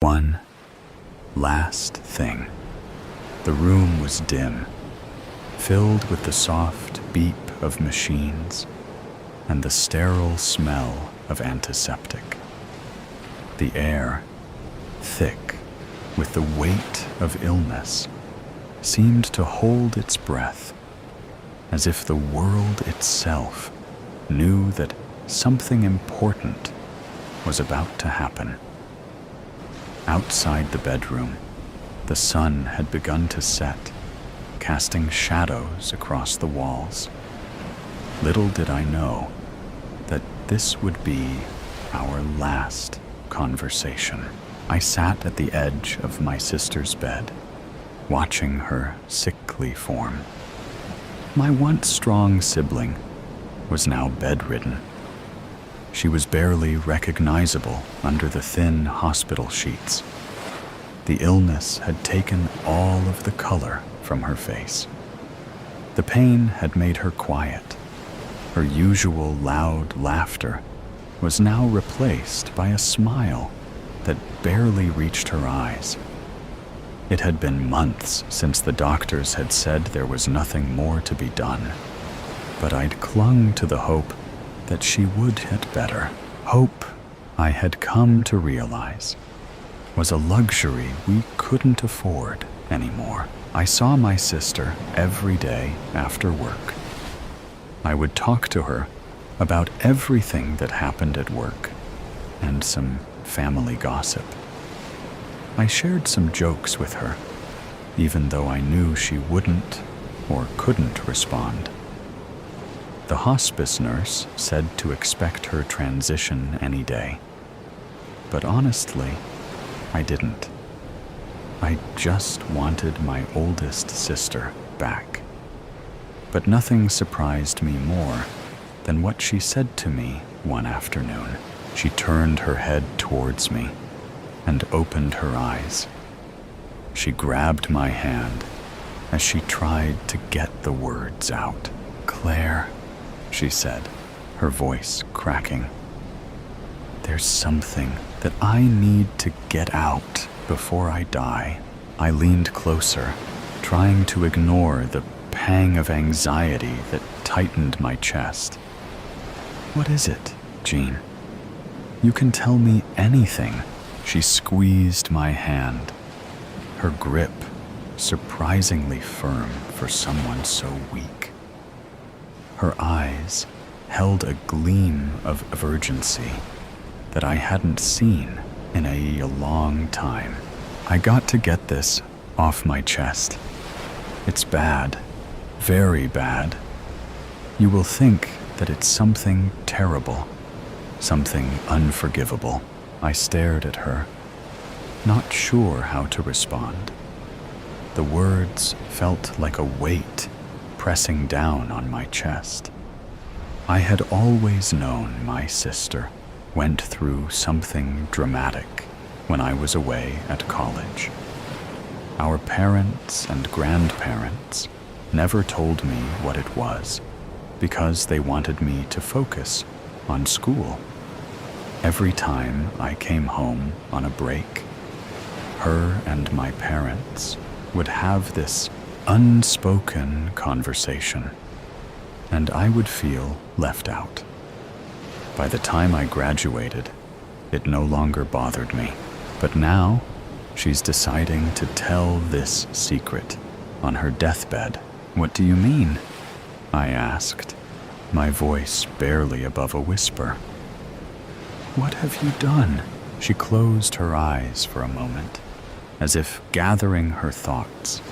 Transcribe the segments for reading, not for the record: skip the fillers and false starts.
One last thing. The room was dim, filled with the soft beep of machines and the sterile smell of antiseptic. The air, thick with the weight of illness, seemed to hold its breath, as if the world itself knew that something important was about to happen. Outside the bedroom, the sun had begun to set, casting shadows across the walls. Little did I know that this would be our last conversation. I sat at the edge of my sister's bed, watching her sickly form. My once strong sibling was now bedridden. She was barely recognizable under the thin hospital sheets. The illness had taken all of the color from her face. The pain had made her quiet. Her usual loud laughter was now replaced by a smile that barely reached her eyes. It had been months since the doctors had said there was nothing more to be done, but I'd clung to the hope that she would get better. Hope, I had come to realize, was a luxury we couldn't afford anymore. I saw my sister every day after work. I would talk to her about everything that happened at work and some family gossip. I shared some jokes with her, even though I knew she wouldn't or couldn't respond. The hospice nurse said to expect her transition any day, but honestly, I didn't. I just wanted my oldest sister back. But nothing surprised me more than what she said to me one afternoon. She turned her head towards me and opened her eyes. She grabbed my hand as she tried to get the words out. "Claire," she said, her voice cracking. "There's something that I need to get out before I die." I leaned closer, trying to ignore the pang of anxiety that tightened my chest. "What is it, Jean? You can tell me anything." She squeezed my hand, her grip surprisingly firm for someone so weak. Her eyes held a gleam of urgency that I hadn't seen in a long time. "I got to get this off my chest. It's bad, very bad. You will think that it's something terrible, something unforgivable." I stared at her, not sure how to respond. The words felt like a weight pressing down on my chest. I had always known my sister went through something dramatic when I was away at college. Our parents and grandparents never told me what it was because they wanted me to focus on school. Every time I came home on a break, her and my parents would have this unspoken conversation, and I would feel left out. By the time I graduated, it no longer bothered me. But now, she's deciding to tell this secret on her deathbed. "What do you mean?" I asked, my voice barely above a whisper. "What have you done?" She closed her eyes for a moment, as if gathering her thoughts,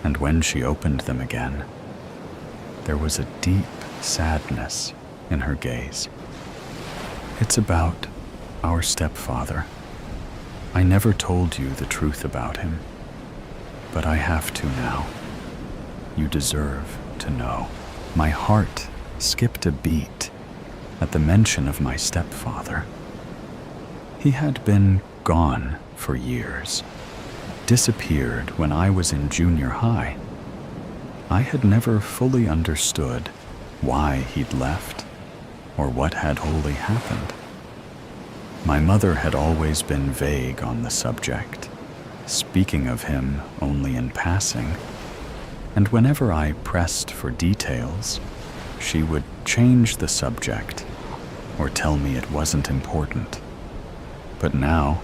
and when she opened them again, there was a deep sadness in her gaze. "It's about our stepfather. I never told you the truth about him, but I have to now. You deserve to know." My heart skipped a beat at the mention of my stepfather. He had been gone for years, disappeared when I was in junior high. I had never fully understood why he'd left or what had wholly happened. My mother had always been vague on the subject, speaking of him only in passing, and whenever I pressed for details, she would change the subject or tell me it wasn't important. But now,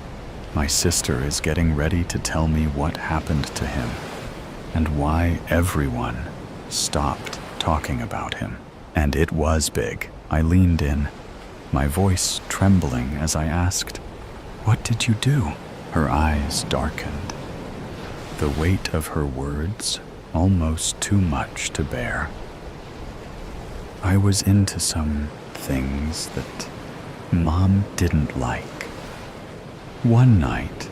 my sister is getting ready to tell me what happened to him and why everyone stopped talking about him. And it was big. I leaned in, my voice trembling as I asked, "What did you do?" Her eyes darkened, the weight of her words almost too much to bear. I was into some things that Mom didn't like. One night,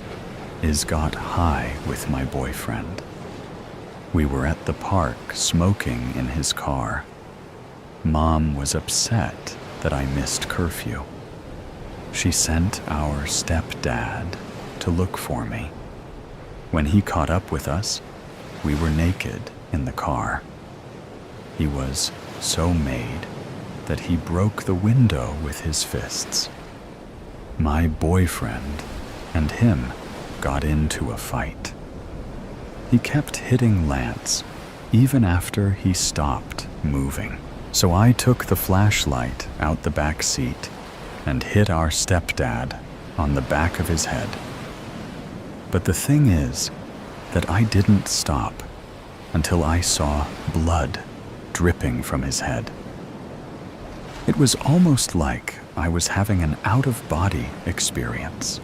Iz got high with my boyfriend. We were at the park smoking in his car. Mom was upset that I missed curfew. She sent our stepdad to look for me. When he caught up with us, we were naked in the car. He was so made that he broke the window with his fists. My boyfriend and him got into a fight. He kept hitting Lance even after he stopped moving. So I took the flashlight out the back seat and hit our stepdad on the back of his head. But the thing is that I didn't stop until I saw blood dripping from his head. It was almost like I was having an out-of-body experience.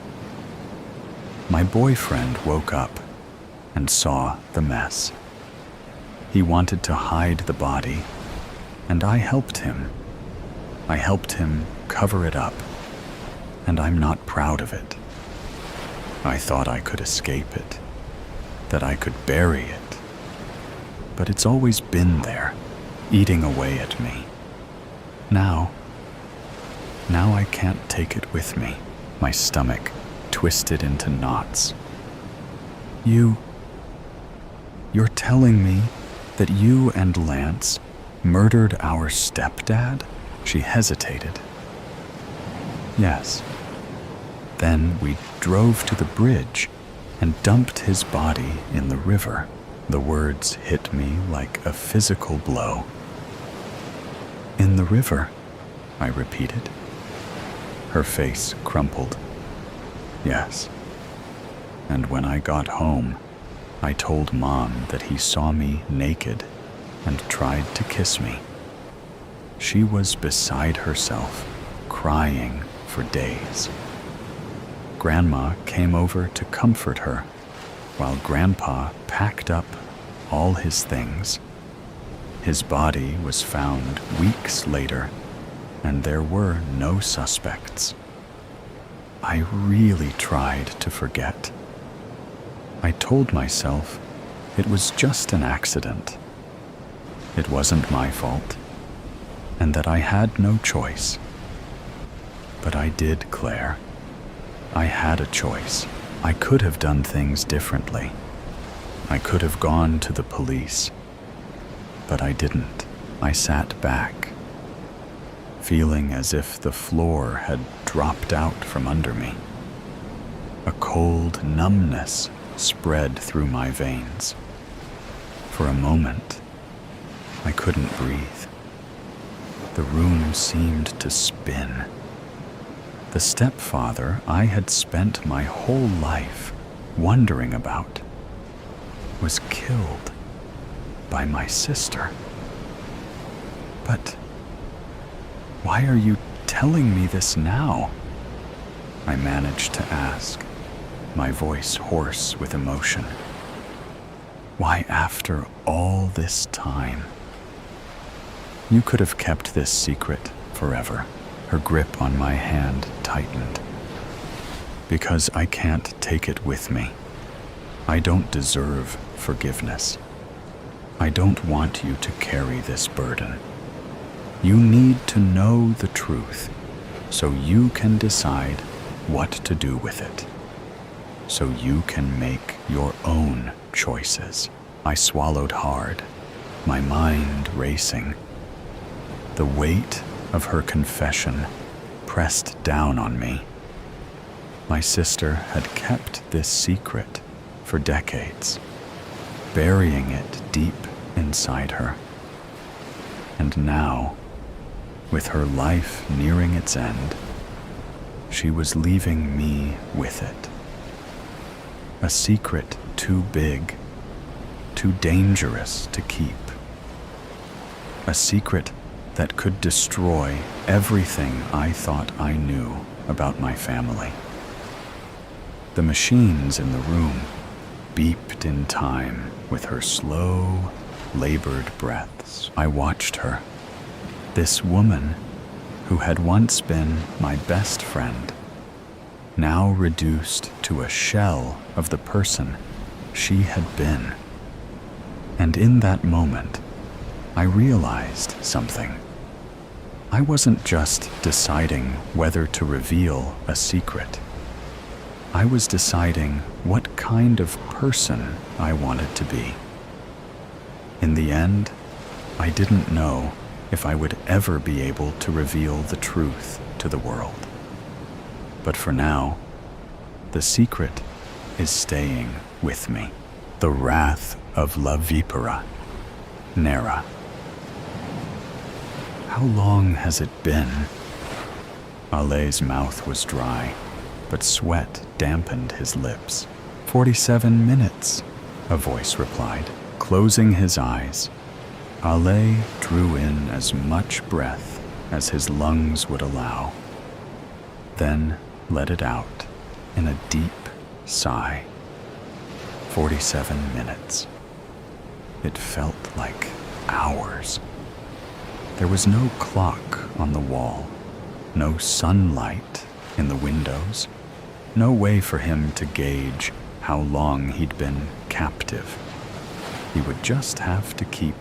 My boyfriend woke up and saw the mess. He wanted to hide the body, and I helped him. I helped him cover it up, and I'm not proud of it. I thought I could escape it, that I could bury it, but it's always been there, eating away at me. Now I can't take it with me. My stomach twisted into knots. You're telling me that you and Lance murdered our stepdad? She hesitated. Yes. Then we drove to the bridge and dumped his body in the river. The words hit me like a physical blow. In the river, I repeated. Her face crumpled. Yes. And when I got home, I told Mom that he saw me naked and tried to kiss me. She was beside herself, crying for days. Grandma came over to comfort her, while Grandpa packed up all his things. His body was found weeks later, and there were no suspects. I really tried to forget. I told myself it was just an accident. It wasn't my fault, and that I had no choice. But I did, Claire. I had a choice. I could have done things differently. I could have gone to the police. But I didn't. I sat back, feeling as if the floor had dropped out from under me. A cold numbness spread through my veins. For a moment, I couldn't breathe. The room seemed to spin. The stepfather I had spent my whole life wondering about was killed by my sister. But why are you telling me this now? I managed to ask, my voice hoarse with emotion. Why after all this time? You could have kept this secret forever. Her grip on my hand tightened. Because I can't take it with me. I don't deserve forgiveness. I don't want you to carry this burden. You need to know the truth so you can decide what to do with it. So you can make your own choices. I swallowed hard, my mind racing. The weight of her confession pressed down on me, My sister had kept this secret for decades, burying it deep inside her. And now, with her life nearing its end, she was leaving me with it. A secret too big, too dangerous to keep. A secret that could destroy everything I thought I knew about my family. The machines in the room beeped in time with her slow, labored breaths. I watched her, this woman who had once been my best friend, now reduced to a shell of the person she had been. And in that moment, I realized something. I wasn't just deciding whether to reveal a secret. I was deciding what kind of person I wanted to be. In the end, I didn't know if I would ever be able to reveal the truth to the world. But for now, the secret is staying with me. The wrath of La Vipera, Nera. How long has it been? Ale's mouth was dry, but sweat dampened his lips. 47 minutes, a voice replied. Closing his eyes, Ale drew in as much breath as his lungs would allow, then let it out in a deep sigh. 47 minutes. It felt like hours. There was no clock on the wall, no sunlight in the windows, no way for him to gauge how long he'd been captive. He would just have to keep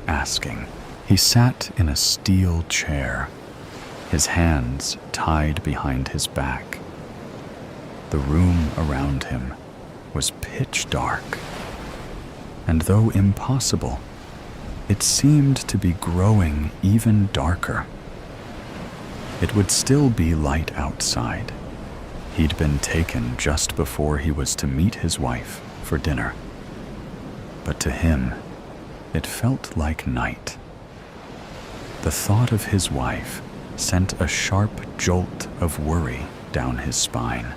asking. He sat in a steel chair, his hands tied behind his back. The room around him was pitch dark, and though impossible, it seemed to be growing even darker. It would still be light outside. He'd been taken just before he was to meet his wife for dinner. But to him, it felt like night. The thought of his wife sent a sharp jolt of worry down his spine.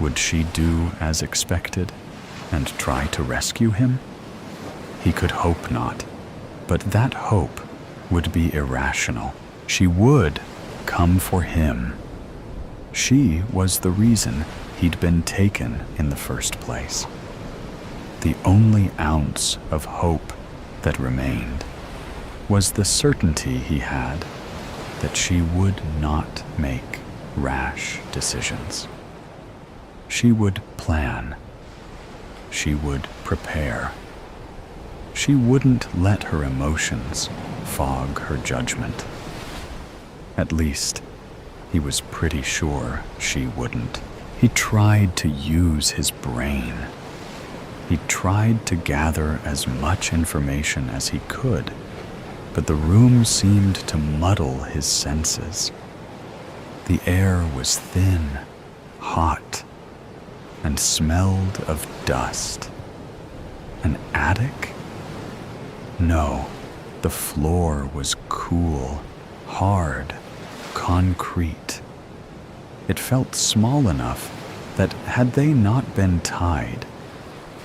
Would she do as expected and try to rescue him? He could hope not, but that hope would be irrational. She would come for him. She was the reason he'd been taken in the first place. The only ounce of hope that remained was the certainty he had that she would not make rash decisions. She would plan. She would prepare. She wouldn't let her emotions fog her judgment. At least, he was pretty sure she wouldn't. He tried to use his brain. He tried to gather as much information as he could, but the room seemed to muddle his senses. The air was thin, hot, and smelled of dust. An attic? No, the floor was cool, hard, concrete. It felt small enough that had they not been tied,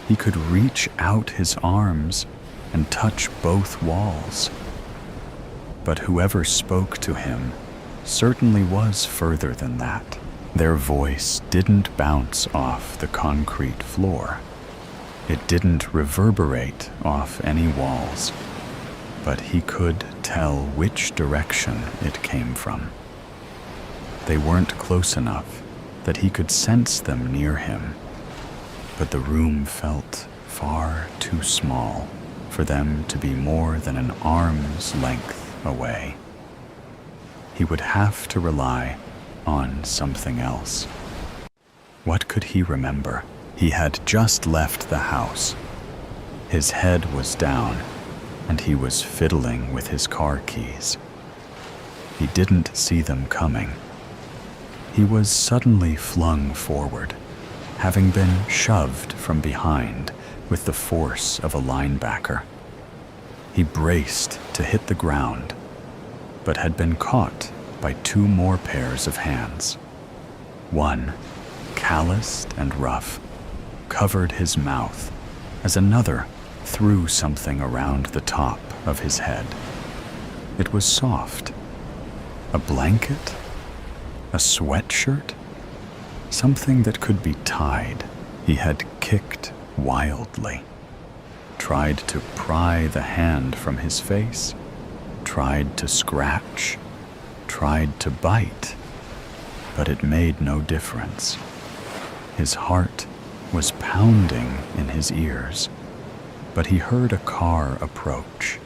he could reach out his arms and touch both walls. But whoever spoke to him certainly was further than that. Their voice didn't bounce off the concrete floor. It didn't reverberate off any walls, but he could tell which direction it came from. They weren't close enough that he could sense them near him, but the room felt far too small for them to be more than an arm's length away. He would have to rely on something else. What could he remember? He had just left the house. His head was down, and he was fiddling with his car keys. He didn't see them coming. He was suddenly flung forward, having been shoved from behind with the force of a linebacker. He braced to hit the ground, but had been caught by two more pairs of hands. One, calloused and rough, covered his mouth as another threw something around the top of his head. It was soft. A blanket? A sweatshirt? Something that could be tied. He had kicked wildly, tried to pry the hand from his face, tried to scratch, tried to bite, but it made no difference. His heart was pounding in his ears, but he heard a car approach.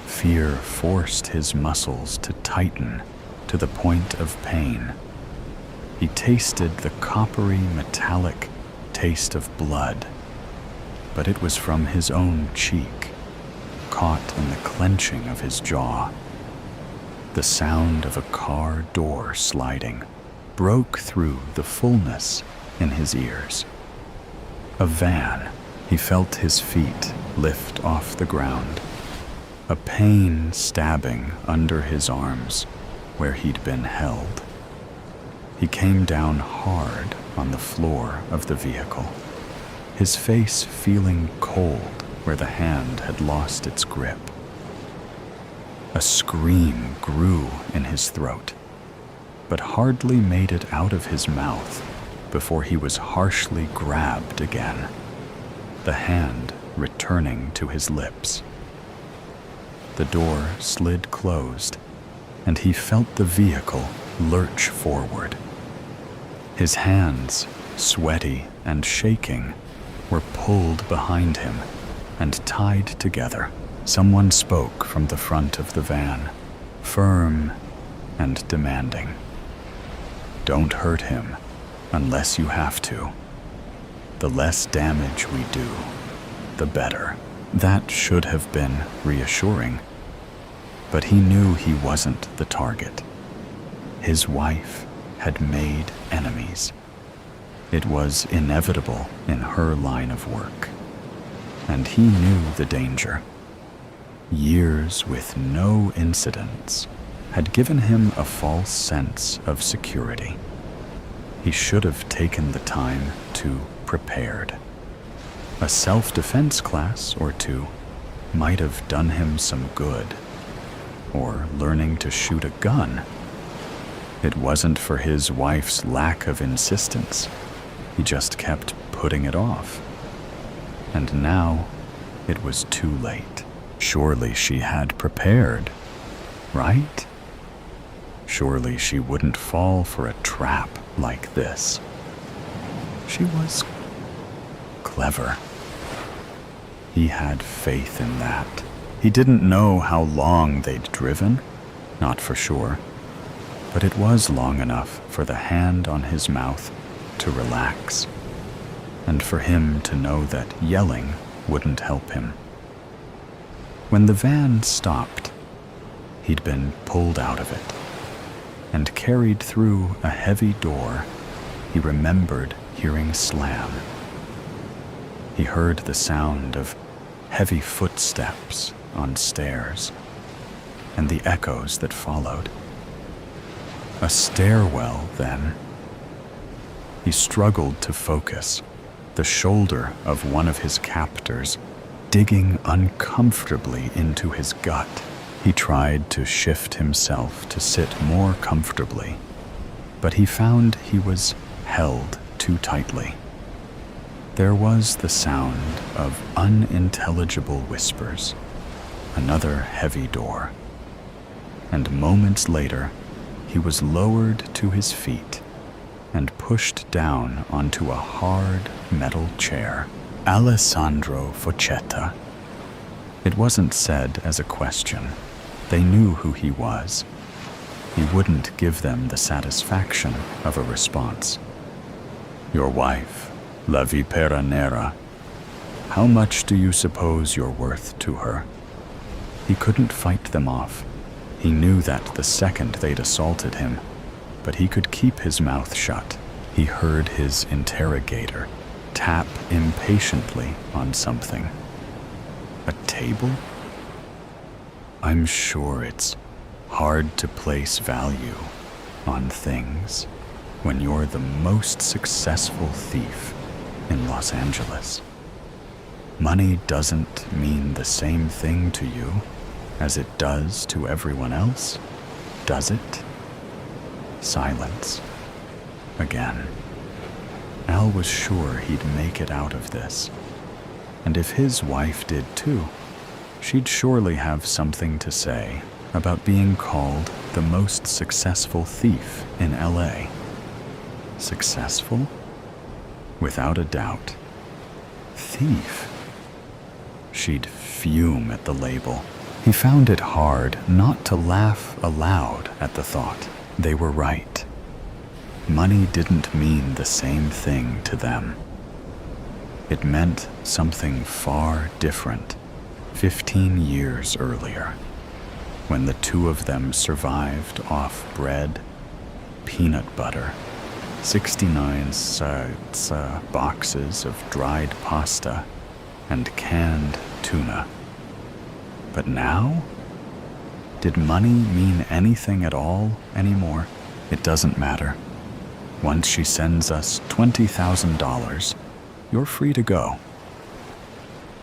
Fear forced his muscles to tighten to the point of pain. He tasted the coppery, metallic taste of blood, but it was from his own cheek, caught in the clenching of his jaw. The sound of a car door sliding broke through the fullness in his ears. A van. He felt his feet lift off the ground, a pain stabbing under his arms where he'd been held. He came down hard on the floor of the vehicle, his face feeling cold where the hand had lost its grip. A scream grew in his throat, but hardly made it out of his mouth before he was harshly grabbed again, the hand returning to his lips. The door slid closed, and he felt the vehicle lurch forward. His hands, sweaty and shaking, were pulled behind him and tied together. Someone spoke from the front of the van, firm and demanding. "Don't hurt him unless you have to. The less damage we do, the better." That should have been reassuring, but he knew he wasn't the target. His wife had made enemies. It was inevitable in her line of work, and he knew the danger. Years with no incidents had given him a false sense of security. He should have taken the time to prepared. A self-defense class or two might have done him some good, or learning to shoot a gun. It wasn't for his wife's lack of insistence. He just kept putting it off. And now it was too late. Surely she had prepared, right? Surely she wouldn't fall for a trap like this. She was clever. He had faith in that. He didn't know how long they'd driven, not for sure, but it was long enough for the hand on his mouth to relax, and for him to know that yelling wouldn't help him. When the van stopped, he'd been pulled out of it and carried through a heavy door he remembered hearing slam. He heard the sound of heavy footsteps on stairs and the echoes that followed. A stairwell, then. He struggled to focus, the shoulder of one of his captors digging uncomfortably into his gut. He tried to shift himself to sit more comfortably, but he found he was held too tightly. There was the sound of unintelligible whispers, another heavy door, and moments later he was lowered to his feet and pushed down onto a hard metal chair. Alessandro Fochetta. It wasn't said as a question. They knew who he was. He wouldn't give them the satisfaction of a response. "Your wife, La Vipera Nera. How much do you suppose you're worth to her?" He couldn't fight them off. He knew that the second they'd assaulted him, but he could keep his mouth shut. He heard his interrogator tap impatiently on something. A table? I'm sure it's hard to place value on things when you're the most successful thief in Los Angeles. Money doesn't mean the same thing to you as it does to everyone else, does it? Silence. Again. Al was sure he'd make it out of this. And if his wife did too, she'd surely have something to say about being called the most successful thief in LA. Successful? Without a doubt. Thief? She'd fume at the label. He found it hard not to laugh aloud at the thought. They were right. Money didn't mean the same thing to them. It meant something far different 15 years earlier, when the two of them survived off bread, peanut butter, 69 boxes of dried pasta, and canned tuna. But now? Did money mean anything at all anymore? It doesn't matter. Once she sends us $20,000, you're free to go.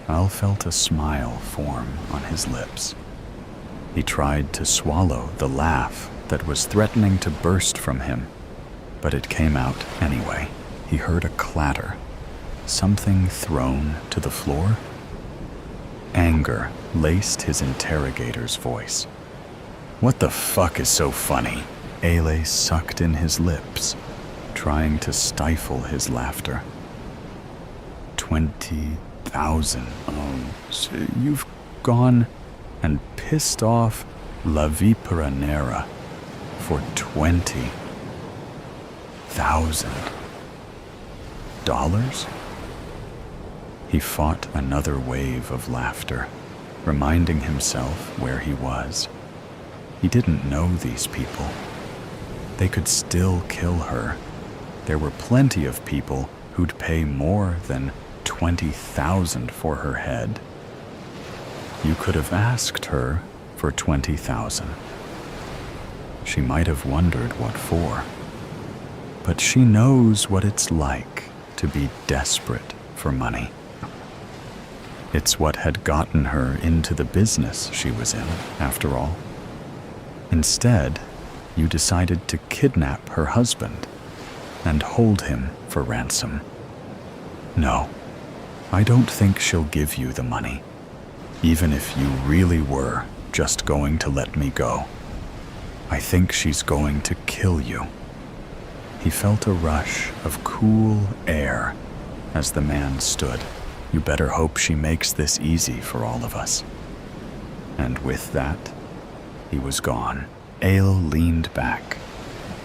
Al felt a smile form on his lips. He tried to swallow the laugh that was threatening to burst from him, but it came out anyway. He heard a clatter, something thrown to the floor. Anger laced his interrogator's voice. What the fuck is so funny? Ale sucked in his lips, trying to stifle his laughter. 20,000. So you've gone and pissed off La Viperanera for $20,000? He fought another wave of laughter, reminding himself where he was. He didn't know these people. They could still kill her. There were plenty of people who'd pay more than $20,000 for her head. You could have asked her for $20,000. She might have wondered what for. But she knows what it's like to be desperate for money. It's what had gotten her into the business she was in, after all. Instead, you decided to kidnap her husband and hold him for ransom. No, I don't think she'll give you the money, even if you really were just going to let me go. I think she's going to kill you. He felt a rush of cool air as the man stood. You better hope she makes this easy for all of us. And with that, he was gone. Ale leaned back,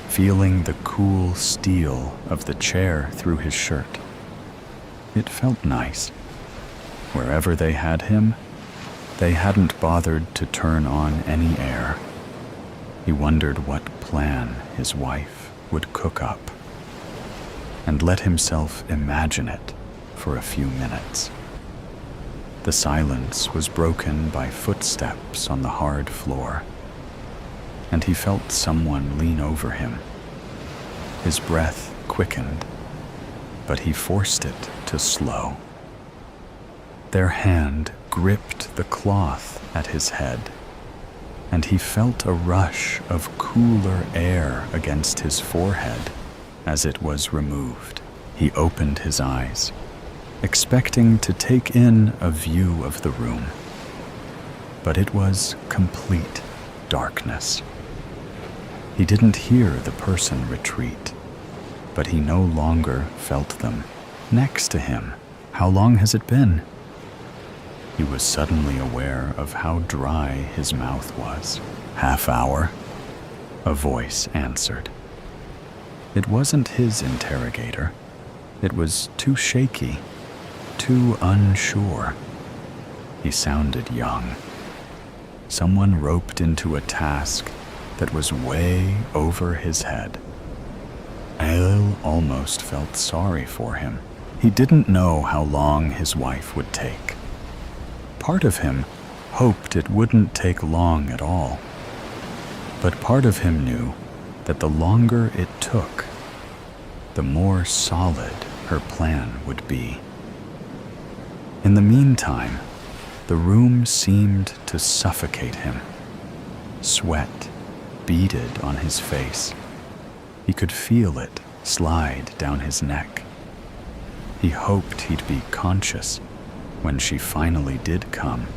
feeling the cool steel of the chair through his shirt. It felt nice. Wherever they had him, they hadn't bothered to turn on any air. He wondered what plan his wife would cook up, and let himself imagine it for a few minutes. The silence was broken by footsteps on the hard floor, and he felt someone lean over him. His breath quickened, but he forced it to slow. Their hand gripped the cloth at his head, and he felt a rush of cooler air against his forehead as it was removed. He opened his eyes, expecting to take in a view of the room, but it was complete darkness. He didn't hear the person retreat, but he no longer felt them next to him. How long has it been? He was suddenly aware of how dry his mouth was. Half hour, a voice answered. It wasn't his interrogator. It was too shaky, too unsure. He sounded young. Someone roped into a task that was way over his head. Ale almost felt sorry for him. He didn't know how long his wife would take. Part of him hoped it wouldn't take long at all. But part of him knew that the longer it took, the more solid her plan would be. In the meantime, the room seemed to suffocate him. Sweat beaded on his face. He could feel it slide down his neck. He hoped he'd be conscious when she finally did come.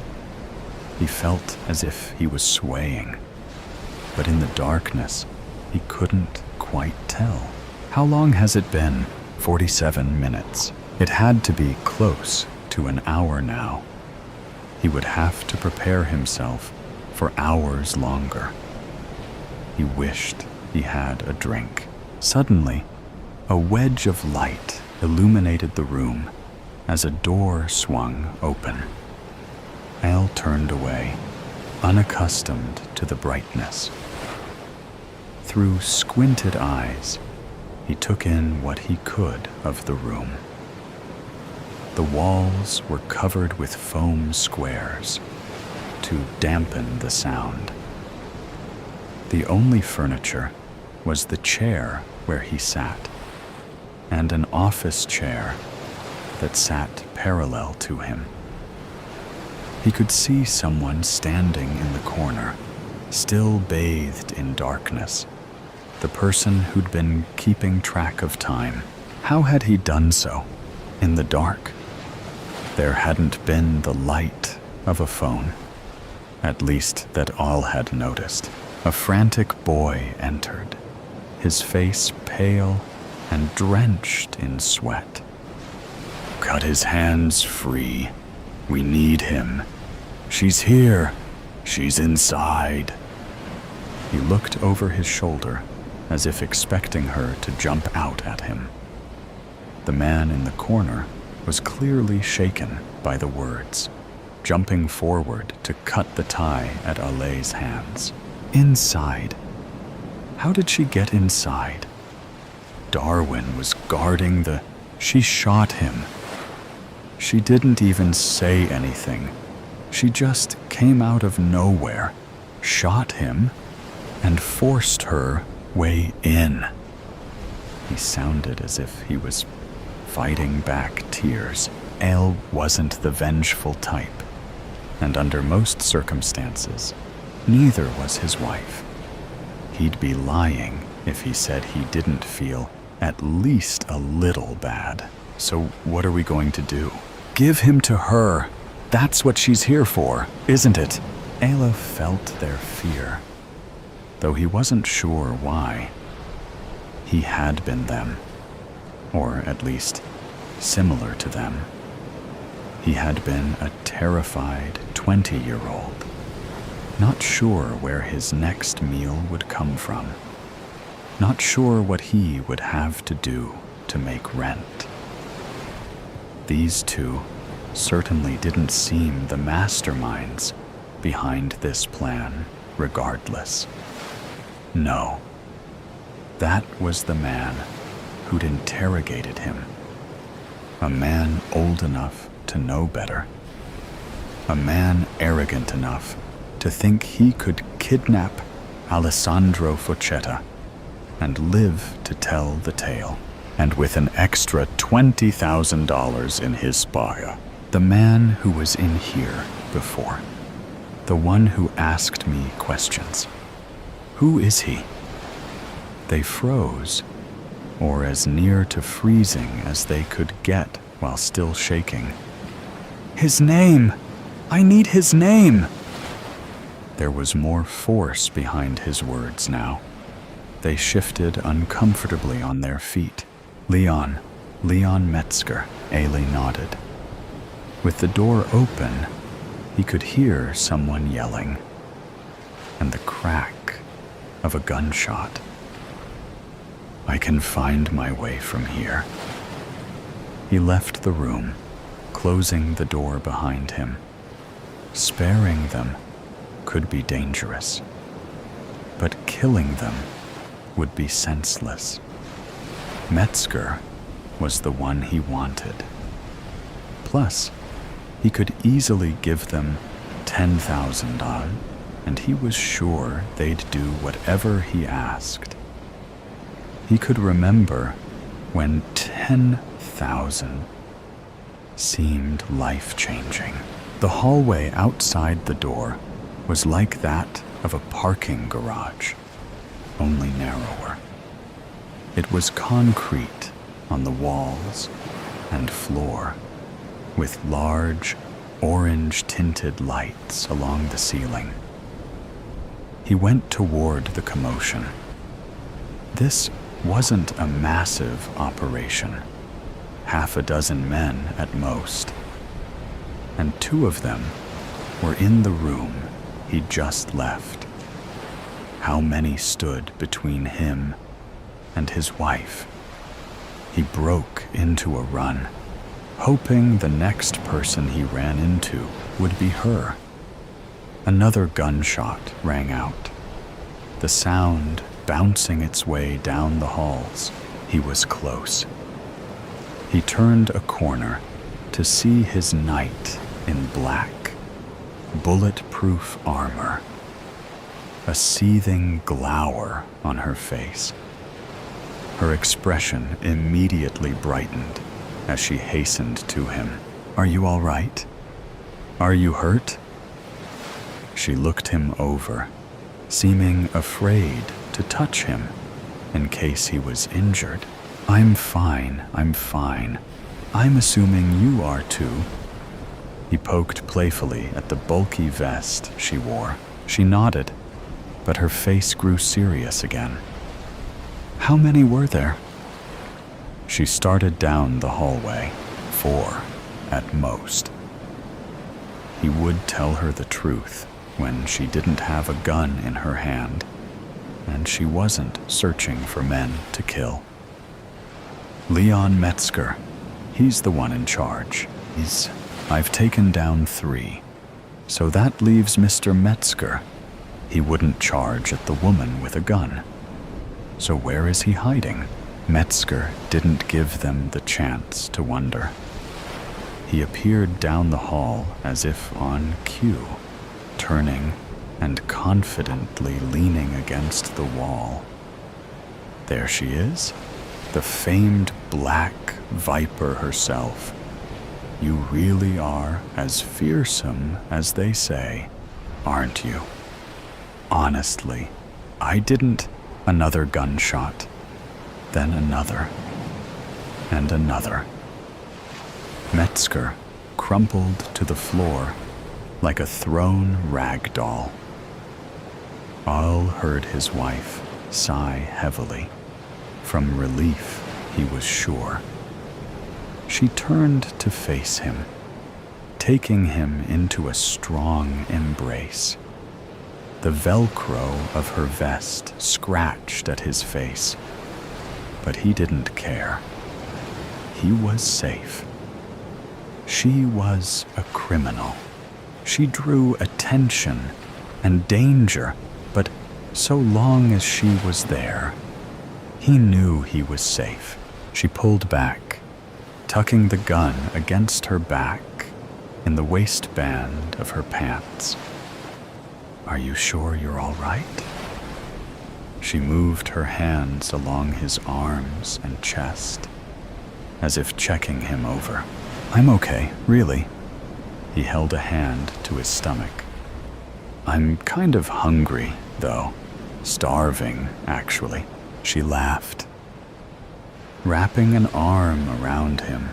He felt as if he was swaying, but in the darkness, he couldn't quite tell. How long has it been? 47 minutes. It had to be close to an hour now. He would have to prepare himself for hours longer. He wished he had a drink. Suddenly, a wedge of light illuminated the room as a door swung open. Al turned away, unaccustomed to the brightness. Through squinted eyes, he took in what he could of the room. The walls were covered with foam squares to dampen the sound. The only furniture was the chair where he sat, and an office chair that sat parallel to him. He could see someone standing in the corner, still bathed in darkness, the person who'd been keeping track of time. How had he done so? In the dark. There hadn't been the light of a phone, at least that Al had noticed. A frantic boy entered, his face pale and drenched in sweat. Cut his hands free. We need him. She's here. She's inside. He looked over his shoulder as if expecting her to jump out at him. The man in the corner was clearly shaken by the words, jumping forward to cut the tie at Alay's hands. Inside. How did she get inside? Darwin was guarding the... She shot him. She didn't even say anything. She just came out of nowhere, shot him, and forced her way in. He sounded as if he was fighting back tears. Al wasn't the vengeful type, and under most circumstances, neither was his wife. He'd be lying if he said he didn't feel at least a little bad. So what are we going to do? Give him to her. That's what she's here for, isn't it? Ayla felt their fear, though he wasn't sure why. He had been them, or at least similar to them. He had been a terrified 20-year-old, not sure where his next meal would come from, not sure what he would have to do to make rent. These two certainly didn't seem the masterminds behind this plan, regardless. No, that was the man who'd interrogated him. A man old enough to know better. A man arrogant enough to think he could kidnap Alessandro Fochetta and live to tell the tale, and with an extra $20,000 in his spire. The man who was in here before. The one who asked me questions. Who is he? They froze, or as near to freezing as they could get while still shaking. His name! I need his name! There was more force behind his words now. They shifted uncomfortably on their feet. Leon Metzger, Ailey nodded. With the door open, he could hear someone yelling, and the crack of a gunshot. I can find my way from here. He left the room, closing the door behind him. Sparing them could be dangerous, but killing them would be senseless. Metzger was the one he wanted. Plus, he could easily give them $10,000, and he was sure they'd do whatever he asked. He could remember when 10,000 seemed life-changing. The hallway outside the door was like that of a parking garage, only narrower. It was concrete on the walls and floor, with large, orange-tinted lights along the ceiling. He went toward the commotion. This wasn't a massive operation, half a dozen men at most, and 2 of them were in the room he'd just left. How many stood between him and his wife? He broke into a run, hoping the next person he ran into would be her. Another gunshot rang out, the sound bouncing its way down the halls. He was close. He turned a corner to see his knight in black, bulletproof armor, a seething glower on her face. Her expression immediately brightened as she hastened to him. "Are you all right? Are you hurt?" She looked him over, seeming afraid to touch him in case he was injured. I'm fine. I'm assuming you are too." He poked playfully at the bulky vest she wore. She nodded, but her face grew serious again. "How many were there?" She started down the hallway, 4 at most. He would tell her the truth when she didn't have a gun in her hand, and she wasn't searching for men to kill. Leon Metzger, he's the one in charge. I've taken down 3, so that leaves Mr. Metzger. He wouldn't charge at the woman with a gun. So where is he hiding? Metzger didn't give them the chance to wonder. He appeared down the hall as if on cue, turning and confidently leaning against the wall. There she is, the famed Black Viper herself. You really are as fearsome as they say, aren't you? Honestly, I didn't. Another gunshot, then another, and another. Metzger crumpled to the floor like a thrown rag doll. All heard his wife sigh heavily, from relief, he was sure. She turned to face him, taking him into a strong embrace. The Velcro of her vest scratched at his face, but he didn't care. He was safe. She was a criminal. She drew attention and danger, but so long as she was there, he knew he was safe. She pulled back, tucking the gun against her back in the waistband of her pants. "Are you sure you're all right?" She moved her hands along his arms and chest, as if checking him over. "I'm okay, really." He held a hand to his stomach. "I'm kind of hungry, though. Starving, actually." She laughed, wrapping an arm around him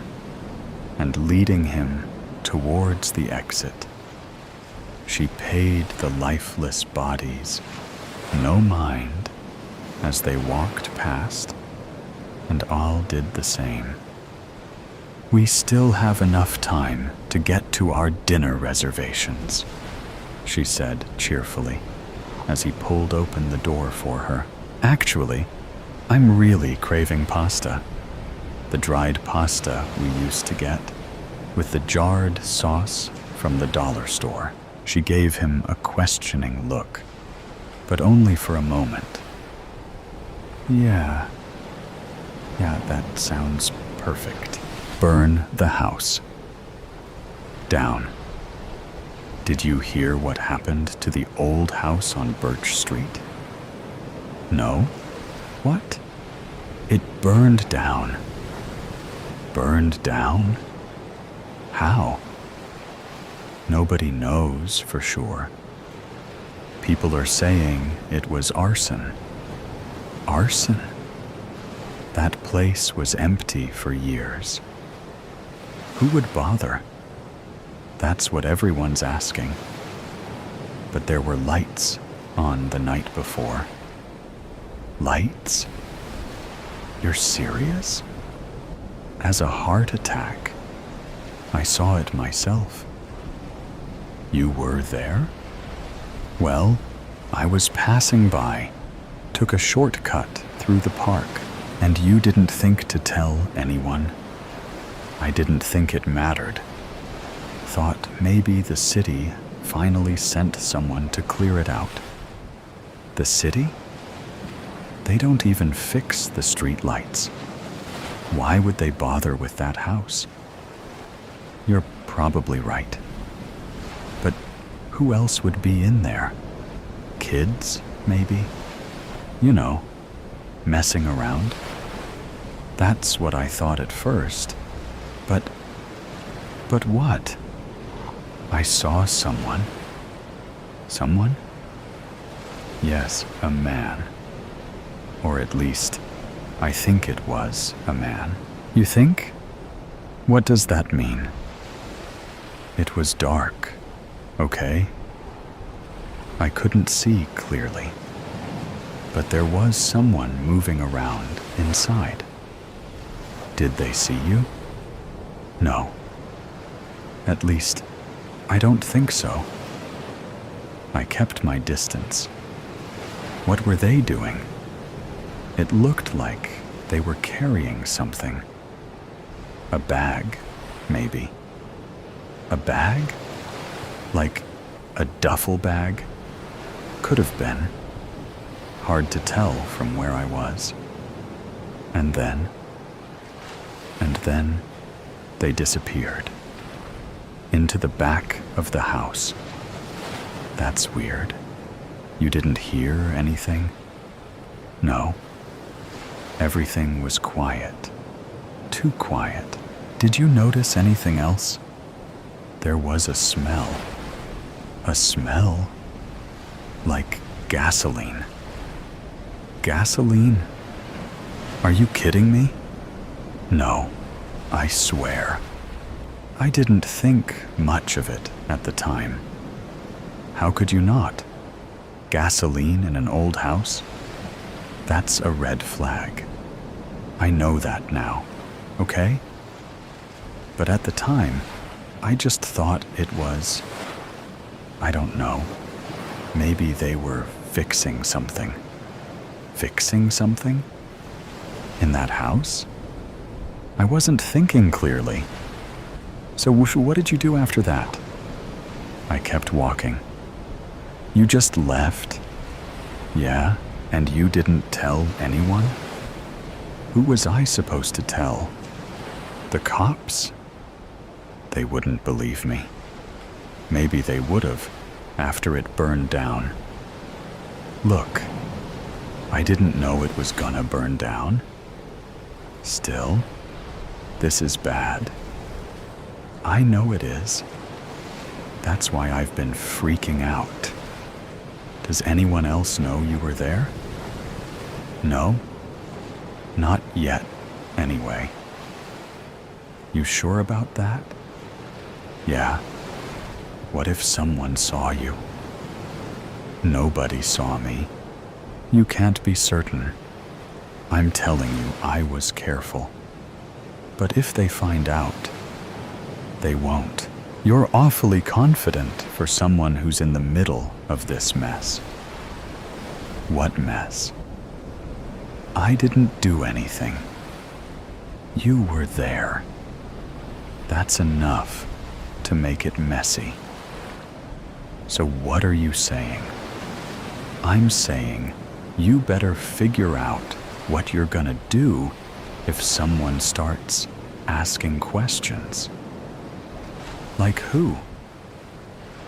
and leading him towards the exit. She paid the lifeless bodies no mind as they walked past, and all did the same. "We still have enough time to get to our dinner reservations," she said cheerfully as he pulled open the door for her. "Actually, I'm really craving pasta. The dried pasta we used to get, with the jarred sauce from the dollar store." She gave him a questioning look, but only for a moment. "Yeah, Yeah, that sounds perfect. Burn the house. Down. Did you hear what happened to the old house on Birch Street? No? What? It burned down. Burned down? How? Nobody knows for sure. People are saying it was arson. Arson? That place was empty for years. Who would bother? That's what everyone's asking. But there were lights on the night before. Lights? You're serious? As a heart attack. I saw it myself. You were there? Well, I was passing by, took a shortcut through the park, and you didn't think to tell anyone. I didn't think it mattered. Thought maybe the city finally sent someone to clear it out. The city? They don't even fix the street lights. Why would they bother with that house? You're probably right. But who else would be in there? Kids, maybe? You know, messing around. That's what I thought at first. But what? I saw someone. Someone? Yes, a man. Or at least, I think it was a man. You think? What does that mean? It was dark, okay? I couldn't see clearly. But there was someone moving around inside. Did they see you? No. At least, I don't think so. I kept my distance. What were they doing? It looked like they were carrying something. A bag, maybe. A bag? Like a duffel bag? Could have been. Hard to tell from where I was. And then they disappeared. Into the back of the house. That's weird. You didn't hear anything? No. Everything was quiet. Too quiet. Did you notice anything else? There was a smell. A smell? Like gasoline. Gasoline? Are you kidding me? No, I swear. I didn't think much of it at the time. How could you not? Gasoline in an old house? That's a red flag. I know that now, okay? But at the time, I just thought it was, I don't know, maybe they were fixing something. Fixing something? In that house? I wasn't thinking clearly. So what did you do after that? I kept walking. You just left? Yeah, and you didn't tell anyone? Who was I supposed to tell? The cops? They wouldn't believe me. Maybe they would have, after it burned down. Look, I didn't know it was gonna burn down. Still, this is bad. I know it is. That's why I've been freaking out. Does anyone else know you were there? No? Not yet, anyway. You sure about that? Yeah. What if someone saw you? Nobody saw me. You can't be certain. I'm telling you, I was careful. But if they find out, they won't. You're awfully confident for someone who's in the middle of this mess. What mess? I didn't do anything. You were there. That's enough to make it messy. So what are you saying? I'm saying you better figure out what you're gonna do if someone starts asking questions? Like who?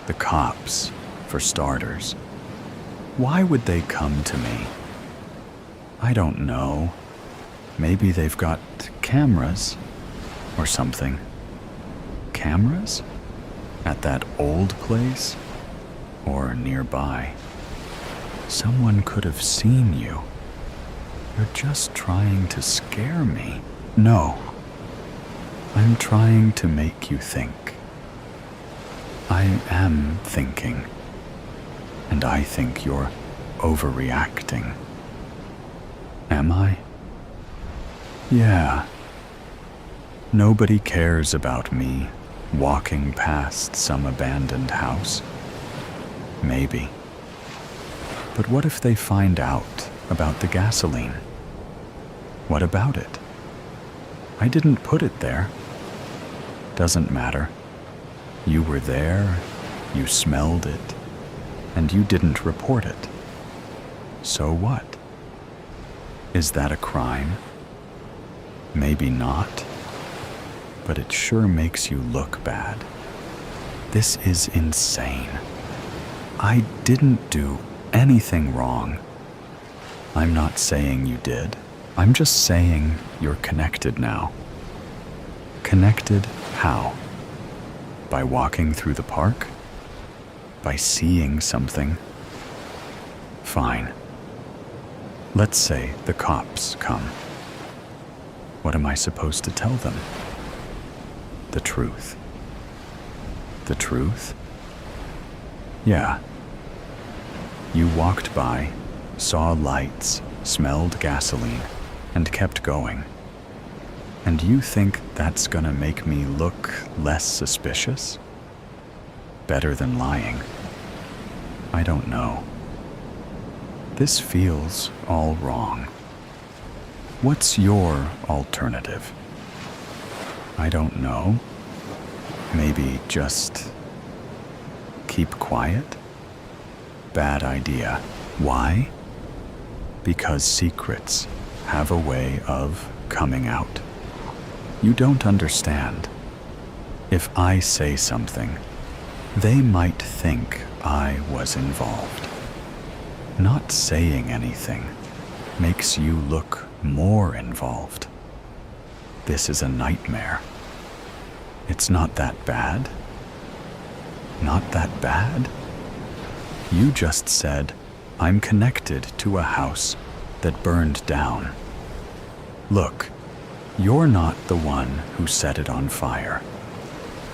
The cops, for starters. Why would they come to me? I don't know. Maybe they've got cameras or something. Cameras? At that old place? Or nearby? Someone could have seen you. You're just trying to scare me. No. I'm trying to make you think. I am thinking. And I think you're overreacting. Am I? Yeah. Nobody cares about me walking past some abandoned house. Maybe. But what if they find out about the gasoline? What about it? I didn't put it there. Doesn't matter. You were there, you smelled it, and you didn't report it. So what? Is that a crime? Maybe not, but it sure makes you look bad. This is insane. I didn't do anything wrong. I'm not saying you did. I'm just saying you're connected now. Connected how? By walking through the park? By seeing something? Fine. Let's say the cops come. What am I supposed to tell them? The truth. The truth? Yeah. You walked by, saw lights, smelled gasoline, and kept going. And you think that's gonna make me look less suspicious? Better than lying. I don't know. This feels all wrong. What's your alternative? I don't know. Maybe just keep quiet? Bad idea. Why? Because secrets have a way of coming out. You don't understand. If I say something, they might think I was involved. Not saying anything makes you look more involved. This is a nightmare. It's not that bad. Not that bad? You just said, I'm connected to a house that burned down. Look, you're not the one who set it on fire,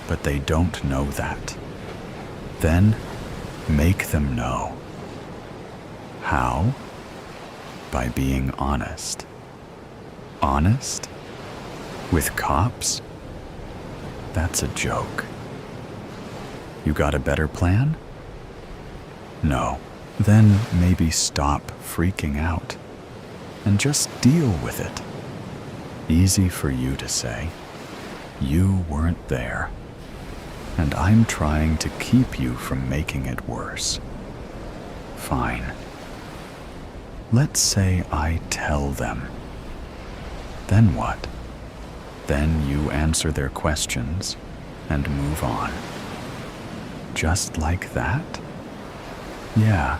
but they don't know that. Then, make them know. How? By being honest. Honest? With cops? That's a joke. You got a better plan? No. Then maybe stop freaking out and just deal with it. Easy for you to say. You weren't there, and I'm trying to keep you from making it worse. Fine. Let's say I tell them. Then what? Then you answer their questions and move on. Just like that? Yeah.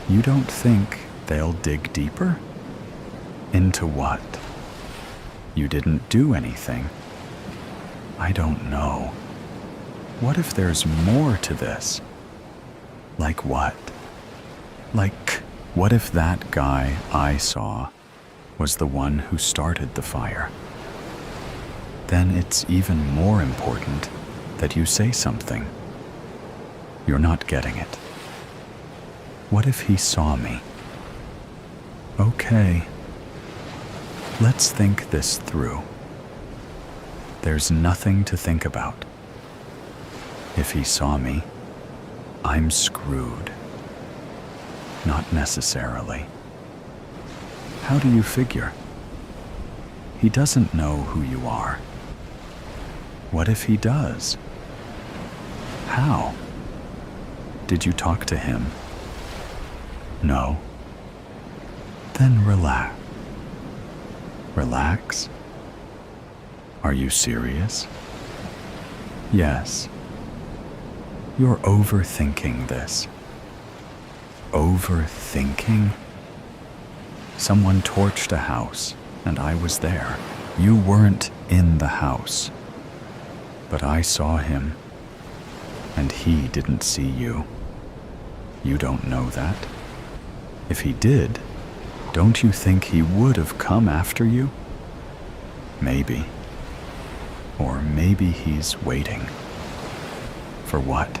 You don't think they'll dig deeper? Into what? You didn't do anything. I don't know. What if there's more to this? Like what? Like, what if that guy I saw was the one who started the fire? Then it's even more important that you say something. You're not getting it. What if he saw me? Okay. Let's think this through. There's nothing to think about. If he saw me, I'm screwed. Not necessarily. How do you figure? He doesn't know who you are. What if he does? How? Did you talk to him? No. Then relax. Relax. Are you serious? Yes. You're overthinking this. Overthinking? Someone torched a house, and I was there. You weren't in the house. But I saw him, and he didn't see you. You don't know that. If he did, don't you think he would have come after you? Maybe. Or maybe he's waiting. For what?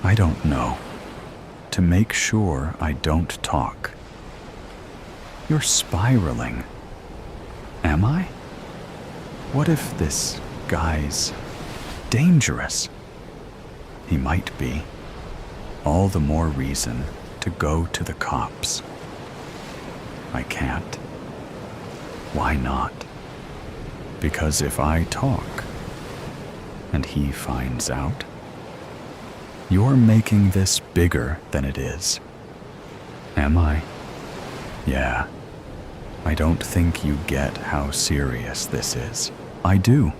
I don't know. To make sure I don't talk. You're spiraling. Am I? What if this guy's dangerous? He might be. All the more reason to go to the cops. I can't. Why not? Because if I talk, and he finds out, you're making this bigger than it is. Am I? Yeah. I don't think you get how serious this is. I do.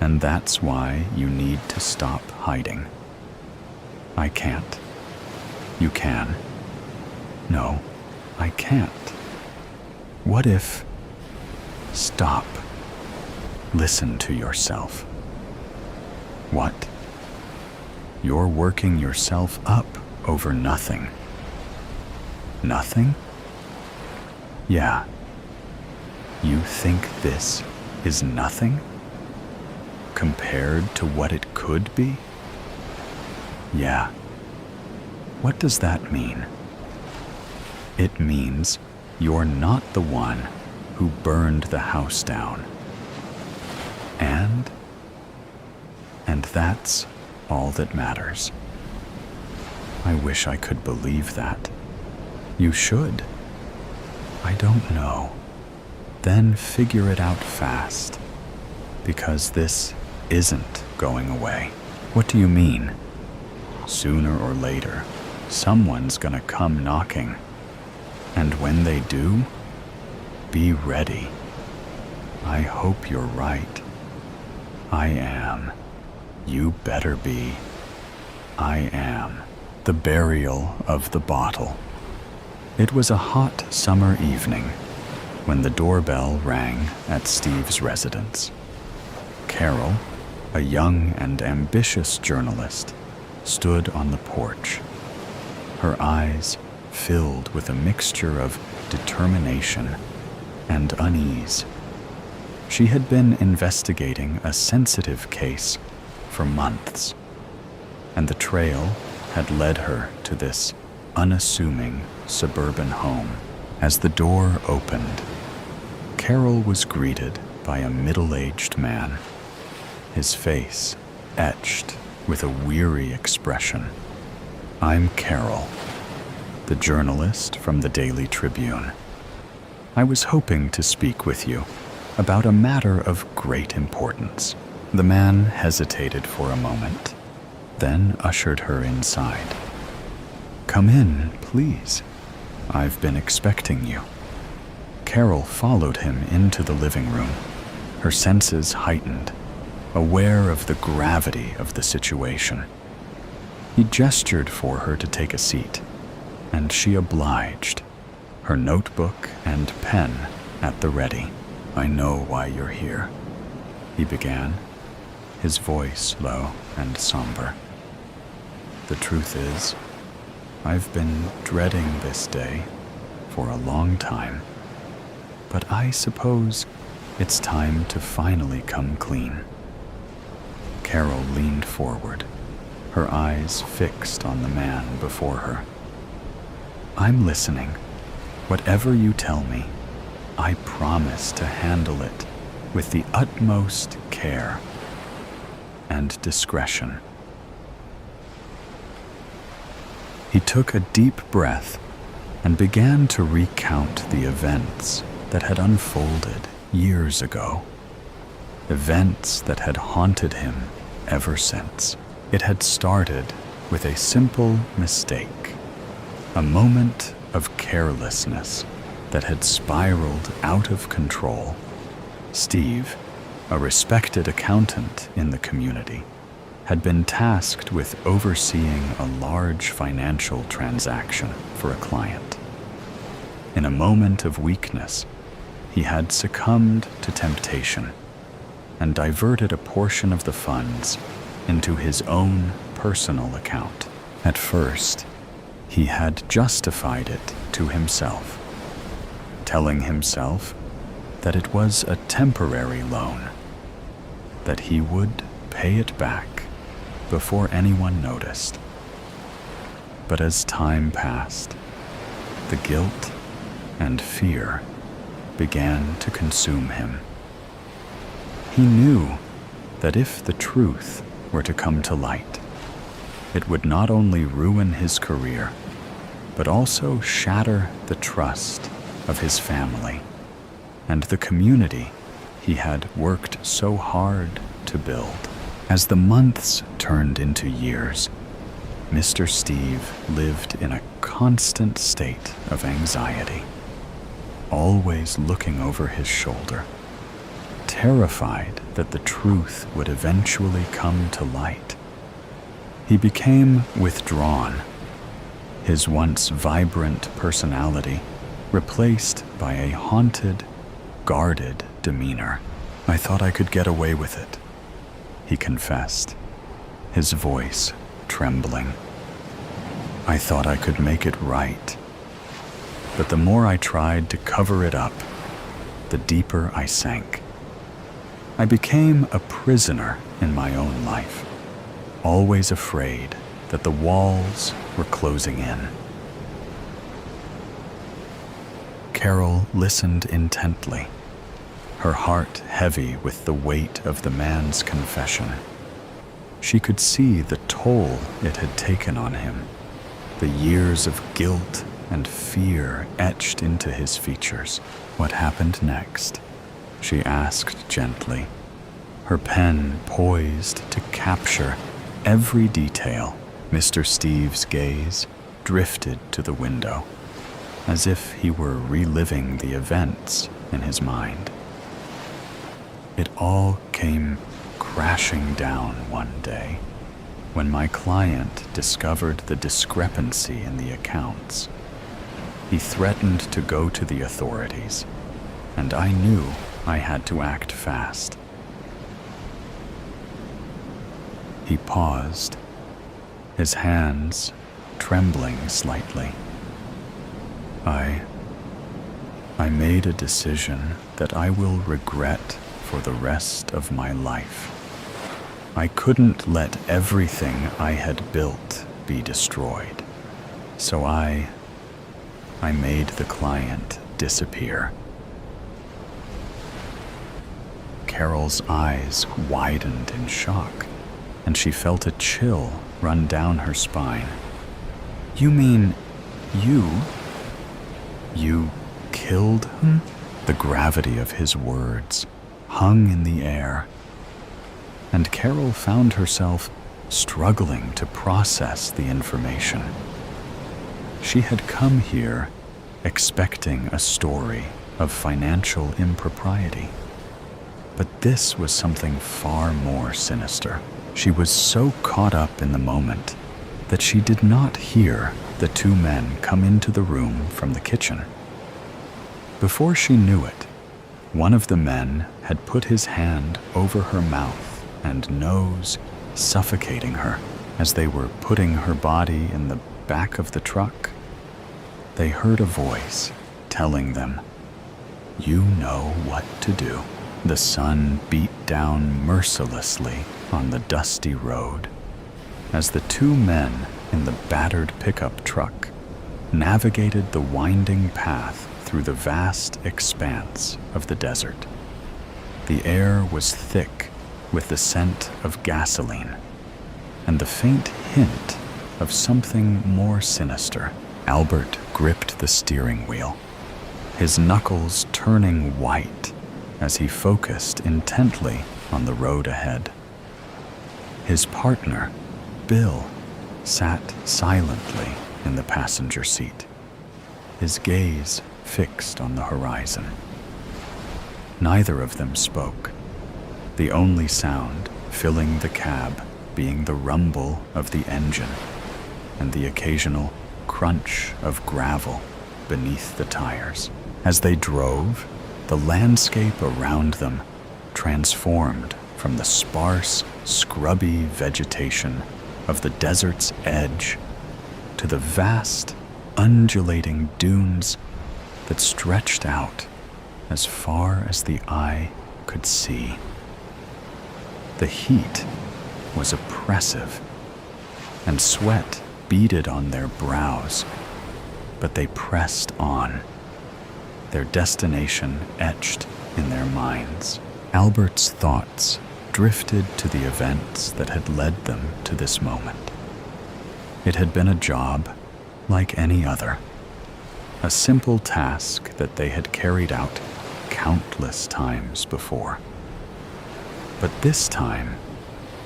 And that's why you need to stop hiding. I can't. You can. No, I can't. What if... Stop. Listen to yourself. What? You're working yourself up over nothing. Nothing? Yeah. You think this is nothing? Compared to what it could be? Yeah. What does that mean? It means you're not the one who burned the house down. And that's all that matters. I wish I could believe that. You should. I don't know. Then figure it out fast, because this isn't going away. What do you mean? Sooner or later, someone's gonna come knocking. And when they do, be ready. I hope you're right. I am. You better be. I am. The burial of the bottle. It was a hot summer evening when the doorbell rang at Steve's residence. Carol, a young and ambitious journalist, stood on the porch, her eyes filled with a mixture of determination and unease. She had been investigating a sensitive case for months, and the trail had led her to this unassuming suburban home. As the door opened, Carol was greeted by a middle-aged man, his face etched with a weary expression. I'm Carol, the journalist from the Daily Tribune. I was hoping to speak with you about a matter of great importance. The man hesitated for a moment, then ushered her inside. Come in, please. I've been expecting you. Carol followed him into the living room, her senses heightened, aware of the gravity of the situation. He gestured for her to take a seat, and she obliged, her notebook and pen at the ready. I know why you're here, he began, his voice low and somber. The truth is, I've been dreading this day for a long time, but I suppose it's time to finally come clean. Carol leaned forward, her eyes fixed on the man before her. I'm listening. Whatever you tell me, I promise to handle it with the utmost care and discretion. He took a deep breath and began to recount the events that had unfolded years ago. Events that had haunted him ever since. It had started with a simple mistake, a moment of carelessness that had spiraled out of control. Steve, a respected accountant in the community, had been tasked with overseeing a large financial transaction for a client. In a moment of weakness, he had succumbed to temptation and diverted a portion of the funds into his own personal account. At first, he had justified it to himself, telling himself that it was a temporary loan, that he would pay it back before anyone noticed. But as time passed, the guilt and fear began to consume him. He knew that if the truth were to come to light, it would not only ruin his career, but also shatter the trust of his family and the community he had worked so hard to build. As the months turned into years, Mr. Steve lived in a constant state of anxiety, always looking over his shoulder, terrified that the truth would eventually come to light. He became withdrawn, his once vibrant personality replaced by a haunted, guarded demeanor. "I thought I could get away with it," he confessed, his voice trembling. "I thought I could make it right. But the more I tried to cover it up, the deeper I sank. I became a prisoner in my own life, always afraid that the walls were closing in." Carol listened intently, her heart heavy with the weight of the man's confession. She could see the toll it had taken on him, the years of guilt and fear etched into his features. "What happened next?" she asked gently, her pen poised to capture every detail. Mr. Steve's gaze drifted to the window, as if he were reliving the events in his mind. "It all came crashing down one day when my client discovered the discrepancy in the accounts. He threatened to go to the authorities, and I knew I had to act fast." He paused, his hands trembling slightly. I made a decision that I will regret for the rest of my life. I couldn't let everything I had built be destroyed, so I made the client disappear." Carol's eyes widened in shock, and she felt a chill run down her spine. "You mean you killed him?" The gravity of his words hung in the air, and Carol found herself struggling to process the information. She had come here expecting a story of financial impropriety, but this was something far more sinister. She was so caught up in the moment that she did not hear the two men come into the room from the kitchen. Before she knew it, one of the men had put his hand over her mouth and nose, suffocating her. As they were putting her body in the back of the truck, they heard a voice telling them, "You know what to do." The sun beat down mercilessly on the dusty road as the two men in the battered pickup truck navigated the winding path through the vast expanse of the desert. The air was thick with the scent of gasoline and the faint hint of something more sinister. Albert gripped the steering wheel, his knuckles turning white as he focused intently on the road ahead. His partner, Bill, sat silently in the passenger seat, his gaze fixed on the horizon. Neither of them spoke, the only sound filling the cab being the rumble of the engine and the occasional crunch of gravel beneath the tires. As they drove, the landscape around them transformed from the sparse, scrubby vegetation of the desert's edge to the vast, undulating dunes that stretched out as far as the eye could see. The heat was oppressive, and sweat beaded on their brows, but they pressed on, their destination etched in their minds. Albert's thoughts drifted to the events that had led them to this moment. It had been a job like any other, a simple task that they had carried out countless times before. But this time,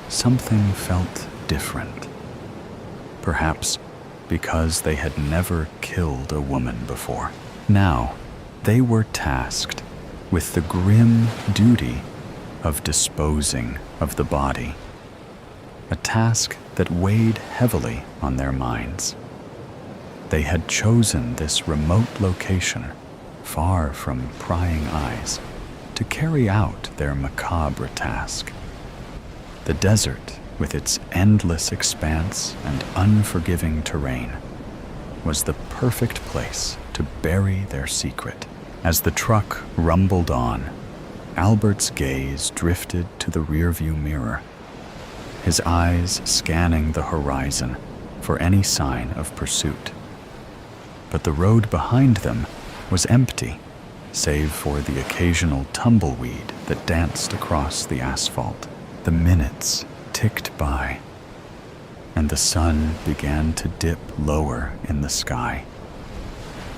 something felt different. Perhaps because they had never killed a woman before. Now, they were tasked with the grim duty of disposing of the body, a task that weighed heavily on their minds. They had chosen this remote location, far from prying eyes, to carry out their macabre task. The desert, with its endless expanse and unforgiving terrain, was the perfect place to bury their secret. As the truck rumbled on, Albert's gaze drifted to the rearview mirror, his eyes scanning the horizon for any sign of pursuit. But the road behind them was empty, save for the occasional tumbleweed that danced across the asphalt. The minutes ticked by, and the sun began to dip lower in the sky,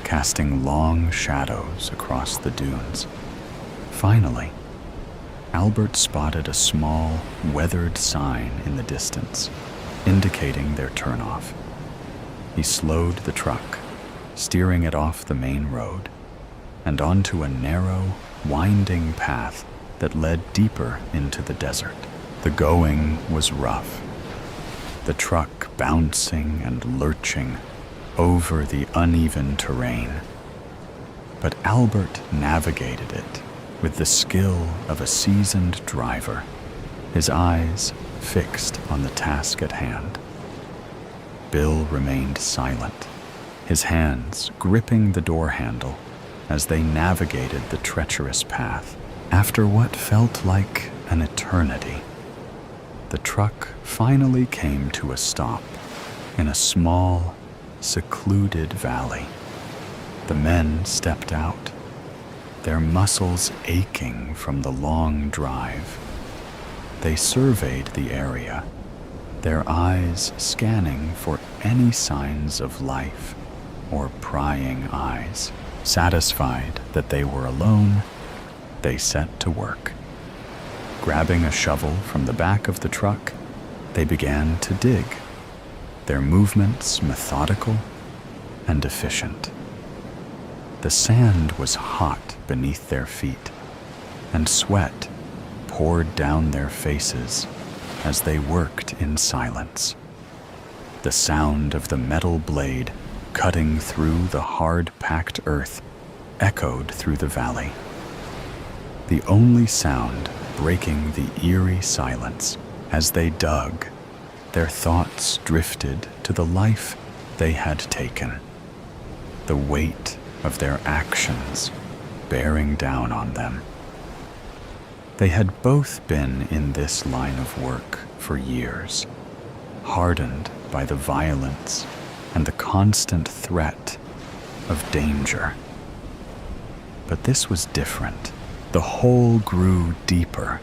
casting long shadows across the dunes. Finally, Albert spotted a small, weathered sign in the distance, indicating their turnoff. He slowed the truck, steering it off the main road and onto a narrow, winding path that led deeper into the desert. The going was rough, the truck bouncing and lurching over the uneven terrain. But Albert navigated it with the skill of a seasoned driver, his eyes fixed on the task at hand. Bill remained silent, his hands gripping the door handle as they navigated the treacherous path. After what felt like an eternity, the truck finally came to a stop in a small, secluded valley. The men stepped out, their muscles aching from the long drive. They surveyed the area, their eyes scanning for any signs of life or prying eyes. Satisfied that they were alone, they set to work. Grabbing a shovel from the back of the truck, they began to dig, their movements methodical and efficient. The sand was hot beneath their feet, and sweat poured down their faces as they worked in silence. The sound of the metal blade cutting through the hard-packed earth echoed through the valley. The only sound breaking the eerie silence. As they dug, their thoughts drifted to the life they had taken, the weight of their actions bearing down on them. They had both been in this line of work for years, hardened by the violence and the constant threat of danger. But this was different. The hole grew deeper,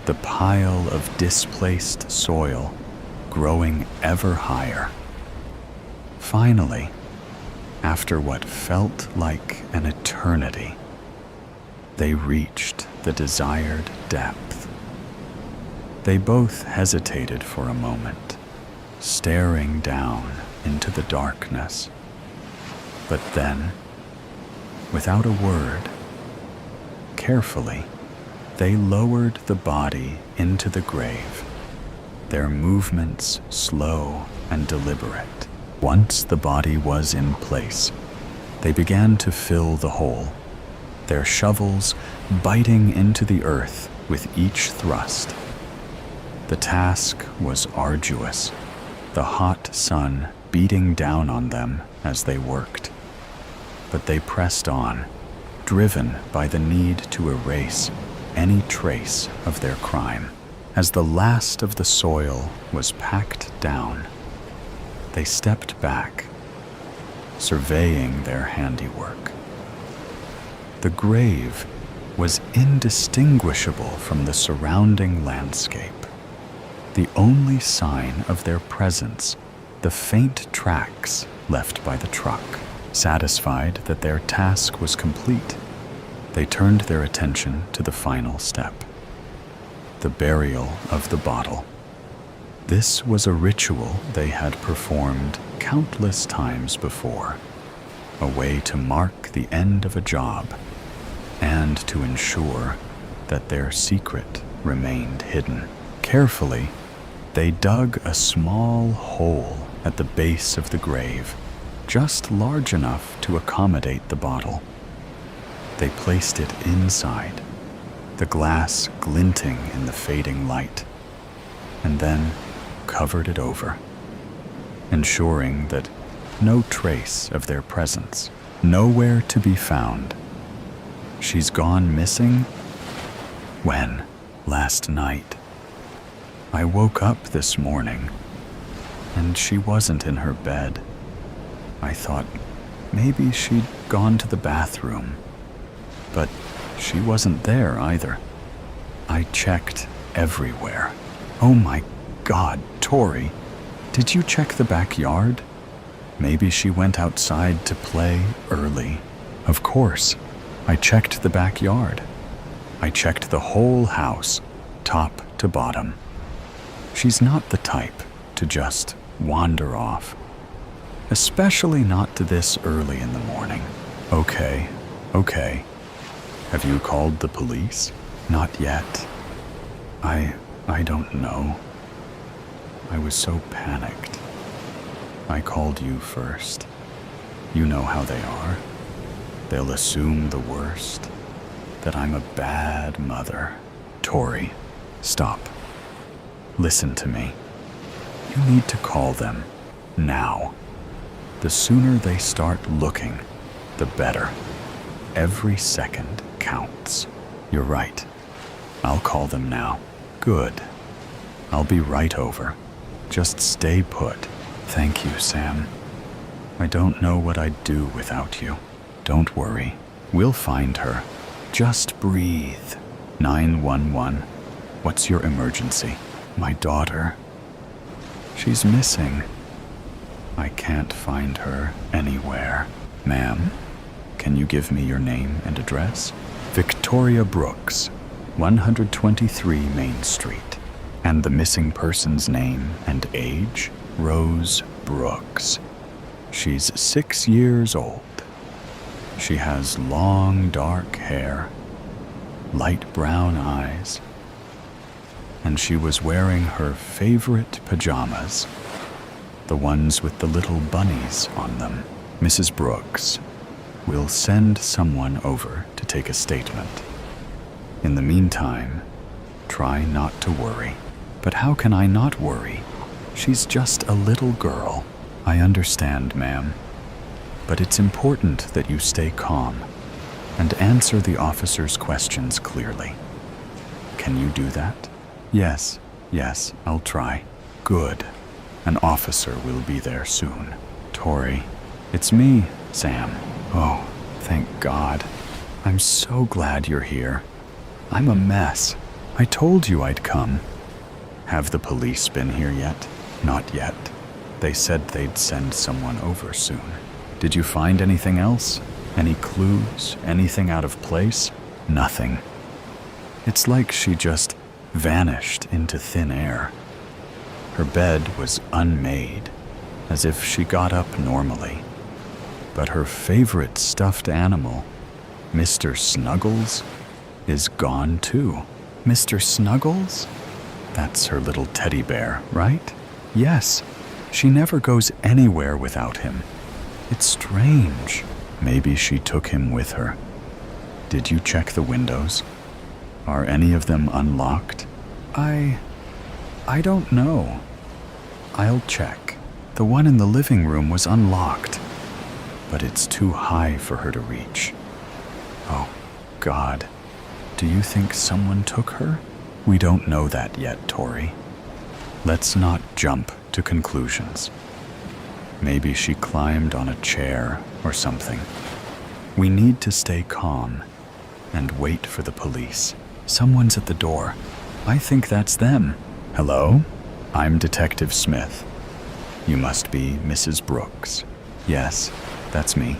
the pile of displaced soil growing ever higher. Finally, after what felt like an eternity, they reached the desired depth. They both hesitated for a moment, staring down into the darkness. But then, Without a word, carefully, they lowered the body into the grave, their movements slow and deliberate. Once the body was in place, they began to fill the hole, their shovels biting into the earth with each thrust. The task was arduous, the hot sun beating down on them as they worked. But they pressed on, driven by the need to erase any trace of their crime. As the last of the soil was packed down, they stepped back, surveying their handiwork. The grave was indistinguishable from the surrounding landscape. The only sign of their presence, the faint tracks left by the truck. Satisfied that their task was complete, they turned their attention to the final step, the burial of the bottle. This was a ritual they had performed countless times before, a way to mark the end of a job and to ensure that their secret remained hidden. Carefully, they dug a small hole at the base of the grave, just large enough to accommodate the bottle. They placed it inside, the glass glinting in the fading light, and then covered it over, ensuring that no trace of their presence, nowhere to be found. She's gone missing? When? Last night. I woke up this morning, and she wasn't in her bed. I thought maybe she'd gone to the bathroom, but she wasn't there either. I checked everywhere. Oh my God, Tori, did you check the backyard? Maybe she went outside to play early. Of course, I checked the backyard. I checked the whole house, top to bottom. She's not the type to just wander off. Especially not this early in the morning. Okay. Have you called the police? Not yet. I don't know. I was so panicked. I called you first. You know how they are. They'll assume the worst, that I'm a bad mother. Tori, stop. Listen to me. You need to call them now. The sooner they start looking, the better. Every second counts. You're right. I'll call them now. Good. I'll be right over. Just stay put. Thank you, Sam. I don't know what I'd do without you. Don't worry. We'll find her. Just breathe. 911. What's your emergency? My daughter. She's missing. I can't find her anywhere. Ma'am, can you give me your name and address? Victoria Brooks, 123 Main Street. And the missing person's name and age? Rose Brooks. She's 6 years old. She has long, dark hair, light brown eyes, and she was wearing her favorite pajamas, the ones with the little bunnies on them. Mrs. Brooks, we'll send someone over to take a statement. In the meantime, try not to worry. But how can I not worry? She's just a little girl. I understand, ma'am. But it's important that you stay calm and answer the officer's questions clearly. Can you do that? Yes, I'll try. Good. An officer will be there soon. Tori, it's me, Sam. Oh, thank God. I'm so glad you're here. I'm a mess. I told you I'd come. Have the police been here yet? Not yet. They said they'd send someone over soon. Did you find anything else? Any clues? Anything out of place? Nothing. It's like she just vanished into thin air. Her bed was unmade, as if she got up normally. But her favorite stuffed animal Mr. Snuggles is gone too. Mr. Snuggles? That's her little teddy bear, right? Yes. She never goes anywhere without him. It's strange. Maybe she took him with her. Did you check the windows? Are any of them unlocked? I don't know. I'll check. The one in the living room was unlocked, but it's too high for her to reach. Oh, God. Do you think someone took her? We don't know that yet, Tori. Let's not jump to conclusions. Maybe she climbed on a chair or something. We need to stay calm and wait for the police. Someone's at the door. I think that's them. Hello? I'm Detective Smith. You must be Mrs. Brooks. Yes, that's me.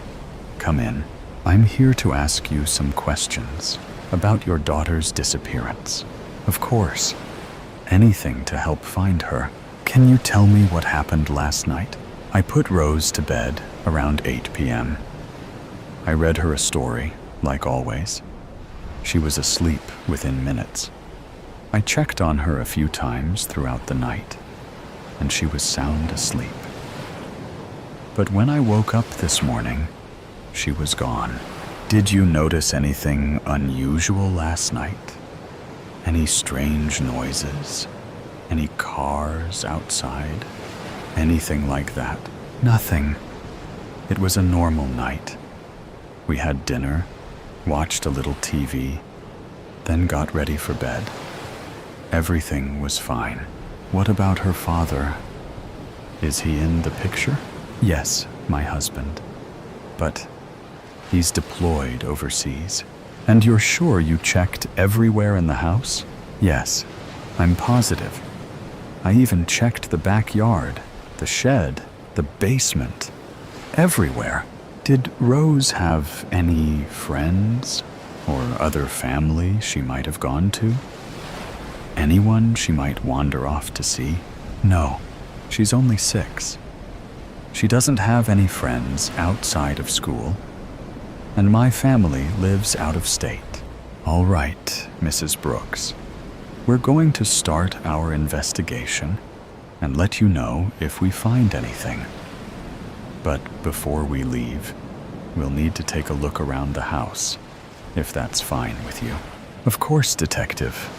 Come in. I'm here to ask you some questions about your daughter's disappearance. Of course. Anything to help find her. Can you tell me what happened last night? I put Rose to bed around 8 p.m. I read her a story, like always. She was asleep within minutes. I checked on her a few times throughout the night, and she was sound asleep. But when I woke up this morning, she was gone. Did you notice anything unusual last night? Any strange noises? Any cars outside? Anything like that? Nothing. It was a normal night. We had dinner, watched a little TV, then got ready for bed. Everything was fine. What about her father? Is he in the picture? Yes, my husband. But he's deployed overseas. And you're sure you checked everywhere in the house? Yes, I'm positive. I even checked the backyard, the shed, the basement, everywhere. Did Rose have any friends or other family she might have gone to? Anyone she might wander off to see? No, she's only 6. She doesn't have any friends outside of school, and my family lives out of state. All right, Mrs. Brooks. We're going to start our investigation and let you know if we find anything. But before we leave, we'll need to take a look around the house, if that's fine with you. Of course, Detective.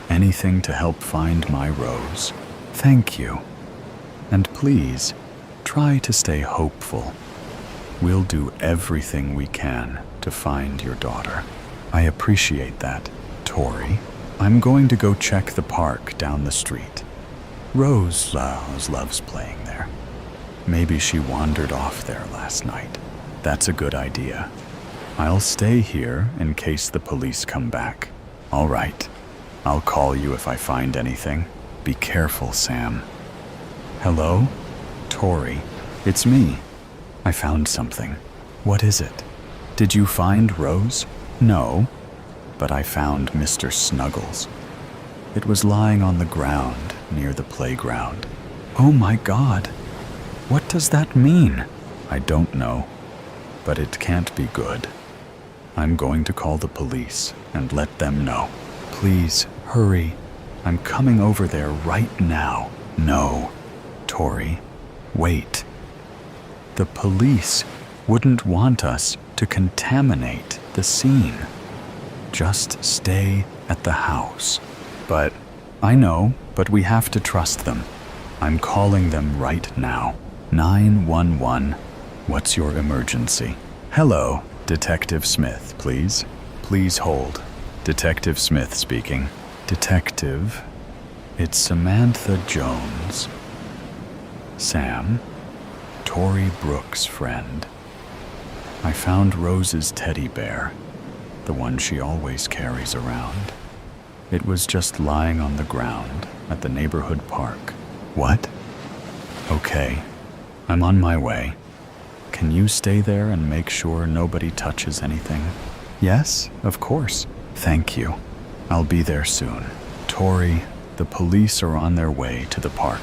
Anything to help find my Rose. Thank you. And please, try to stay hopeful. We'll do everything we can to find your daughter. I appreciate that, Tori. I'm going to go check the park down the street. Rose loves playing there. Maybe she wandered off there last night. That's a good idea. I'll stay here in case the police come back. All right. I'll call you if I find anything. Be careful, Sam. Hello? Tori, it's me. I found something. What is it? Did you find Rose? No, but I found Mr. Snuggles. It was lying on the ground near the playground. Oh my God. What does that mean? I don't know, but it can't be good. I'm going to call the police and let them know. Please, hurry. I'm coming over there right now. No, Tori, wait. The police wouldn't want us to contaminate the scene. Just stay at the house. But I know, but we have to trust them. I'm calling them right now. 911. What's your emergency? Hello, Detective Smith, please. Please hold. Detective Smith speaking. Detective, it's Samantha Jones. Sam, Tori Brooks' friend. I found Rose's teddy bear, the one she always carries around. It was just lying on the ground at the neighborhood park. What? Okay, I'm on my way. Can you stay there and make sure nobody touches anything? Yes, of course. Thank you. I'll be there soon. Tori, the police are on their way to the park.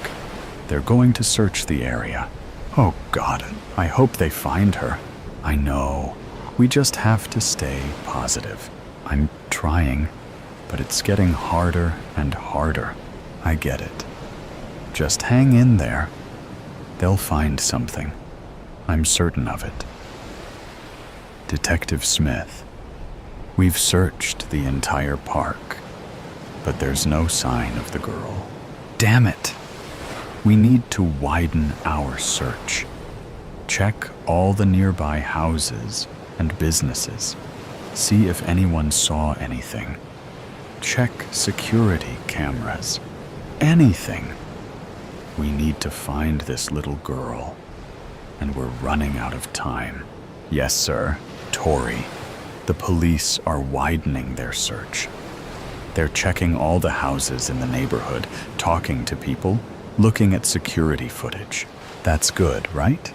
They're going to search the area. Oh God, I hope they find her. I know. We just have to stay positive. I'm trying, but it's getting harder and harder. I get it. Just hang in there. They'll find something. I'm certain of it. Detective Smith, we've searched the entire park, but there's no sign of the girl. Damn it! We need to widen our search. Check all the nearby houses and businesses. See if anyone saw anything. Check security cameras. Anything. We need to find this little girl, and we're running out of time. Yes, sir. Tori, the police are widening their search. They're checking all the houses in the neighborhood, talking to people, looking at security footage. That's good, right?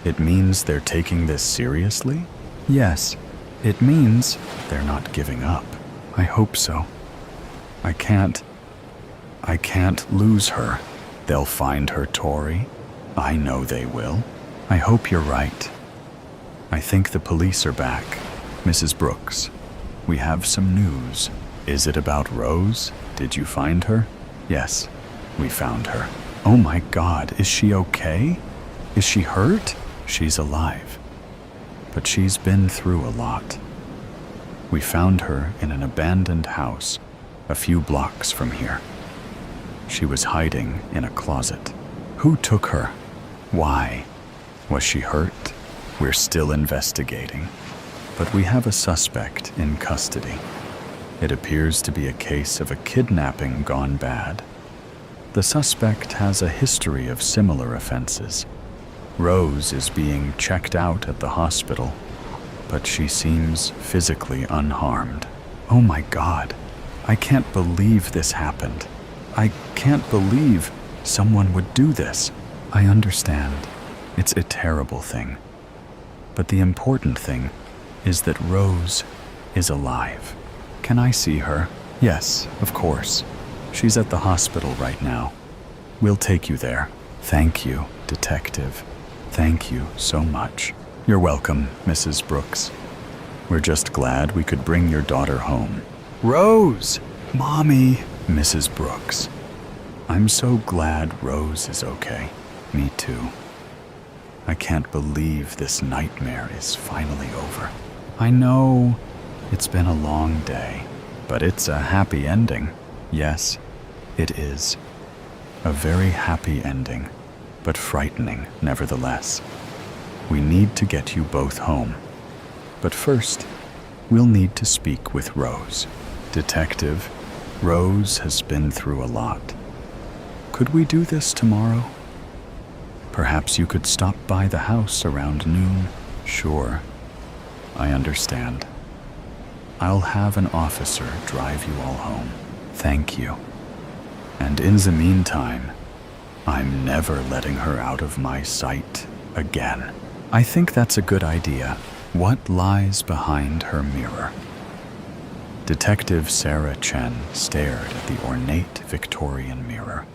It means they're taking this seriously? Yes. It means they're not giving up. I hope so. I can't lose her. They'll find her, Tori. I know they will. I hope you're right. I think the police are back. Mrs. Brooks, we have some news. Is it about Rose? Did you find her? Yes, we found her. Oh my God, is she okay? Is she hurt? She's alive. But she's been through a lot. We found her in an abandoned house a few blocks from here. She was hiding in a closet. Who took her? Why? Was she hurt? We're still investigating, but we have a suspect in custody. It appears to be a case of a kidnapping gone bad. The suspect has a history of similar offenses. Rose is being checked out at the hospital, but she seems physically unharmed. Oh my God, I can't believe this happened. I can't believe someone would do this. I understand. It's a terrible thing. But the important thing is that Rose is alive. Can I see her? Yes, of course. She's at the hospital right now. We'll take you there. Thank you, Detective. Thank you so much. You're welcome, Mrs. Brooks. We're just glad we could bring your daughter home. Rose! Mommy! Mrs. Brooks. I'm so glad Rose is okay. Me too. I can't believe this nightmare is finally over. I know it's been a long day, but it's a happy ending. Yes, it is. A very happy ending, but frightening nevertheless. We need to get you both home. But first, we'll need to speak with Rose. Detective, Rose has been through a lot. Could we do this tomorrow? Perhaps you could stop by the house around noon. Sure, I understand. I'll have an officer drive you all home. Thank you. And in the meantime, I'm never letting her out of my sight again. I think that's a good idea. What lies behind her mirror? Detective Sarah Chen stared at the ornate Victorian mirror.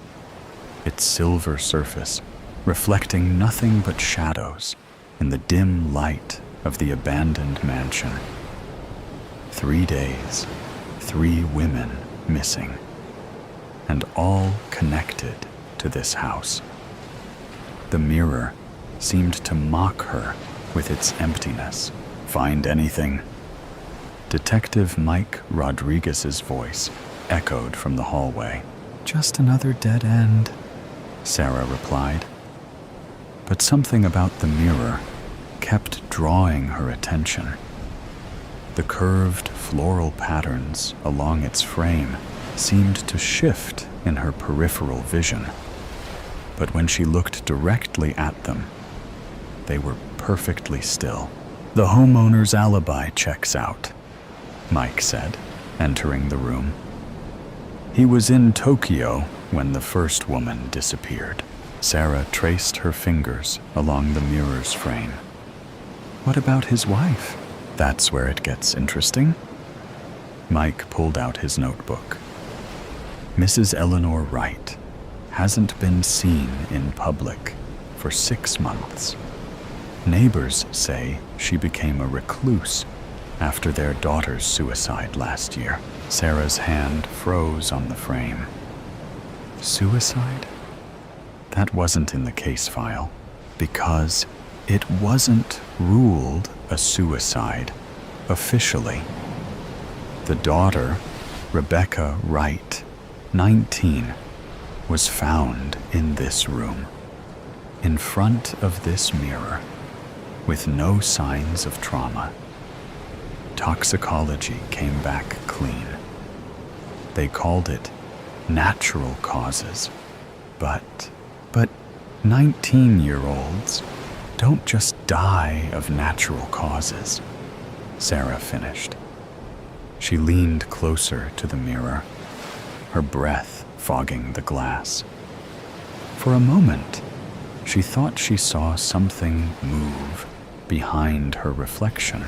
Its silver surface reflecting nothing but shadows in the dim light of the abandoned mansion. 3 days, 3 women missing, and all connected to this house. The mirror seemed to mock her with its emptiness. Find anything? Detective Mike Rodriguez's voice echoed from the hallway. Just another dead end, Sarah replied. But something about the mirror kept drawing her attention. The curved floral patterns along its frame seemed to shift in her peripheral vision. But when she looked directly at them, they were perfectly still. The homeowner's alibi checks out, Mike said, entering the room. He was in Tokyo when the first woman disappeared. Sarah traced her fingers along the mirror's frame. What about his wife? That's where it gets interesting. Mike pulled out his notebook. Mrs. Eleanor Wright hasn't been seen in public for 6 months. Neighbors say she became a recluse after their daughter's suicide last year. Sarah's hand froze on the frame. Suicide? That wasn't in the case file, because it wasn't ruled a suicide officially. The daughter, Rebecca Wright, 19, was found in this room, in front of this mirror, with no signs of trauma. Toxicology came back clean. They called it natural causes, but 19-year-olds don't just die of natural causes, Sarah finished. She leaned closer to the mirror, her breath fogging the glass. For a moment, she thought she saw something move behind her reflection.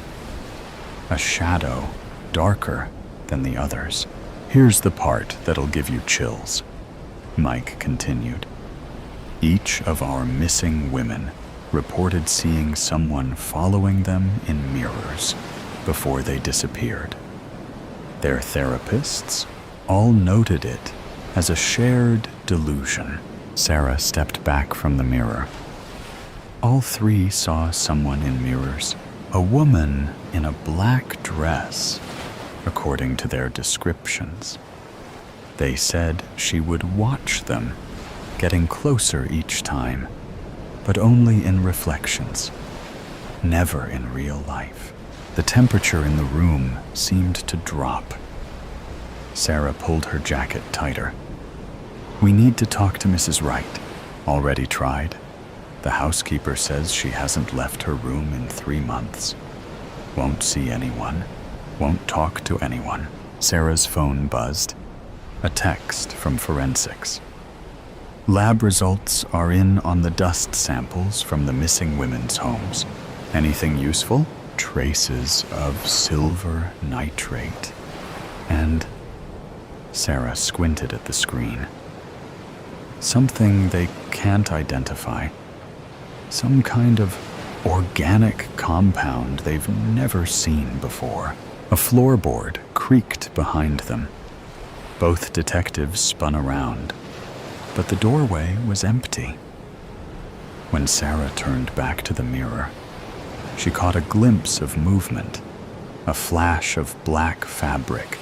A shadow darker than the others. Here's the part that'll give you chills, Mike continued. Each of our missing women reported seeing someone following them in mirrors before they disappeared. Their therapists all noted it as a shared delusion. Sarah stepped back from the mirror. All three saw someone in mirrors, a woman in a black dress, according to their descriptions. They said she would watch them, getting closer each time, but only in reflections, never in real life. The temperature in the room seemed to drop. Sarah pulled her jacket tighter. We need to talk to Mrs. Wright. Already tried. The housekeeper says she hasn't left her room in 3 months. Won't see anyone. Won't talk to anyone. Sarah's phone buzzed. A text from forensics. Lab results are in on the dust samples from the missing women's homes. Anything useful? Traces of silver nitrate. And Sarah squinted at the screen. Something they can't identify. Some kind of organic compound they've never seen before. A floorboard creaked behind them. Both detectives spun around, but the doorway was empty. When Sarah turned back to the mirror, she caught a glimpse of movement, a flash of black fabric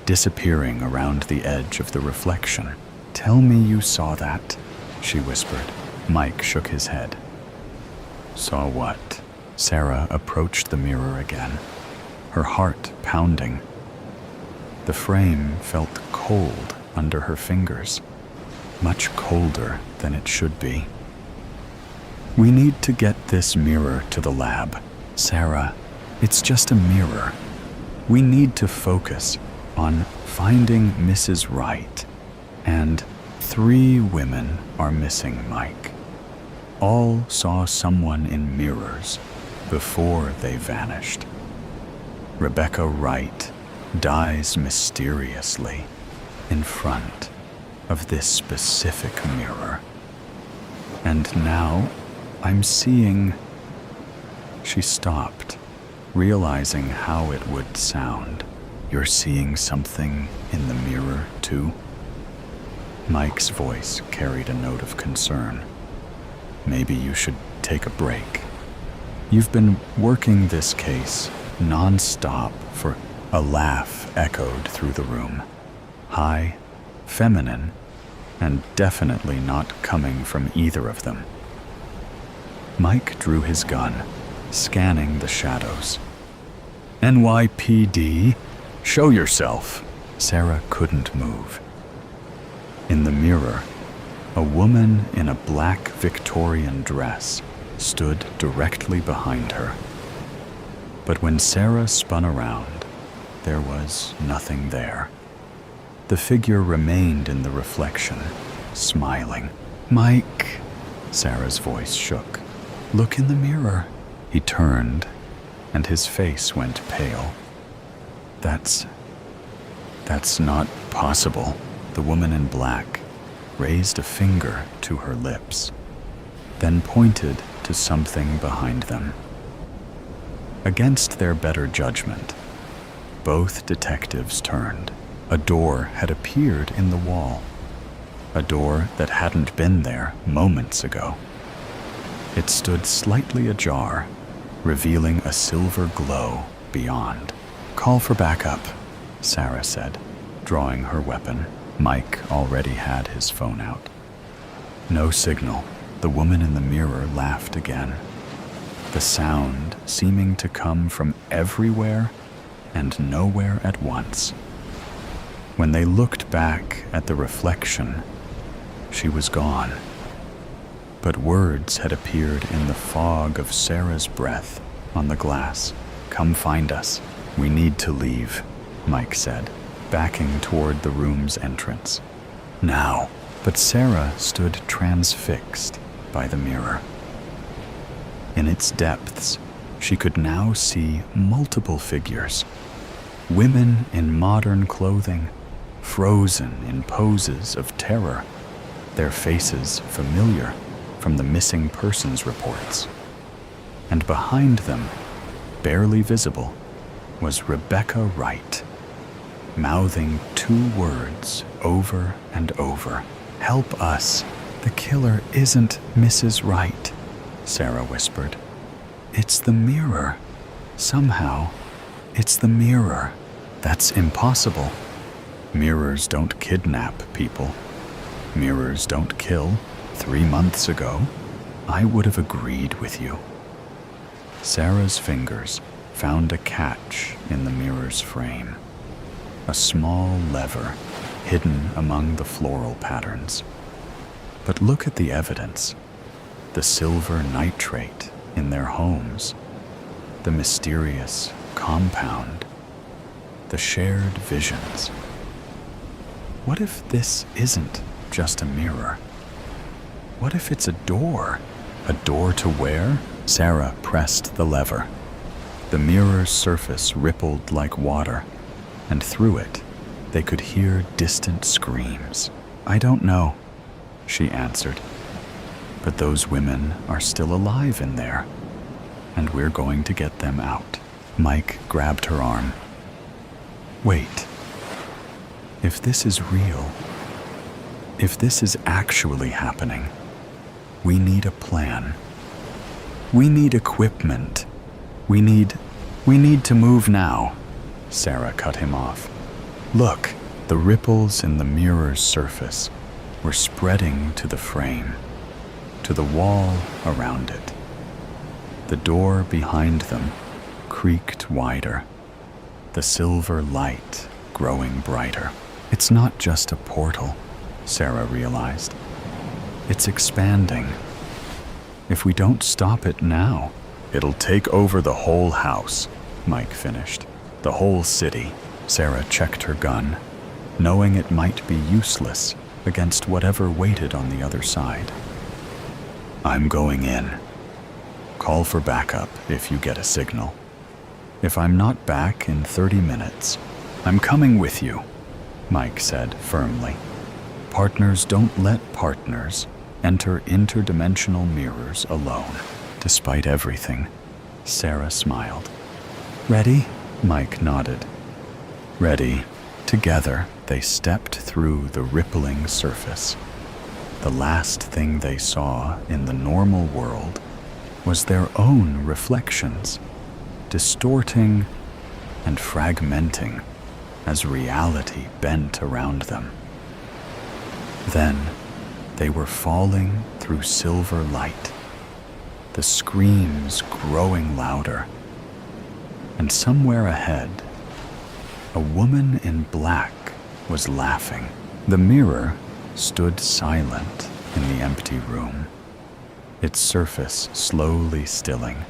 disappearing around the edge of the reflection. Tell me you saw that, she whispered. Mike shook his head. Saw what? Sarah approached the mirror again, her heart pounding. The frame felt cold under her fingers, much colder than it should be. We need to get this mirror to the lab. Sarah, it's just a mirror. We need to focus on finding Mrs. Wright. And 3 women are missing, Mike. All saw someone in mirrors before they vanished. Rebecca Wright dies mysteriously in front of this specific mirror. And now I'm seeing... She stopped, realizing how it would sound. You're seeing something in the mirror, too? Mike's voice carried a note of concern. Maybe you should take a break. You've been working this case non-stop for... A laugh echoed through the room. High, feminine, and definitely not coming from either of them. Mike drew his gun, scanning the shadows. NYPD, show yourself. Sarah couldn't move. In the mirror, a woman in a black Victorian dress stood directly behind her. But when Sarah spun around, there was nothing there. The figure remained in the reflection, smiling. Mike, Sarah's voice shook. Look in the mirror. He turned, and his face went pale. That's not possible. The woman in black raised a finger to her lips, then pointed to something behind them. Against their better judgment, both detectives turned. A door had appeared in the wall, a door that hadn't been there moments ago. It stood slightly ajar, revealing a silver glow beyond. "Call for backup," Sarah said, drawing her weapon. Mike already had his phone out. No signal. The woman in the mirror laughed again, the sound seeming to come from everywhere and nowhere at once. When they looked back at the reflection, she was gone. But words had appeared in the fog of Sarah's breath on the glass. "Come find us. We need to leave," Mike said, backing toward the room's entrance. "Now." But Sarah stood transfixed by the mirror. In its depths, she could now see multiple figures. Women in modern clothing, frozen in poses of terror, their faces familiar from the missing persons reports. And behind them, barely visible, was Rebecca Wright, mouthing two words over and over. "Help us. The killer isn't Mrs. Wright," Sarah whispered. "It's the mirror. Somehow, it's the mirror. That's impossible. Mirrors don't kidnap people. Mirrors don't kill. 3 months ago, I would have agreed with you." Sarah's fingers found a catch in the mirror's frame, a small lever hidden among the floral patterns. But look at the evidence: the silver nitrate in their homes, the mysterious compound, the shared visions. What if this isn't just a mirror? What if it's a door? A door to where? Sarah pressed the lever. The mirror's surface rippled like water, and through it, they could hear distant screams. "I don't know," she answered. "But those women are still alive in there, and we're going to get them out." Mike grabbed her arm. "Wait. If this is real, if this is actually happening, we need a plan. We need equipment. We need to move now." Sarah cut him off. "Look." The ripples in the mirror's surface were spreading to the frame, to the wall around it. The door behind them creaked wider, the silver light growing brighter. It's not just a portal, Sarah realized. It's expanding. If we don't stop it now, it'll take over the whole house, Mike finished. The whole city. Sarah checked her gun, knowing it might be useless against whatever waited on the other side. "I'm going in. Call for backup if you get a signal. If I'm not back in 30 minutes, I'm coming with you," Mike said firmly. Partners don't let partners enter interdimensional mirrors alone. Despite everything, Sarah smiled. "Ready?" Mike nodded. "Ready." Together, they stepped through the rippling surface. The last thing they saw in the normal world was their own reflections, distorting and fragmenting as reality bent around them. Then, they were falling through silver light, the screams growing louder. And somewhere ahead, a woman in black was laughing. The mirror stood silent in the empty room, its surface slowly stilling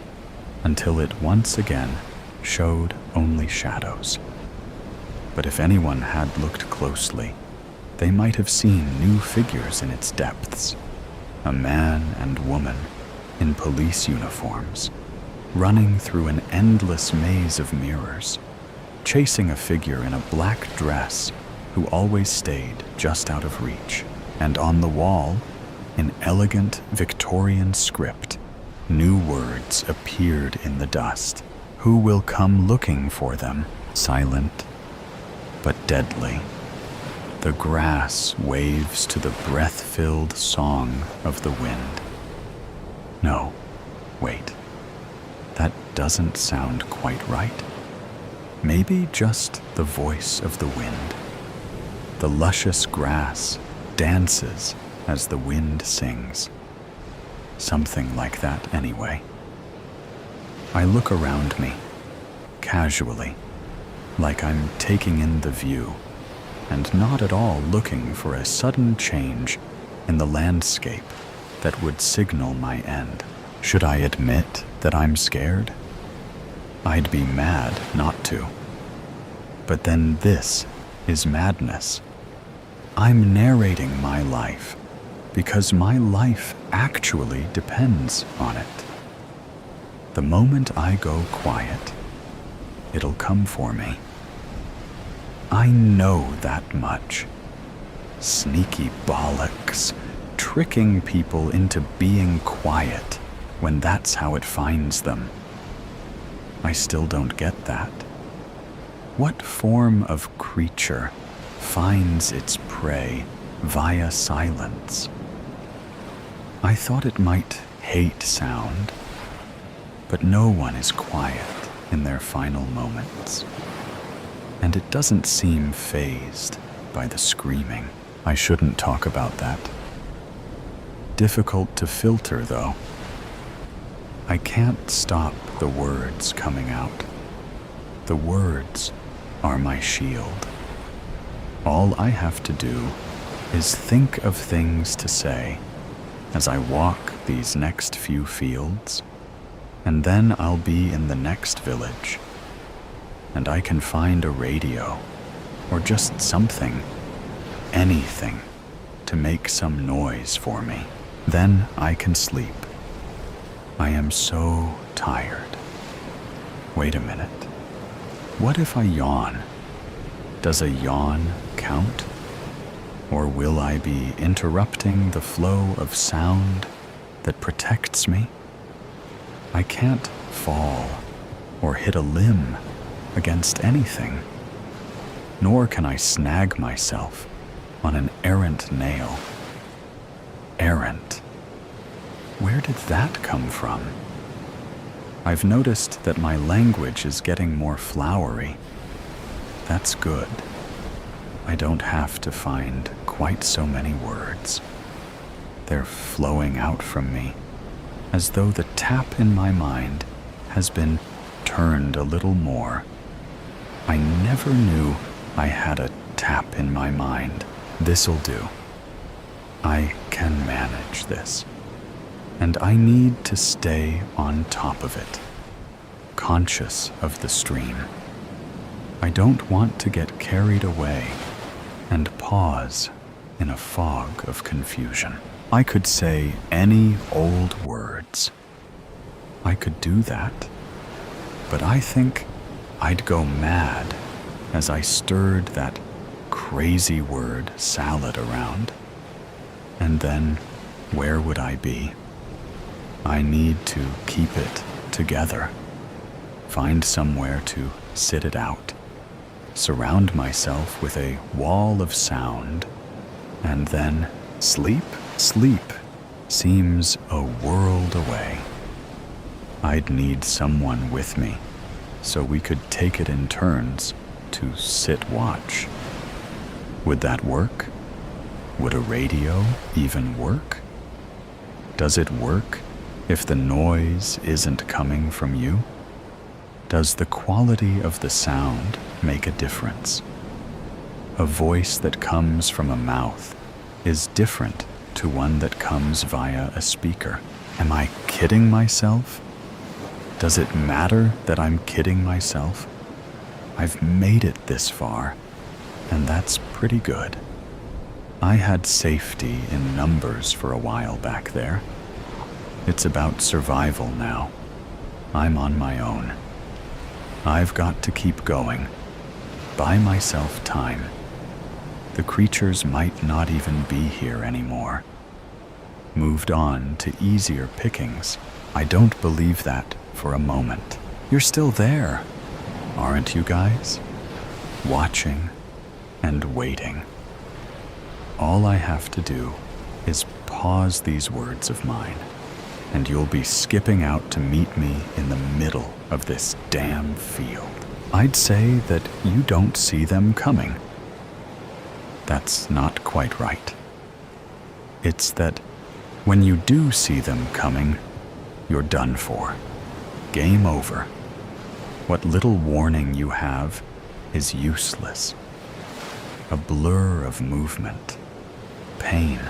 until it once again showed only shadows. But if anyone had looked closely, they might have seen new figures in its depths. A man and woman in police uniforms, running through an endless maze of mirrors, chasing a figure in a black dress who always stayed just out of reach. And on the wall, in elegant Victorian script, New words appeared in the dust. Who will come looking for them? Silent, but deadly. The grass waves to the breath-filled song of the wind. No, wait. That doesn't sound quite right. Maybe just the voice of the wind. The luscious grass dances as the wind sings. Something like that anyway. I look around me, casually, like I'm taking in the view, and not at all looking for a sudden change in the landscape that would signal my end. Should I admit that I'm scared? I'd be mad not to. But then this is madness. I'm narrating my life because my life actually depends on it. The moment I go quiet, it'll come for me. I know that much. Sneaky bollocks, tricking people into being quiet when that's how it finds them. I still don't get that. What form of creature finds its prey via silence? I thought it might hate sound, but no one is quiet in their final moments. And it doesn't seem fazed by the screaming. I shouldn't talk about that. Difficult to filter, though. I can't stop the words coming out. The words are my shield. All I have to do is think of things to say as I walk these next few fields, and then I'll be in the next village, and I can find a radio or just something, anything, to make some noise for me. Then I can sleep. I am so tired. Wait a minute. What if I yawn? Does a yawn count? Or will I be interrupting the flow of sound that protects me? I can't fall or hit a limb against anything, nor can I snag myself on an errant nail. Errant. Where did that come from? I've noticed that my language is getting more flowery. That's good. I don't have to find quite so many words. They're flowing out from me, as though the tap in my mind has been turned a little more. I never knew I had a tap in my mind. This'll do. I can manage this. And I need to stay on top of it, conscious of the stream. I don't want to get carried away and pause in a fog of confusion. I could say any old words. I could do that, but I think I'd go mad as I stirred that crazy word salad around. And then where would I be? I need to keep it together, find somewhere to sit it out, surround myself with a wall of sound, and then sleep? Sleep seems a world away. I'd need someone with me so we could take it in turns to sit watch. Would that work? Would a radio even work? Does it work if the noise isn't coming from you? Does the quality of the sound make a difference? A voice that comes from a mouth is different to one that comes via a speaker. Am I kidding myself? Does it matter that I'm kidding myself? I've made it this far, and that's pretty good. I had safety in numbers for a while back there. It's about survival now. I'm on my own. I've got to keep going. Buy myself time. The creatures might not even be here anymore. Moved on to easier pickings I don't believe that for a moment. You're still there, aren't you guys? Watching and waiting. All I have to do is pause these words of mine, and you'll be skipping out to meet me in the middle of this damn field. I'd say that you don't see them coming. That's not quite right. It's that when you do see them coming, you're done for. Game over. What little warning you have is useless. A blur of movement. Pain.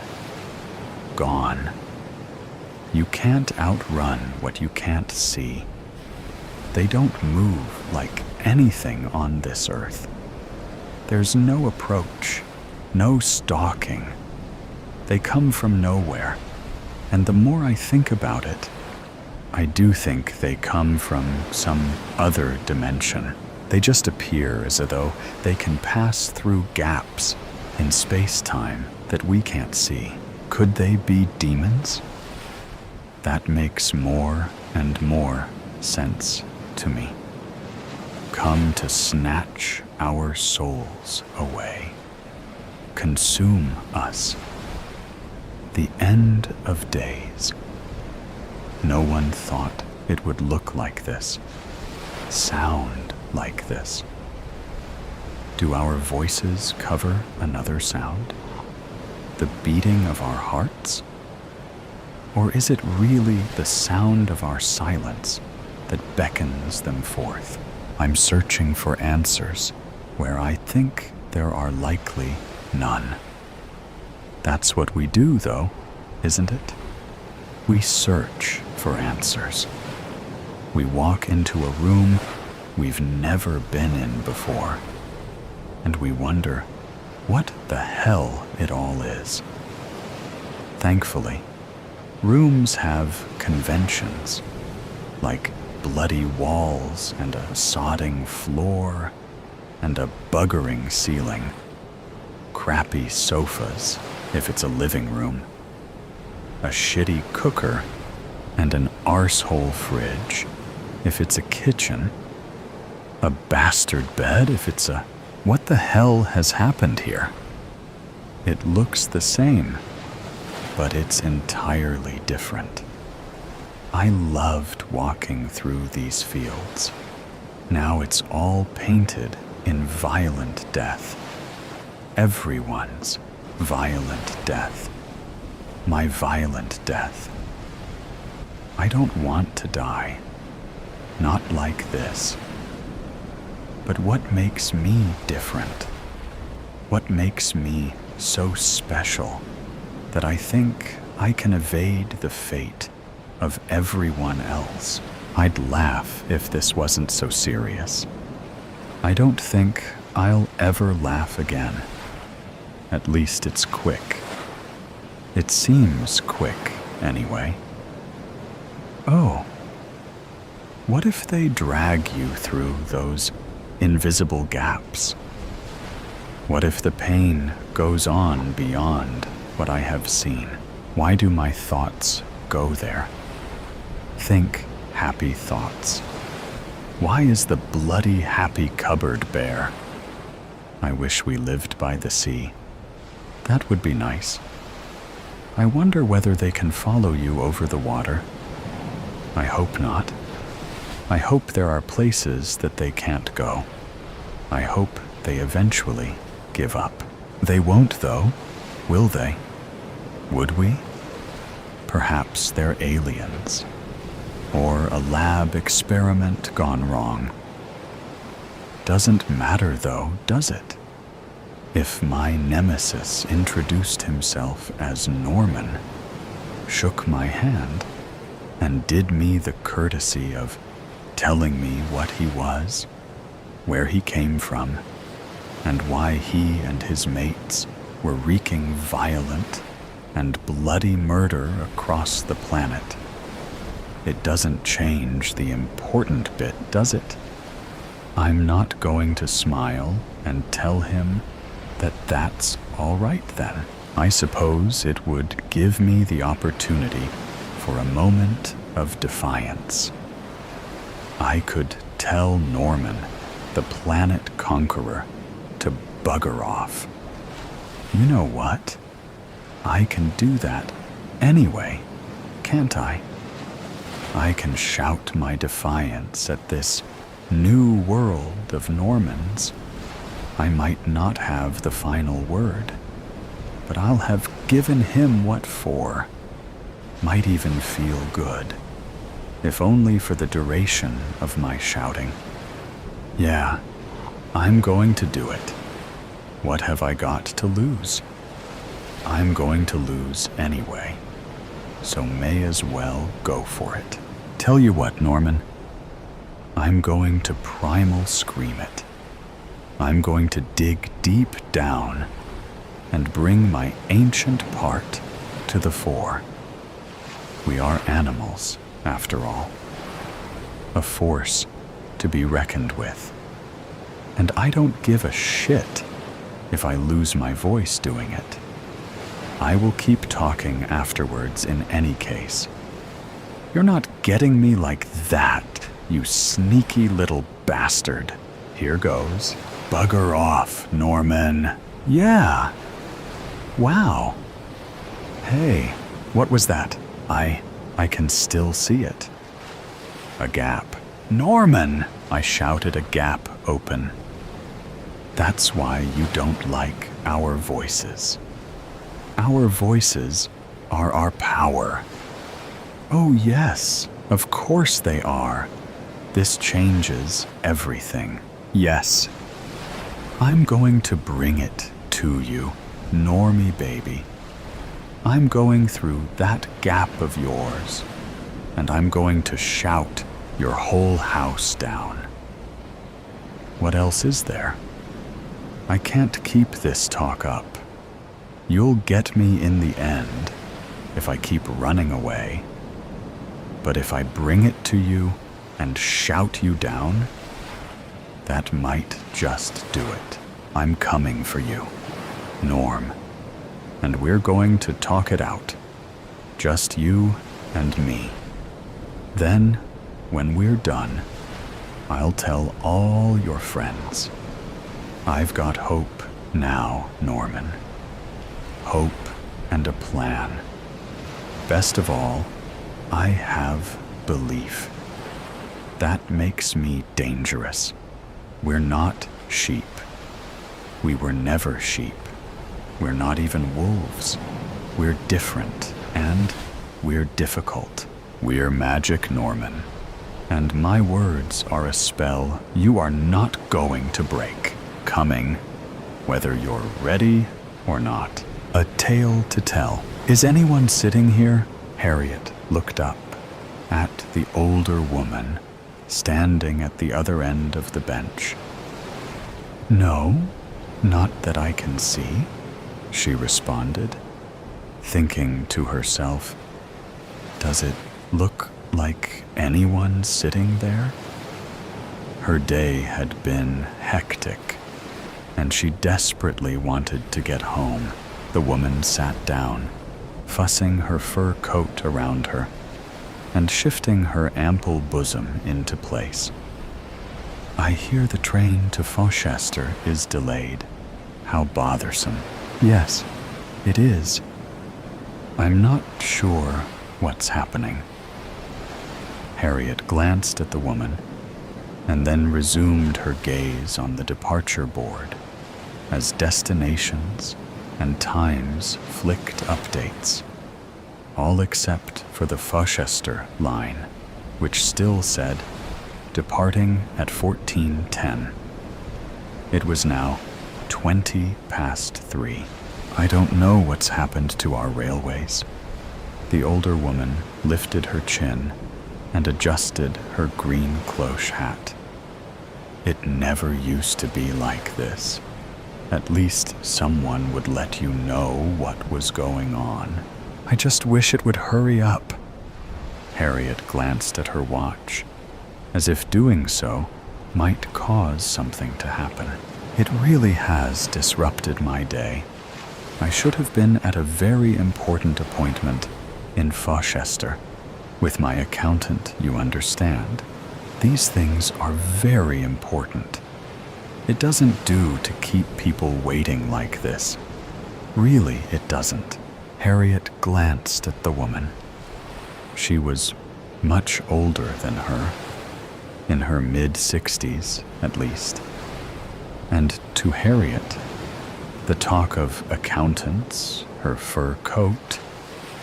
Gone. You can't outrun what you can't see. They don't move like anything on this earth. There's no approach, no stalking. They come from nowhere, and the more I think about it, I do think they come from some other dimension. They just appear as though they can pass through gaps in space-time that we can't see. Could they be demons? That makes more and more sense to me. Come to snatch our souls away. Consume us. The end of days. No one thought it would look like this, sound like this. Do our voices cover another sound? The beating of our hearts? Or is it really the sound of our silence that beckons them forth? I'm searching for answers where I think there are likely none. That's what we do, though, isn't it? We search for answers. We walk into a room we've never been in before, and we wonder what the hell it all is. Thankfully, rooms have conventions, like bloody walls and a sodding floor and a buggering ceiling, crappy sofas if it's a living room, a shitty cooker, and an arsehole fridge if it's a kitchen, a bastard bed if it's a... What the hell has happened here? It looks the same, but it's entirely different. I loved walking through these fields. Now it's all painted in violent death. Everyone's violent death. My violent death. I don't want to die. Not like this. But what makes me different? What makes me so special that I think I can evade the fate of everyone else? I'd laugh if this wasn't so serious. I don't think I'll ever laugh again. At least it's quick. It seems quick, anyway. Oh, what if they drag you through those invisible gaps? What if the pain goes on beyond what I have seen? Why do my thoughts go there? Think happy thoughts. Why is the bloody happy cupboard bare? I wish we lived by the sea. That would be nice. I wonder whether they can follow you over the water. I hope not. I hope there are places that they can't go. I hope they eventually give up. They won't, though, will they? Would we? Perhaps they're aliens. Or a lab experiment gone wrong. Doesn't matter, though, does it? If my nemesis introduced himself as Norman, shook my hand, and did me the courtesy of telling me what he was, where he came from, and why he and his mates were wreaking violent and bloody murder across the planet, it doesn't change the important bit, does it? I'm not going to smile and tell him that that's all right then. I suppose it would give me the opportunity for a moment of defiance. I could tell Norman, the planet conqueror, to bugger off. You know what? I can do that anyway, can't I? I can shout my defiance at this new world of Normans. I might not have the final word, but I'll have given him what for. Might even feel good, if only for the duration of my shouting. Yeah, I'm going to do it. What have I got to lose? I'm going to lose anyway, so may as well go for it. Tell you what, Norman, I'm going to primal scream it. I'm going to dig deep down and bring my ancient part to the fore. We are animals, after all, a force to be reckoned with. And I don't give a shit if I lose my voice doing it. I will keep talking afterwards in any case. You're not getting me like that, you sneaky little bastard. Here goes. Bugger off, Norman. Yeah. Wow. Hey, what was that? I can still see it. A gap. Norman! I shouted, a gap open. That's why you don't like our voices. Our voices are our power. Oh yes, of course they are. This changes everything. Yes. I'm going to bring it to you, Normie baby. I'm going through that gap of yours, and I'm going to shout your whole house down. What else is there? I can't keep this talk up. You'll get me in the end if I keep running away. But if I bring it to you and shout you down, that might just do it. I'm coming for you, Norm. And we're going to talk it out. Just you and me. Then, when we're done, I'll tell all your friends. I've got hope now, Norman. Hope and a plan. Best of all, I have belief. That makes me dangerous. We're not sheep. We were never sheep. We're not even wolves. We're different, and we're difficult. We're magic, Norman. And my words are a spell you are not going to break. Coming, whether you're ready or not. A tale to tell. Is anyone sitting here? Harriet looked up at the older woman standing at the other end of the bench. No, not that I can see, she responded, thinking to herself, does it look like anyone sitting there? Her day had been hectic, and she desperately wanted to get home. The woman sat down, fussing her fur coat around her and shifting her ample bosom into place. I hear the train to Fauchester is delayed. How bothersome. Yes, it is. I'm not sure what's happening. Harriet glanced at the woman and then resumed her gaze on the departure board as destinations and times flicked updates, all except for the Fauchester line, which still said, departing at 14:10. It was now 3:20. I don't know what's happened to our railways. The older woman lifted her chin and adjusted her green cloche hat. It never used to be like this. At least someone would let you know what was going on. I just wish it would hurry up. Harriet glanced at her watch, as if doing so might cause something to happen. It really has disrupted my day. I should have been at a very important appointment in Fauchester, With my accountant, you understand. These things are very important. It doesn't do to keep people waiting like this. Really, it doesn't. Harriet glanced at the woman. She was much older than her, in her mid-60s at least. And to Harriet, the talk of accountants, her fur coat,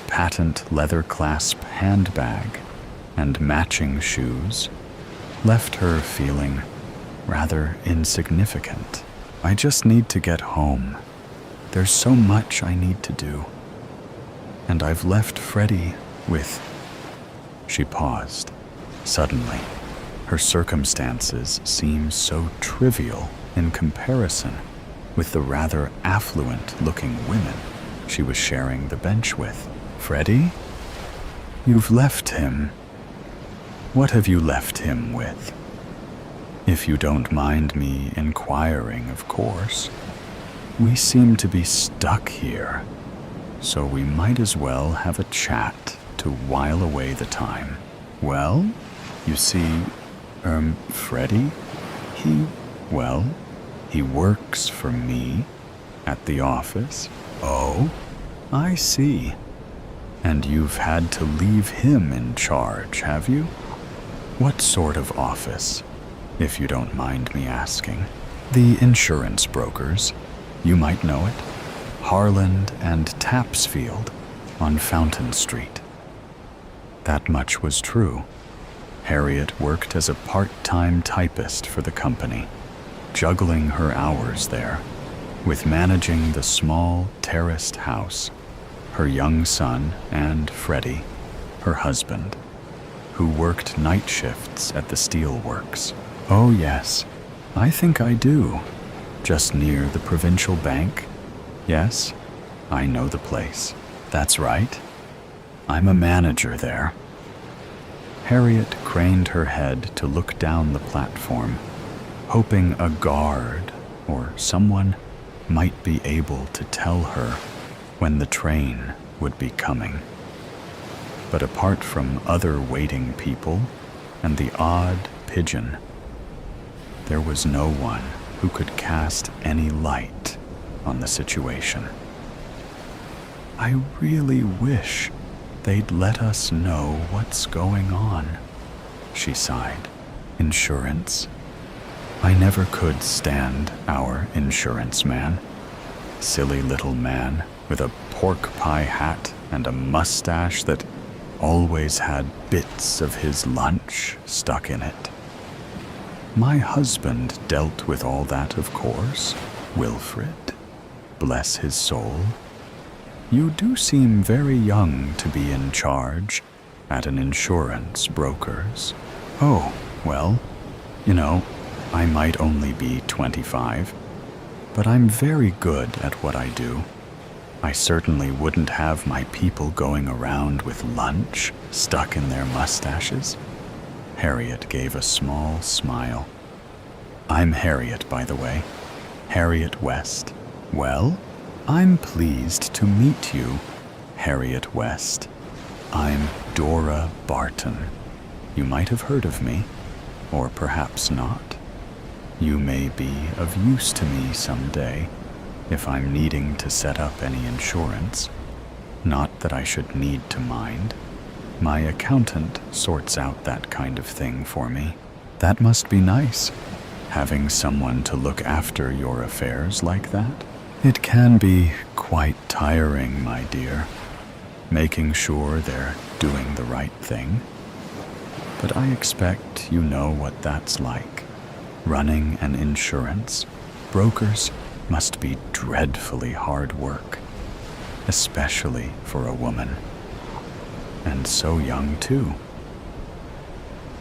patent leather clasp handbag, and matching shoes left her feeling rather insignificant. I just need to get home. There's so much I need to do. And I've left Freddie with... She paused. Suddenly, her circumstances seemed so trivial in comparison with the rather affluent-looking women she was sharing the bench with. Freddie? You've left him. What have you left him with? If you don't mind me inquiring, of course. We seem to be stuck here, so we might as well have a chat to while away the time. Well, you see, Freddie, he works for me at the office. Oh, I see. And you've had to leave him in charge, have you? What sort of office, if you don't mind me asking? The insurance brokers. You might know it. Harland and Tapsfield on Fountain Street. That much was true. Harriet worked as a part-time typist for the company, juggling her hours there with managing the small terraced house, her young son, and Freddie, her husband, who worked night shifts at the steel works. Oh yes, I think I do. Just near the provincial bank? Yes, I know the place. That's right. I'm a manager there. Harriet craned her head to look down the platform, hoping a guard or someone might be able to tell her when the train would be coming. But apart from other waiting people and the odd pigeon, there was no one who could cast any light on the situation. I really wish they'd let us know what's going on, she sighed. Insurance. I never could stand our insurance man. Silly little man with a pork pie hat and a mustache that always had bits of his lunch stuck in it. My husband dealt with all that, of course. Wilfred, bless his soul. You do seem very young to be in charge at an insurance broker's. Oh, well, you know, I might only be 25, but I'm very good at what I do. I certainly wouldn't have my people going around with lunch stuck in their mustaches. Harriet gave a small smile. I'm Harriet, by the way. Harriet West. Well, I'm pleased to meet you, Harriet West. I'm Dora Barton. You might have heard of me, or perhaps not. You may be of use to me someday if I'm needing to set up any insurance. Not that I should need to mind. My accountant sorts out that kind of thing for me. That must be nice, having someone to look after your affairs like that. It can be quite tiring, my dear, making sure they're doing the right thing. But I expect you know what that's like. Running an insurance, brokers must be dreadfully hard work, especially for a woman. And so young, too.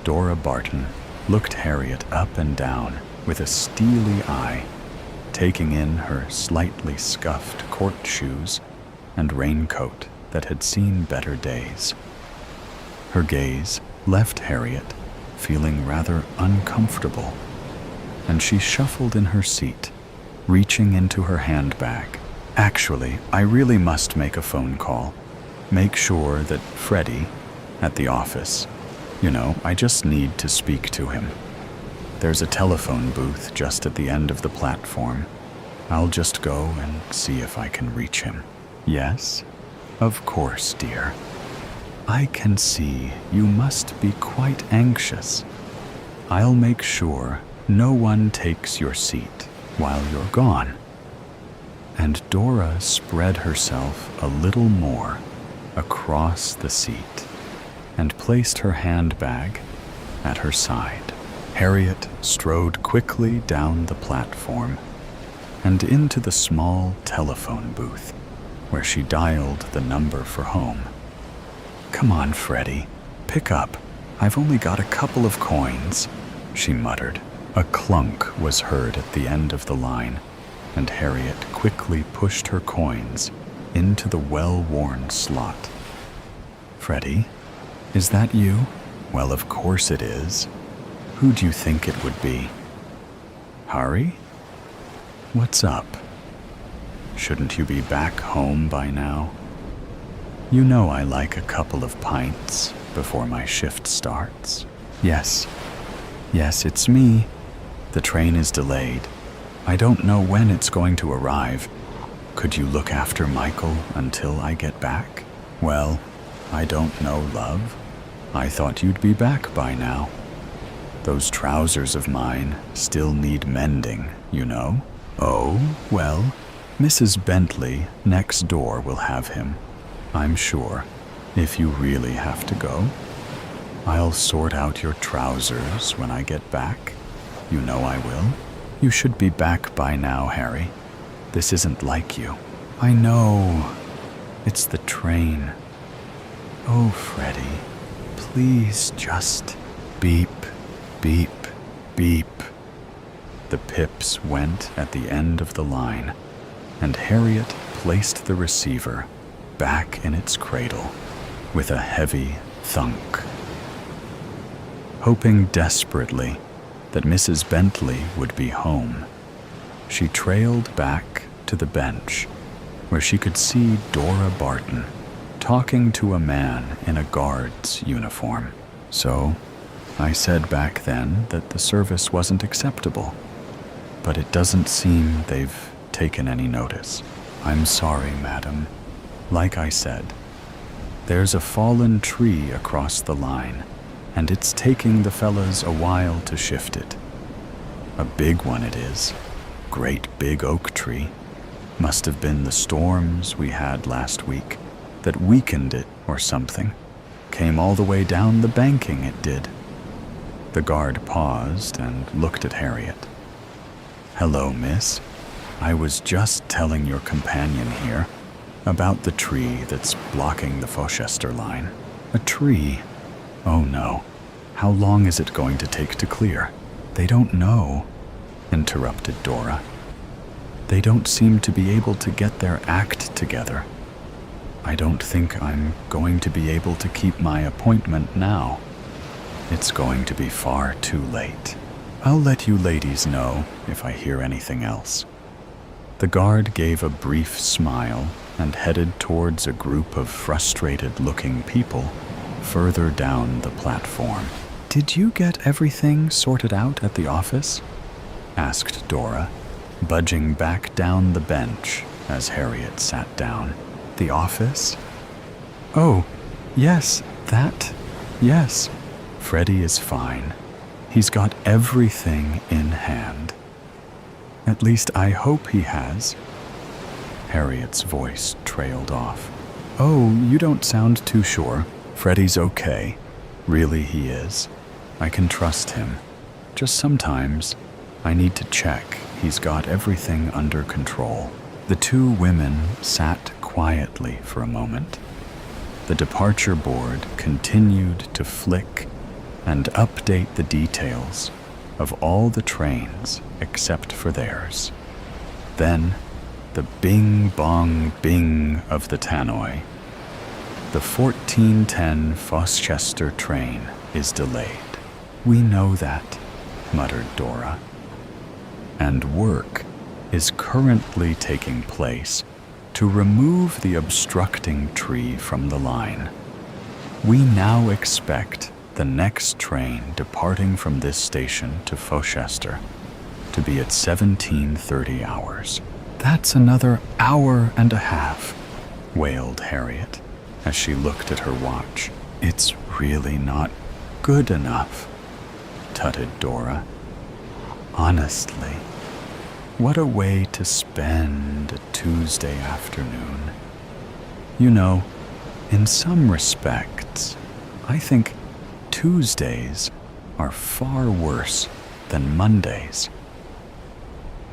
Dora Barton looked Harriet up and down with a steely eye, taking in her slightly scuffed court shoes and raincoat that had seen better days. Her gaze left Harriet feeling rather uncomfortable, and she shuffled in her seat, reaching into her handbag. Actually, I really must make a phone call. Make sure that Freddie, At the office. You know, I just need to speak to him. There's a telephone booth just at the end of the platform. I'll just go and see if I can reach him. Yes? Of course, dear. I can see you must be quite anxious. I'll make sure no one takes your seat while you're gone. And Dora spread herself a little more across the seat and placed her handbag at her side. Harriet strode quickly down the platform and into the small telephone booth where she dialed the number for home. Come on, Freddie, pick up. I've only got a couple of coins, she muttered. A clunk was heard at the end of the line, and Harriet quickly pushed her coins into the well-worn slot. Freddie, is that you? Well, of course it is. Who do you think it would be? Harry? What's up? Shouldn't you be back home by now? You know I like a couple of pints before my shift starts. Yes, it's me. The train is delayed. I don't know when it's going to arrive. Could you look after Michael until I get back? Well, I don't know, love. I thought you'd be back by now. Those trousers of mine still need mending, you know. Oh, well, Mrs. Bentley next door will have him, I'm sure, if you really have to go. I'll sort out your trousers when I get back. You know I will. You should be back by now, Harry. This isn't like you. I know. It's the train. Oh, Freddie, please just beep, beep, beep. The pips went at the end of the line, and Harriet placed the receiver back in its cradle with a heavy thunk. Hoping desperately that Mrs. Bentley would be home, she trailed back to the bench where she could see Dora Barton talking to a man in a guard's uniform. So I said back then that the service wasn't acceptable, but it doesn't seem they've taken any notice. I'm sorry, madam. Like I said, there's a fallen tree across the line, and it's taking the fellas a while to shift it. A big one it is. Great big oak tree. Must have been the storms we had last week that weakened it or something. Came all the way down the banking, it did. The guard paused and looked at Harriet. Hello, miss. I was just telling your companion here about the tree that's blocking the Fochester line. A tree? Oh no. How long is it going to take to clear? They don't know, interrupted Dora. They don't seem to be able to get their act together. I don't think I'm going to be able to keep my appointment now. It's going to be far too late. I'll let you ladies know if I hear anything else. The guard gave a brief smile and headed towards a group of frustrated-looking people further down the platform. Did you get everything sorted out at the office? Asked Dora, budging back down the bench as Harriet sat down. The office? Oh, yes, that. Yes. Freddie is fine. He's got everything in hand. At least I hope he has. Harriet's voice trailed off. Oh, you don't sound too sure. Freddie's okay. Really, he is. I can trust him. Just sometimes I need to check he's got everything under control. The two women sat quietly for a moment. The departure board continued to flick and update the details of all the trains except for theirs. Then, the bing-bong-bing of the tannoy. The 1410 Fochester train is delayed. We know that, muttered Dora. And work is currently taking place to remove the obstructing tree from the line. We now expect the next train departing from this station to Fochester to be at 17:30 hours. That's another hour and a half, wailed Harriet as she looked at her watch. It's really not good enough, tutted Dora. Honestly, what a way to spend a Tuesday afternoon. You know, in some respects, I think Tuesdays are far worse than Mondays.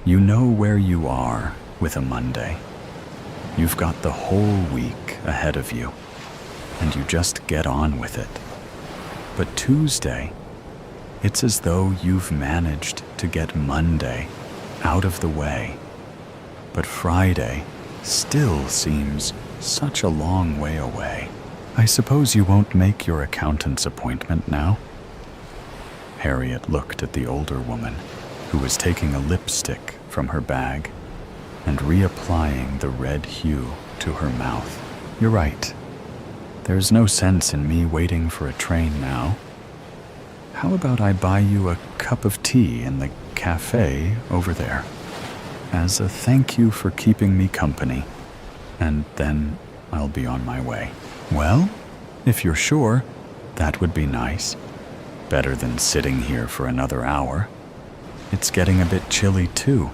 You know where you are with a Monday. You've got the whole week ahead of you, and you just get on with it. But Tuesday, it's as though you've managed to get Monday out of the way. But Friday still seems such a long way away. I suppose you won't make your accountant's appointment now? Harriet looked at the older woman, who was taking a lipstick from her bag and reapplying the red hue to her mouth. You're right. There's no sense in me waiting for a train now. How about I buy you a cup of tea in the cafe over there, as a thank you for keeping me company, and then I'll be on my way. Well, if you're sure, that would be nice. Better than sitting here for another hour. It's getting a bit chilly too,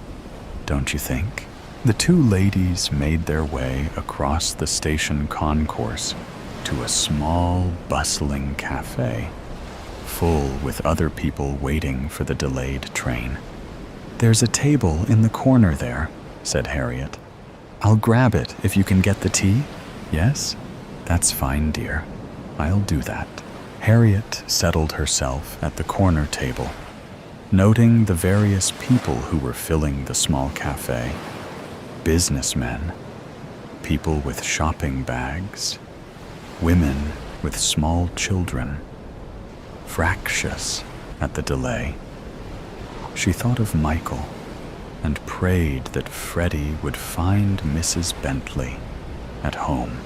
don't you think? The two ladies made their way across the station concourse to a small, bustling cafe, full with other people waiting for the delayed train. There's a table in the corner there, said Harriet. I'll grab it if you can get the tea. Yes? That's fine, dear. I'll do that. Harriet settled herself at the corner table, noting the various people who were filling the small cafe. Businessmen, people with shopping bags, women with small children, fractious at the delay. She thought of Michael and prayed that Freddie would find Mrs. Bentley at home.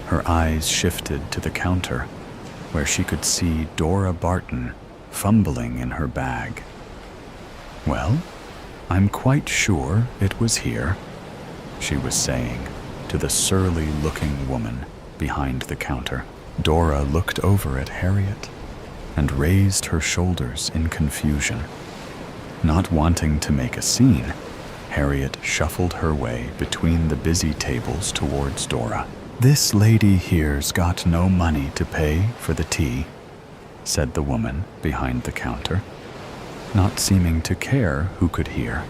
Her eyes shifted to the counter, where she could see Dora Barton fumbling in her bag. Well, I'm quite sure it was here, she was saying to the surly-looking woman behind the counter. Dora looked over at Harriet and raised her shoulders in confusion. Not wanting to make a scene, Harriet shuffled her way between the busy tables towards Dora. This lady here's got no money to pay for the tea, said the woman behind the counter, not seeming to care who could hear.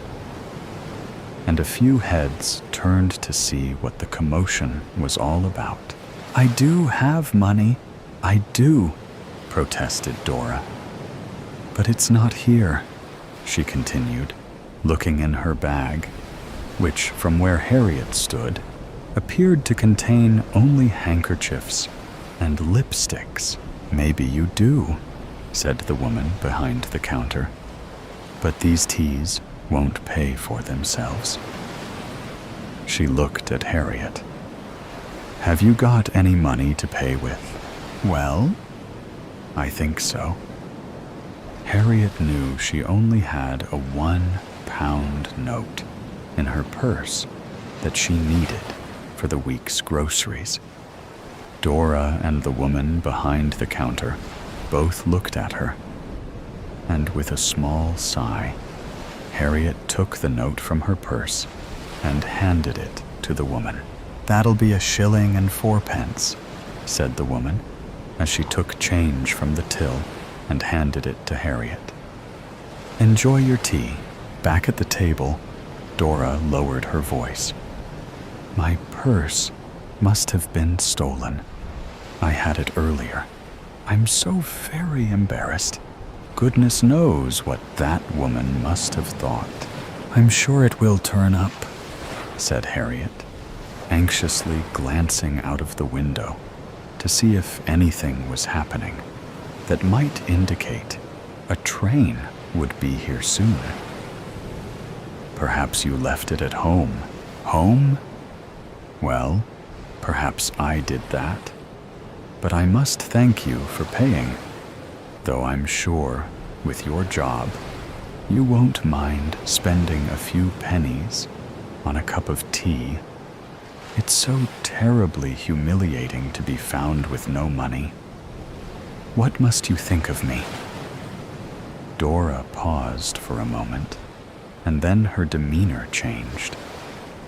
And a few heads turned to see what the commotion was all about. I do have money, I do, protested Dora. But it's not here, she continued, looking in her bag, which, from where Harriet stood, appeared to contain only handkerchiefs and lipsticks. Maybe you do, said the woman behind the counter. But these teas won't pay for themselves. She looked at Harriet. Have you got any money to pay with? Well, I think so. Harriet knew she only had a £1 note in her purse that she needed for the week's groceries. Dora and the woman behind the counter both looked at her, and with a small sigh, Harriet took the note from her purse and handed it to the woman. That'll be 1 4 shillings, said the woman, as she took change from the till and handed it to Harriet. Enjoy your tea. Back at the table, Dora lowered her voice. My purse must have been stolen. I had it earlier. I'm so very embarrassed. Goodness knows what that woman must have thought. I'm sure it will turn up, said Harriet, anxiously glancing out of the window to see if anything was happening that might indicate a train would be here soon. Perhaps you left it at home. Home? Well, perhaps I did that. but I must thank you for paying, though I'm sure, with your job, you won't mind spending a few pennies on a cup of tea. It's so terribly humiliating to be found with no money. What must you think of me?" Dora paused for a moment, and then her demeanor changed,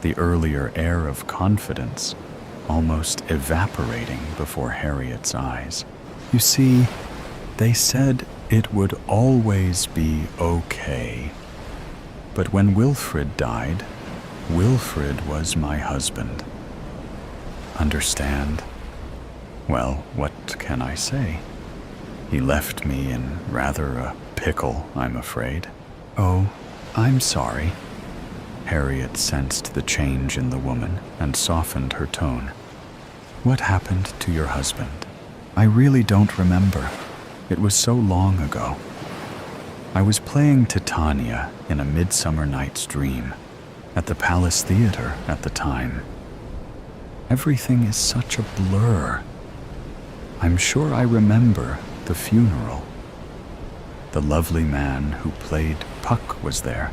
the earlier air of confidence almost evaporating before Harriet's eyes. "You see, they said it would always be okay. But when Wilfred died, Wilfred was my husband. Understand? Well, what can I say? He left me in rather a pickle, I'm afraid." "Oh, I'm sorry." Harriet sensed the change in the woman and softened her tone. "What happened to your husband?" "I really don't remember. It was so long ago. I was playing Titania in A Midsummer Night's Dream at the Palace Theater at the time. Everything is such a blur. I'm sure I remember the funeral. The lovely man who played Puck was there.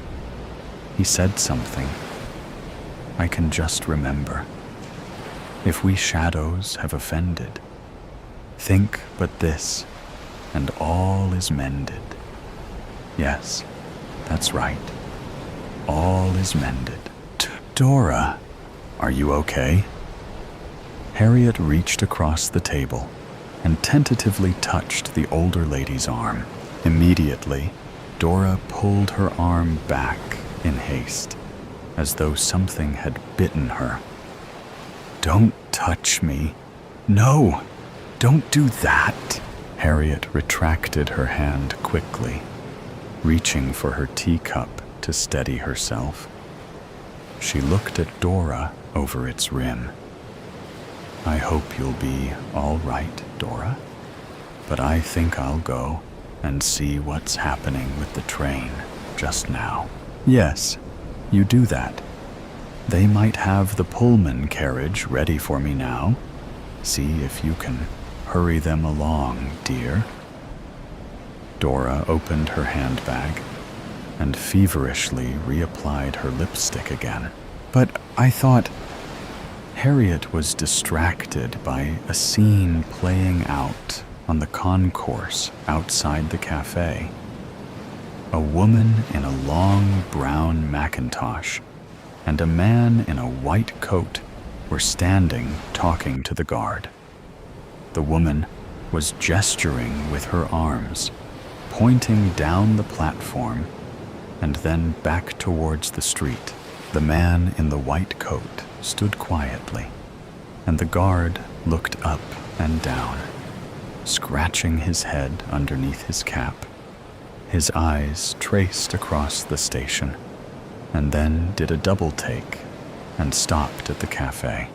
He said something. I can just remember. If we shadows have offended, think but this, and all is mended. Yes, that's right. All is mended." "Dora, are you okay?" Harriet reached across the table and tentatively touched the older lady's arm. Immediately, Dora pulled her arm back in haste, as though something had bitten her. "Don't touch me. No, don't do that." Harriet retracted her hand quickly, reaching for her teacup to steady herself. She looked at Dora over its rim. "I hope you'll be all right, Dora, but I think I'll go and see what's happening with the train just now." "Yes, you do that. They might have the Pullman carriage ready for me now. See if you can hurry them along, dear." Dora opened her handbag and feverishly reapplied her lipstick again. "But I thought—" Harriet was distracted by a scene playing out on the concourse outside the cafe. A woman in a long brown mackintosh and a man in a white coat were standing talking to the guard. The woman was gesturing with her arms, pointing down the platform and then back towards the street. The man in the white coat stood quietly, and the guard looked up and down, scratching his head underneath his cap. His eyes traced across the station, and then did a double take and stopped at the cafe.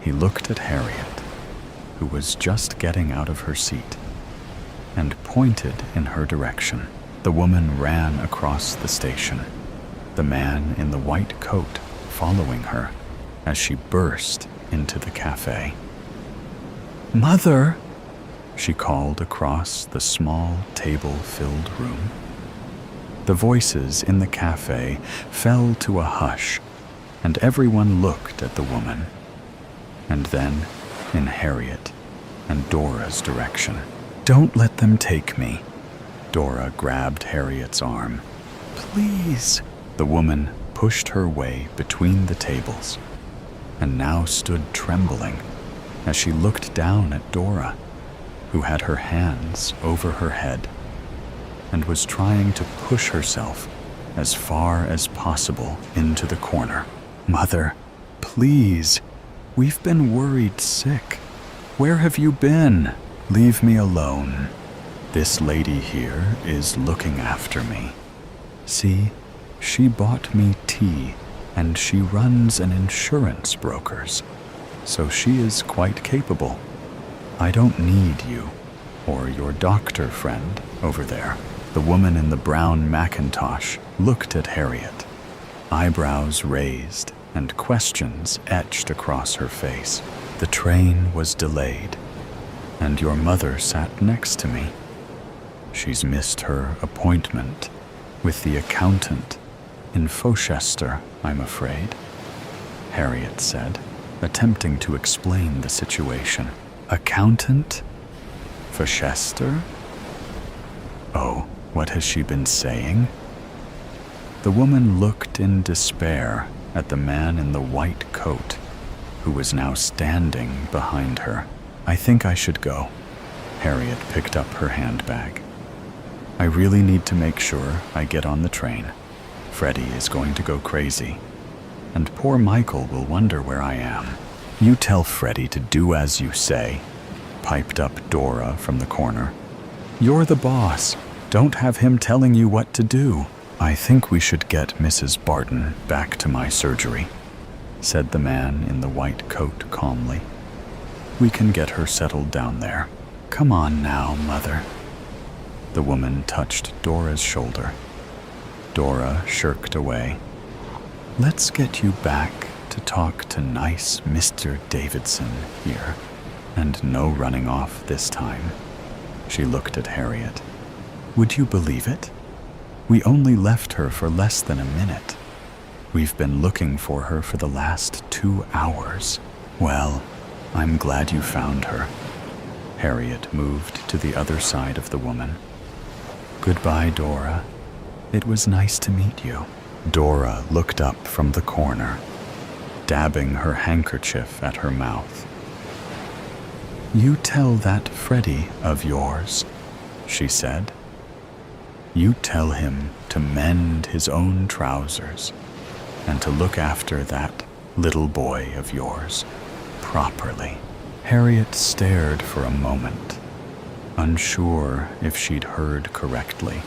He looked at Harriet, who was just getting out of her seat, and pointed in her direction. The woman ran across the station, the man in the white coat following her as she burst into the cafe. "Mother!" she called across the small table-filled room. The voices in the cafe fell to a hush, and everyone looked at the woman, and then in Harriet and Dora's direction. "Don't let them take me." Dora grabbed Harriet's arm. "Please." The woman pushed her way between the tables, and now stood trembling as she looked down at Dora, who had her hands over her head and was trying to push herself as far as possible into the corner. "Mother, please, we've been worried sick. Where have you been? Leave me alone. This lady here is looking after me. See, she bought me tea, and she runs an insurance broker's, so she is quite capable. I don't need you, or your doctor friend over there." The woman in the brown mackintosh looked at Harriet, eyebrows raised and questions etched across her face. The train was delayed, and your mother sat next to me. She's missed her appointment with the accountant in Fochester, I'm afraid," Harriet said, attempting to explain the situation. "Accountant? Fochester? Oh, what has she been saying?" The woman looked in despair at the man in the white coat, who was now standing behind her. "I think I should go." Harriet picked up her handbag. "I really need to make sure I get on the train. Freddie is going to go crazy, and poor Michael will wonder where I am." "You tell Freddie to do as you say," piped up Dora from the corner. "You're the boss. Don't have him telling you what to do." "I think we should get Mrs. Barton back to my surgery," said the man in the white coat calmly. "We can get her settled down there. Come on now, Mother." The woman touched Dora's shoulder. Dora shirked away. "Let's get you back to talk to nice Mr. Davidson here, and no running off this time." She looked at Harriet. "Would you believe it? We only left her for less than a minute. We've been looking for her for the last 2 hours. Well, I'm glad you found her." Harriet moved to the other side of the woman. "Goodbye, Dora. It was nice to meet you." Dora looked up from the corner, dabbing her handkerchief at her mouth. "You tell that Freddie of yours," she said. "You tell him to mend his own trousers and to look after that little boy of yours properly." Harriet stared for a moment, unsure if she'd heard correctly,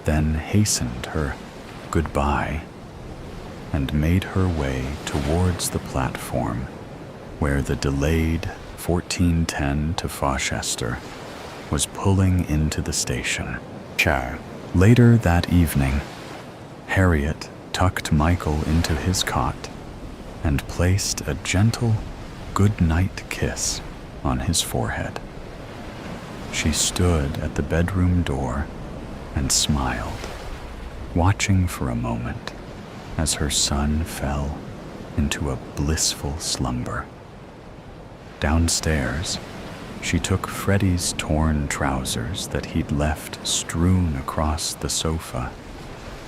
then hastened her goodbye and made her way towards the platform where the delayed 1410 to Fochester was pulling into the station. Later that evening, Harriet tucked Michael into his cot and placed a gentle good-night kiss on his forehead. She stood at the bedroom door and smiled, watching for a moment as her son fell into a blissful slumber. Downstairs, she took Freddie's torn trousers that he'd left strewn across the sofa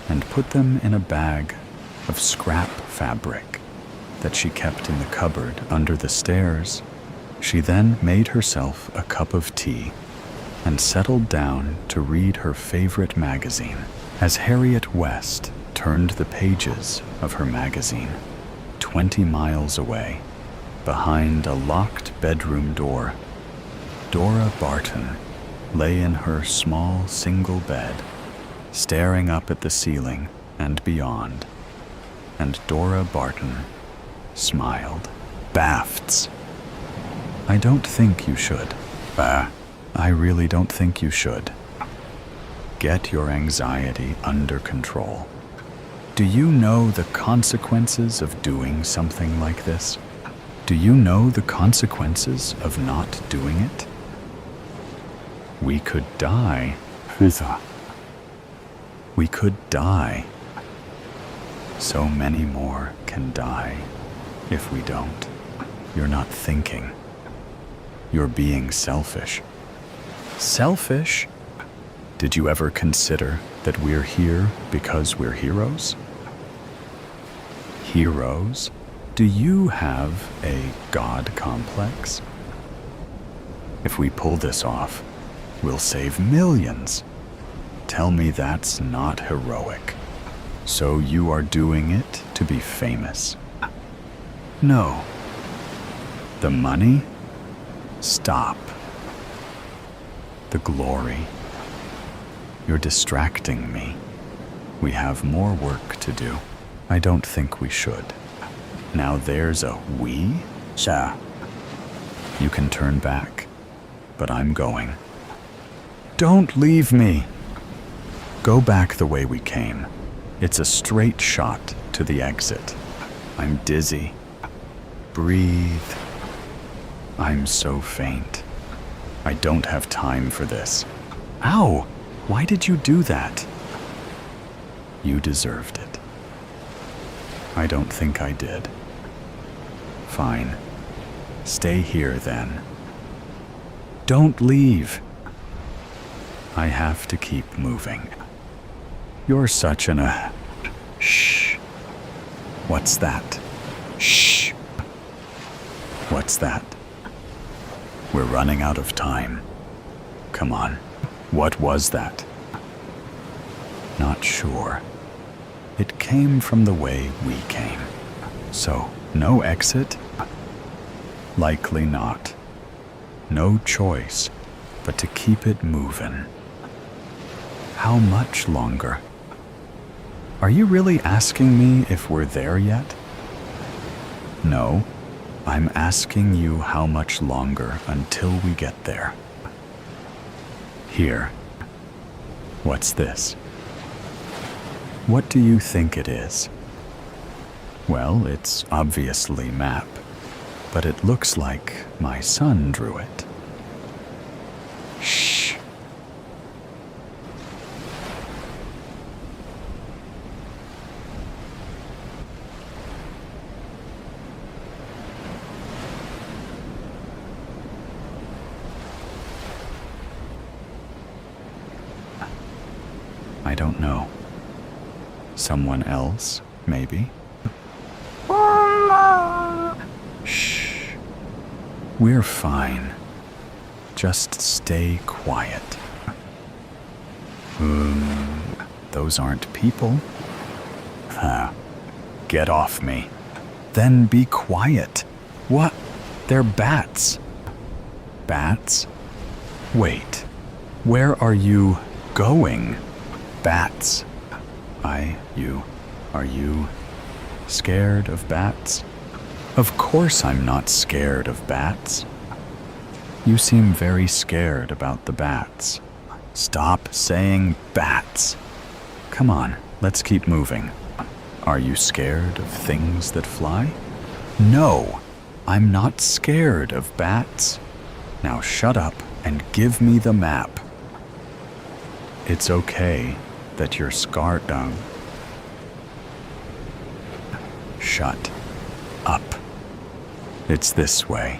and put them in a bag of scrap fabric that she kept in the cupboard under the stairs. She then made herself a cup of tea and settled down to read her favorite magazine. As Harriet West turned the pages of her magazine, 20 miles away, behind a locked bedroom door, Dora Barton lay in her small single bed, staring up at the ceiling and beyond, and Dora Barton smiled. "Bafts. I don't think you should. I really don't think you should. Get your anxiety under control. Do you know the consequences of doing something like this? Do you know the consequences of not doing it? We could die. We could die. So many more can die if we don't. You're not thinking. You're being selfish." "Selfish? Did you ever consider that we're here because we're heroes?" "Heroes? Do you have a God complex? If we pull this off, we'll save millions. Tell me that's not heroic. So you are doing it to be famous?" "No." "The money? Stop. The glory. You're distracting me. We have more work to do. I don't think we should." Now there's a we? Sir. You can turn back, but I'm going. Don't leave me. Go back the way we came. It's a straight shot to the exit. I'm dizzy. Breathe. I'm so faint. I don't have time for this. Ow! Why did you do that? You deserved it. I don't think I did. Fine. Stay here then. Don't leave. I have to keep moving. You're such Shh. What's that? Shh. What's that? We're running out of time. Come on. What was that? Not sure. It came from the way we came. So, no exit? Likely not. No choice but to keep it moving. How much longer? Are you really asking me if we're there yet? No, I'm asking you how much longer until we get there. Here. What's this? What do you think it is? Well, it's obviously map, but it looks like my son drew it. Shh. I don't know. Someone else, maybe? Shh. We're fine. Just stay quiet. Those aren't people. Get off me. Then be quiet. What? They're bats. Bats? Wait. Where are you going? Bats. Are you scared of bats? Of course I'm not scared of bats. You seem very scared about the bats. Stop saying bats. Come on, let's keep moving. Are you scared of things that fly? No, I'm not scared of bats. Now shut up and give me the map. It's okay that you're scarred down. Shut up. It's this way.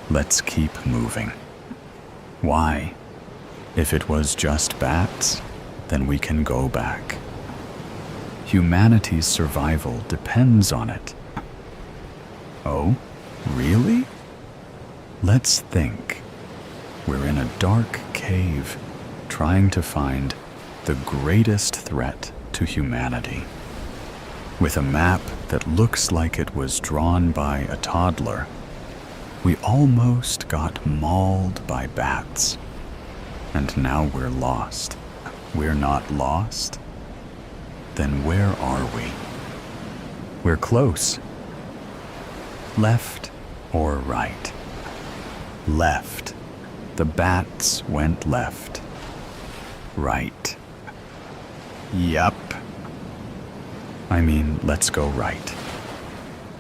Let's keep moving. Why? If it was just bats, then we can go back. Humanity's survival depends on it. Oh, really? Let's think. We're in a dark cave, trying to find the greatest threat to humanity. With a map that looks like it was drawn by a toddler, we almost got mauled by bats. And now we're lost. We're not lost? Then where are we? We're close. Left or right? Left. The bats went left. Right. Yup. I mean, let's go right.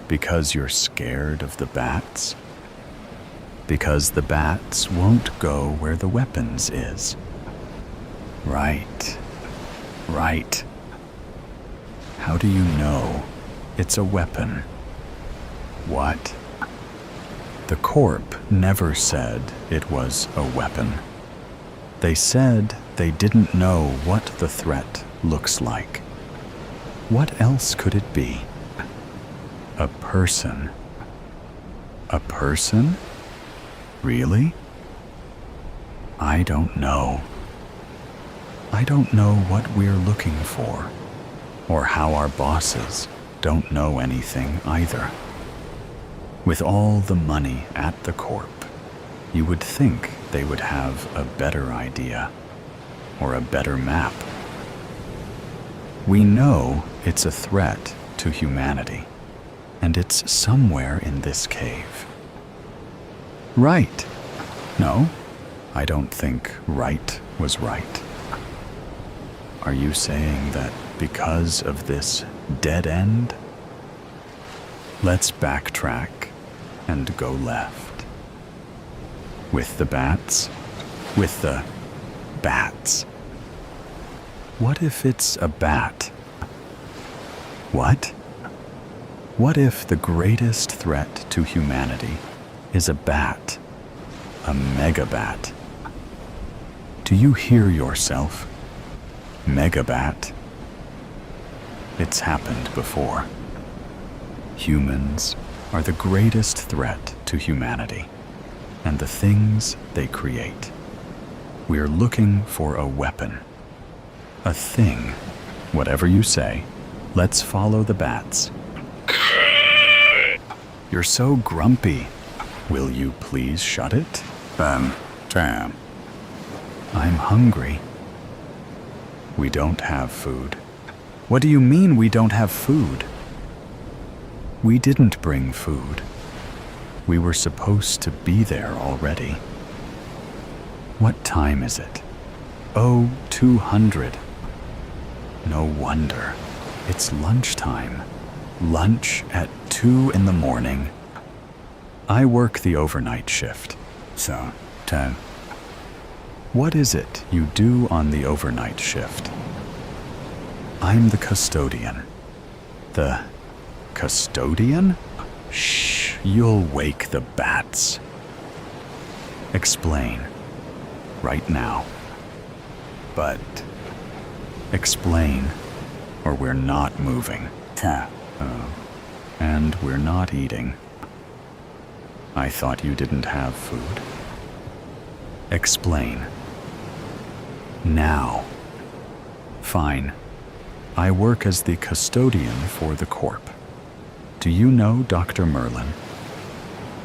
Because you're scared of the bats? Because the bats won't go where the weapons is. Right. Right. How do you know it's a weapon? What? The corp never said it was a weapon. They said they didn't know what the threat looks like. What else could it be? A person. A person? Really? I don't know. I don't know what we're looking for, or how our bosses don't know anything either. With all the money at the corp, you would think they would have a better idea, or a better map. We know it's a threat to humanity, and it's somewhere in this cave. Right. No, I don't think right was right. Are you saying that because of this dead end? Let's backtrack and go left. With the bats? With the bats. What if it's a bat? What? What if the greatest threat to humanity is a bat? A megabat? Do you hear yourself? Megabat? It's happened before. Humans are the greatest threat to humanity and the things they create. We're looking for a weapon. A thing. Whatever you say, let's follow the bats. You're so grumpy. Will you please shut it? Tam. I'm hungry. We don't have food. What do you mean we don't have food? We didn't bring food. We were supposed to be there already. What time is it? Oh, 200. No wonder. It's lunchtime. Lunch at 2 in the morning. I work the overnight shift. So, 10. What is it you do on the overnight shift? I'm the custodian. The custodian? Shh, you'll wake the bats. Explain. Right now. But explain, or we're not moving. And we're not eating. I thought you didn't have food. Explain. Now. Fine. I work as the custodian for the corp. Do you know Dr. Merlin?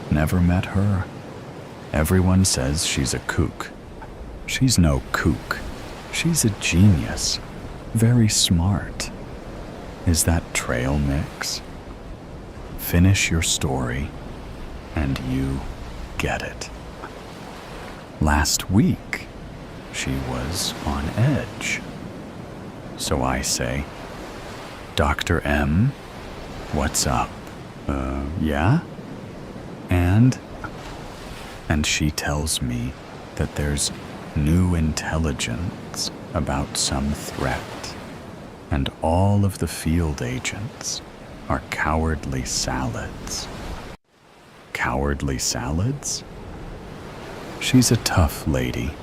Never met her. Everyone says she's a kook. She's no kook. She's a genius. Very smart. Is that trail mix? Finish your story, and you get it. Last week, she was on edge. So I say, Dr. M, what's up? Yeah? And she tells me that there's new intelligence about some threat, and all of the field agents are cowardly salads. Cowardly salads? She's a tough lady,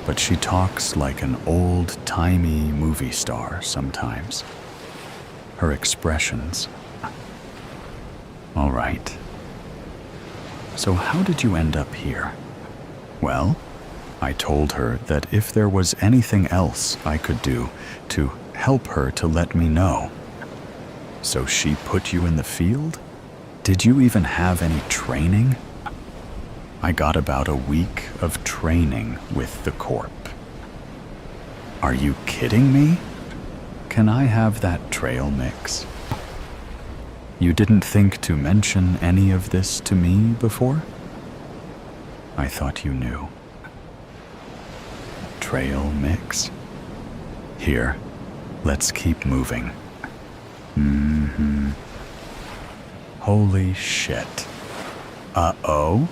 but she talks like an old-timey movie star sometimes. Her expressions. All right. So how did you end up here? Well, I told her that if there was anything else I could do to help her to let me know. So she put you in the field? Did you even have any training? I got about a week of training with the corp. Are you kidding me? Can I have that trail mix? You didn't think to mention any of this to me before? I thought you knew. Trail mix? Here, let's keep moving. Holy shit. Uh-oh?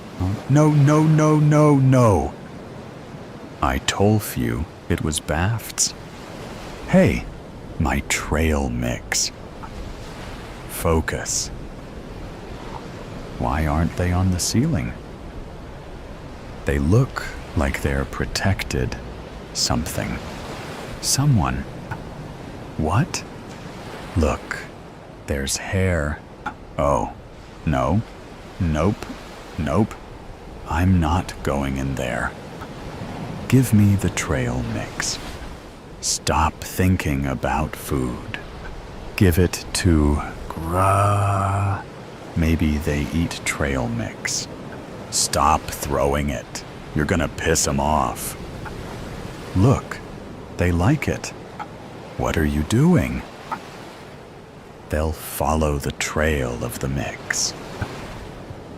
No. I told you it was bafts. Hey, my trail mix. Focus. Why aren't they on the ceiling? They look like they're protected. Something. Someone. What? Look, there's hair. Oh, no. Nope. I'm not going in there. Give me the trail mix. Stop thinking about food. Give it to Gra. Maybe they eat trail mix. Stop throwing it. You're gonna piss them off. Look, they like it. What are you doing? They'll follow the trail of the mix.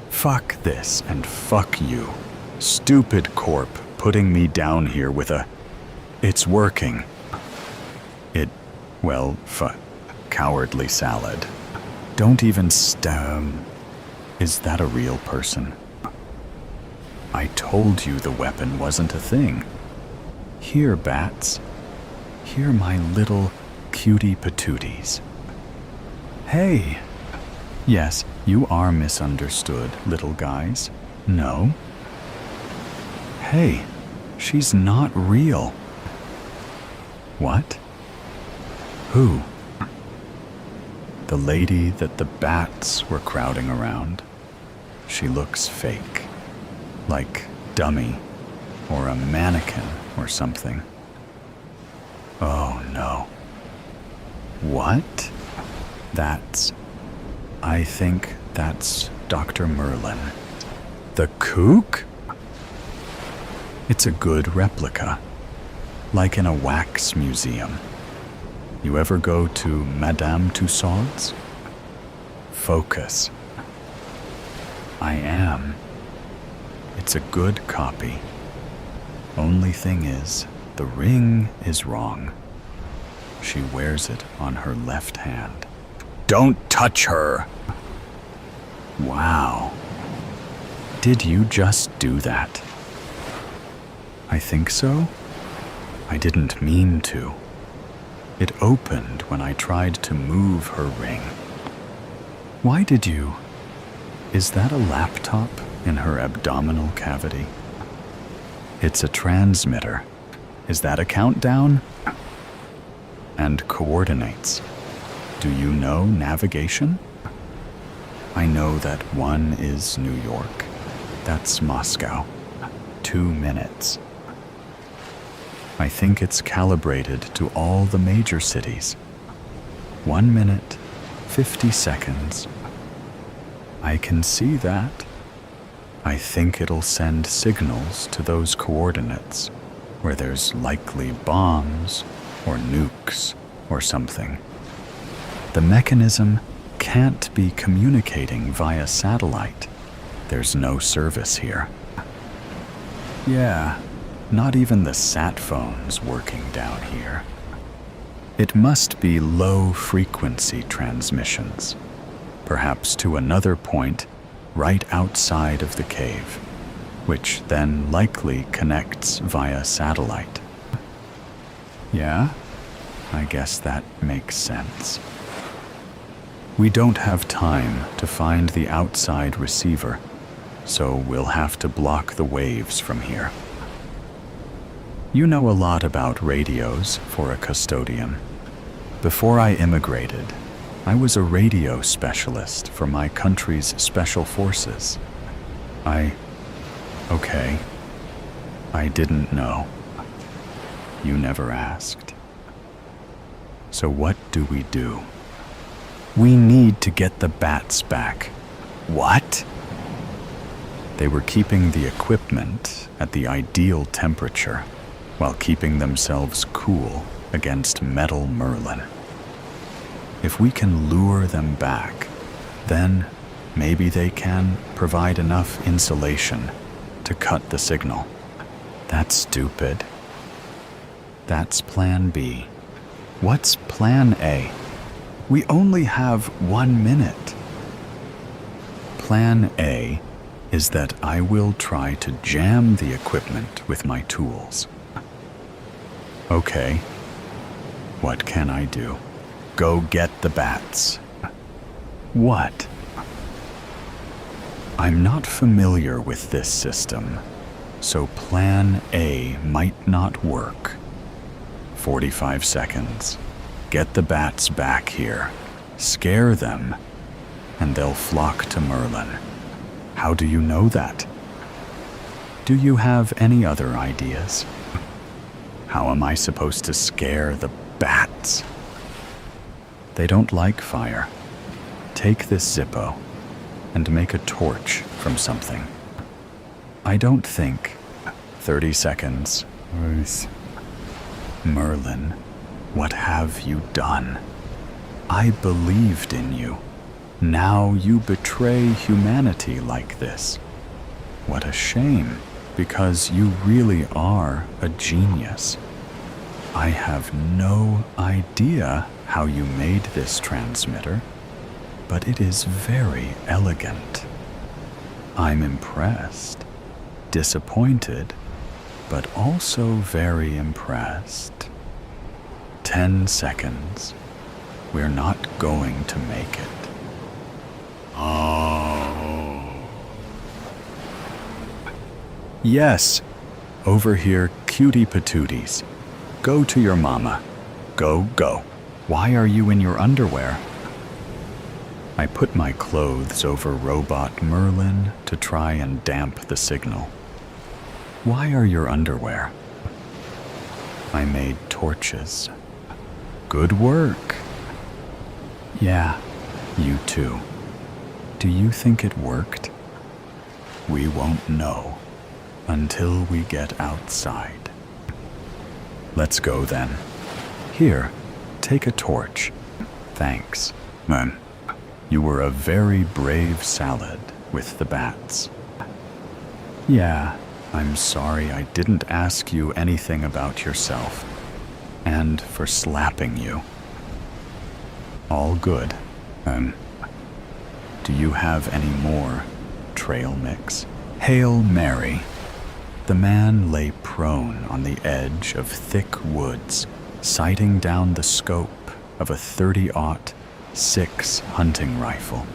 Fuck this and fuck you. Stupid corp putting me down here with a... It's working. Cowardly salad. Don't even Is that a real person? I told you the weapon wasn't a thing. Here, bats. Here, my little cutie patooties. Hey! Yes, you are misunderstood, little guys. No? Hey, she's not real. What? Who? The lady that the bats were crowding around. She looks fake. Like dummy, or a mannequin, or something. Oh no. What? I think that's Dr. Merlin. The kook? It's a good replica, like in a wax museum. You ever go to Madame Tussauds? Focus. I am. It's a good copy. Only thing is, the ring is wrong. She wears it on her left hand. Don't touch her! Wow. Did you just do that? I think so. I didn't mean to. It opened when I tried to move her ring. Why did you? Is that a laptop in her abdominal cavity? It's a transmitter. Is that a countdown? And coordinates. Do you know navigation? I know that 1 is New York. That's Moscow. 2 minutes. I think it's calibrated to all the major cities. 1 minute, 50 seconds. I can see that. I think it'll send signals to those coordinates where there's likely bombs or nukes or something. The mechanism can't be communicating via satellite. There's no service here. Yeah, not even the sat phone's working down here. It must be low-frequency transmissions, perhaps to another point right outside of the cave, which then likely connects via satellite. Yeah, I guess that makes sense. We don't have time to find the outside receiver, so we'll have to block the waves from here. You know a lot about radios for a custodian. Before I immigrated, I was a radio specialist for my country's special forces. Okay. I didn't know. You never asked. So what do? We need to get the bats back. What? They were keeping the equipment at the ideal temperature while keeping themselves cool against metal Merlin. If we can lure them back, then maybe they can provide enough insulation to cut the signal. That's stupid. That's plan B. What's plan A? We only have 1 minute. Plan A is that I will try to jam the equipment with my tools. Okay. What can I do? Go get the bats. What? I'm not familiar with this system, so plan A might not work. 45 seconds. Get the bats back here. Scare them, and they'll flock to Merlin. How do you know that? Do you have any other ideas? How am I supposed to scare the bats? They don't like fire. Take this Zippo and make a torch from something. I don't think. 30 seconds. Merlin, what have you done? I believed in you. Now you betray humanity like this. What a shame, because you really are a genius. I have no idea how you made this transmitter, but it is very elegant. I'm impressed. disappointed, but also very impressed. 10 seconds. We're not going to make it. Oh. Yes. Over here, cutie patooties. Go to your mama. Go, go. Why are you in your underwear? I put my clothes over Robot Merlin to try and damp the signal. Why are your underwear? I made torches. Good work. Yeah, you too. Do you think it worked? We won't know until we get outside. Let's go then. Here, take a torch. Thanks. You were a very brave salad with the bats. Yeah, I'm sorry I didn't ask you anything about yourself, and for slapping you. All good. Do you have any more trail mix? Hail Mary. The man lay prone on the edge of thick woods, sighting down the scope of a 30-06 hunting rifle.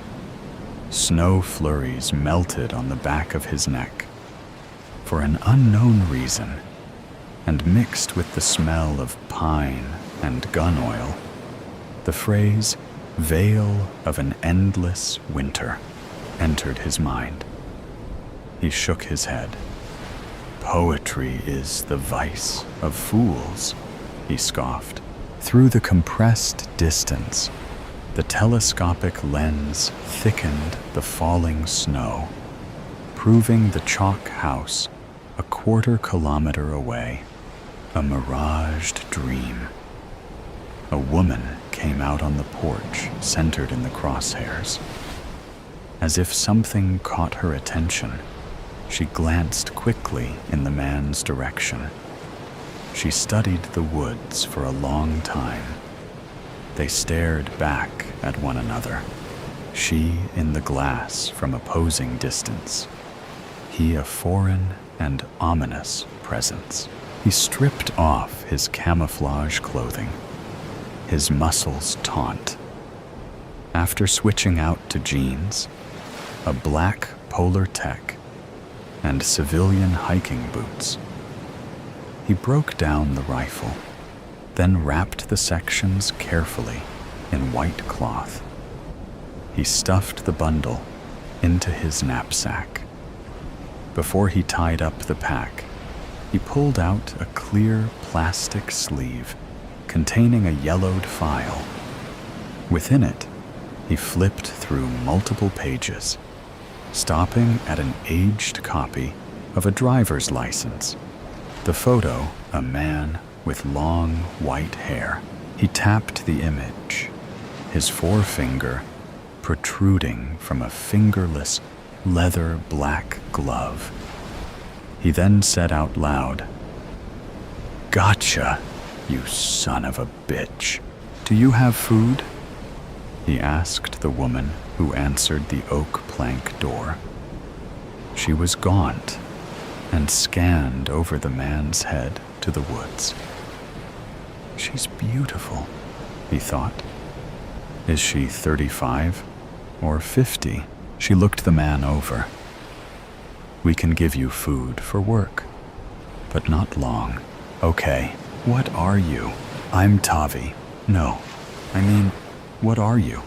Snow flurries melted on the back of his neck. For an unknown reason, and mixed with the smell of pine and gun oil, the phrase, "veil of an endless winter," entered his mind. He shook his head. Poetry is the vice of fools, he scoffed. Through the compressed distance, the telescopic lens thickened the falling snow, proving the chalk house a quarter-kilometer away, a miraged dream. A woman came out on the porch, centered in the crosshairs. As if something caught her attention, she glanced quickly in the man's direction. She studied the woods for a long time. They stared back at one another, she in the glass from opposing distance, he a foreign and ominous presence. He stripped off his camouflage clothing, his muscles taut. After switching out to jeans, a black polar tech, and civilian hiking boots, he broke down the rifle, then wrapped the sections carefully in white cloth. He stuffed the bundle into his knapsack. Before he tied up the pack, he pulled out a clear plastic sleeve containing a yellowed file. Within it, he flipped through multiple pages, stopping at an aged copy of a driver's license. The photo, a man with long white hair. He tapped the image, his forefinger protruding from a fingerless leather black glove. He then said out loud, "Gotcha, you son of a bitch. Do you have food?" He asked the woman who answered the oak plank door. She was gaunt and scanned over the man's head to the woods. She's beautiful, he thought. Is she 35 or 50? She looked the man over. We can give you food for work, but not long. Okay, what are you? I'm Tavi. No, I mean, what are you?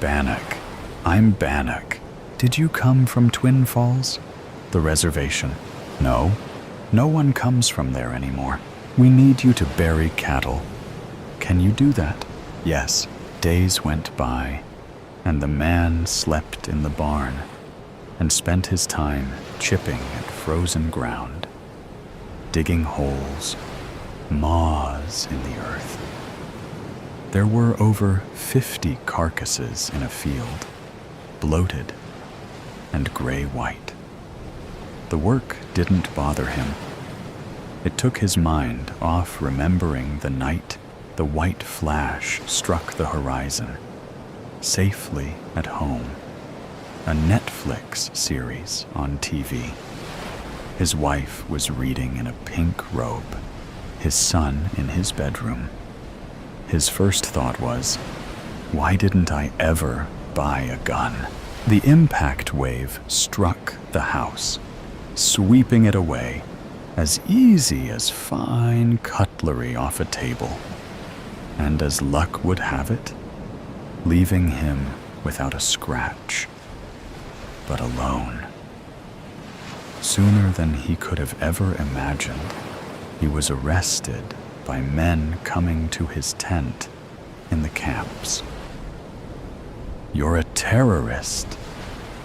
Bannock. I'm Bannock. Did you come from Twin Falls? The reservation. No, no one comes from there anymore. We need you to bury cattle. Can you do that? Yes. Days went by, and the man slept in the barn and spent his time chipping at frozen ground, digging holes, maws in the earth. There were over 50 carcasses in a field, bloated and gray-white. The work didn't bother him. It took his mind off remembering the night the white flash struck the horizon, safely at home, a Netflix series on TV. His wife was reading in a pink robe, his son in his bedroom. His first thought was, why didn't I ever buy a gun? The impact wave struck the house, sweeping it away as easy as fine cutlery off a table, and as luck would have it, leaving him without a scratch, but alone. Sooner than he could have ever imagined, he was arrested by men coming to his tent in the camps. "You're a terrorist,"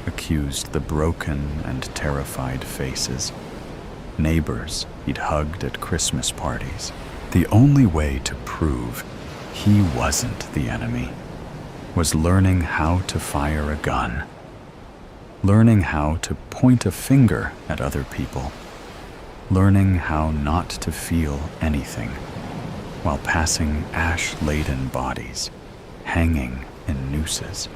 accused the broken and terrified faces, neighbors he'd hugged at Christmas parties. The only way to prove he wasn't the enemy was learning how to fire a gun, learning how to point a finger at other people, learning how not to feel anything while passing ash-laden bodies hanging in nooses.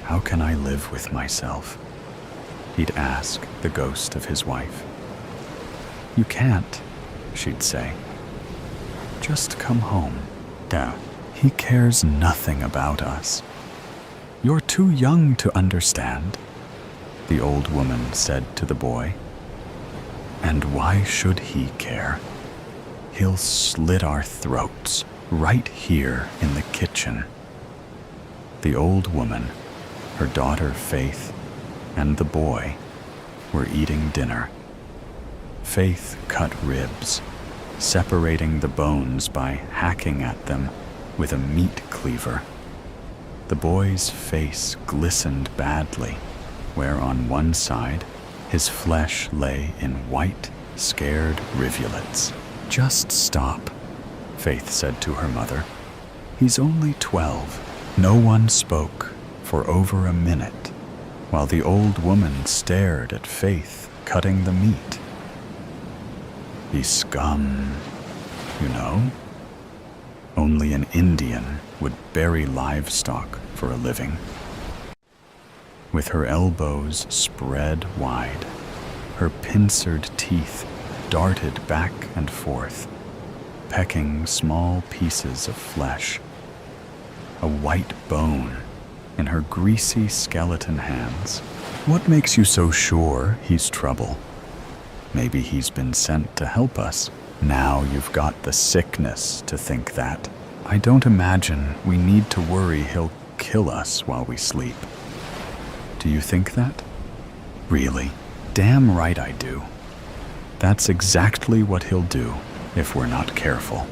"How can I live with myself?" he'd ask the ghost of his wife. "You can't," she'd say. "Just come home. Dad, he cares nothing about us. You're too young to understand," the old woman said to the boy. "And why should he care? He'll slit our throats right here in the kitchen." The old woman, her daughter Faith, and the boy were eating dinner. Faith cut ribs, separating the bones by hacking at them with a meat cleaver. The boy's face glistened badly, where on one side his flesh lay in white, scared rivulets. "Just stop," Faith said to her mother. "He's only 12. No one spoke for over a minute, while the old woman stared at Faith cutting the meat. "He's scum, you know. Only an Indian would bury livestock for a living." With her elbows spread wide, her pincered teeth darted back and forth, pecking small pieces of flesh. A white bone in her greasy skeleton hands. "What makes you so sure he's trouble? Maybe he's been sent to help us. Now you've got the sickness to think that. I don't imagine we need to worry he'll kill us while we sleep." "Do you think that?" "Really? Damn right I do. That's exactly what he'll do if we're not careful."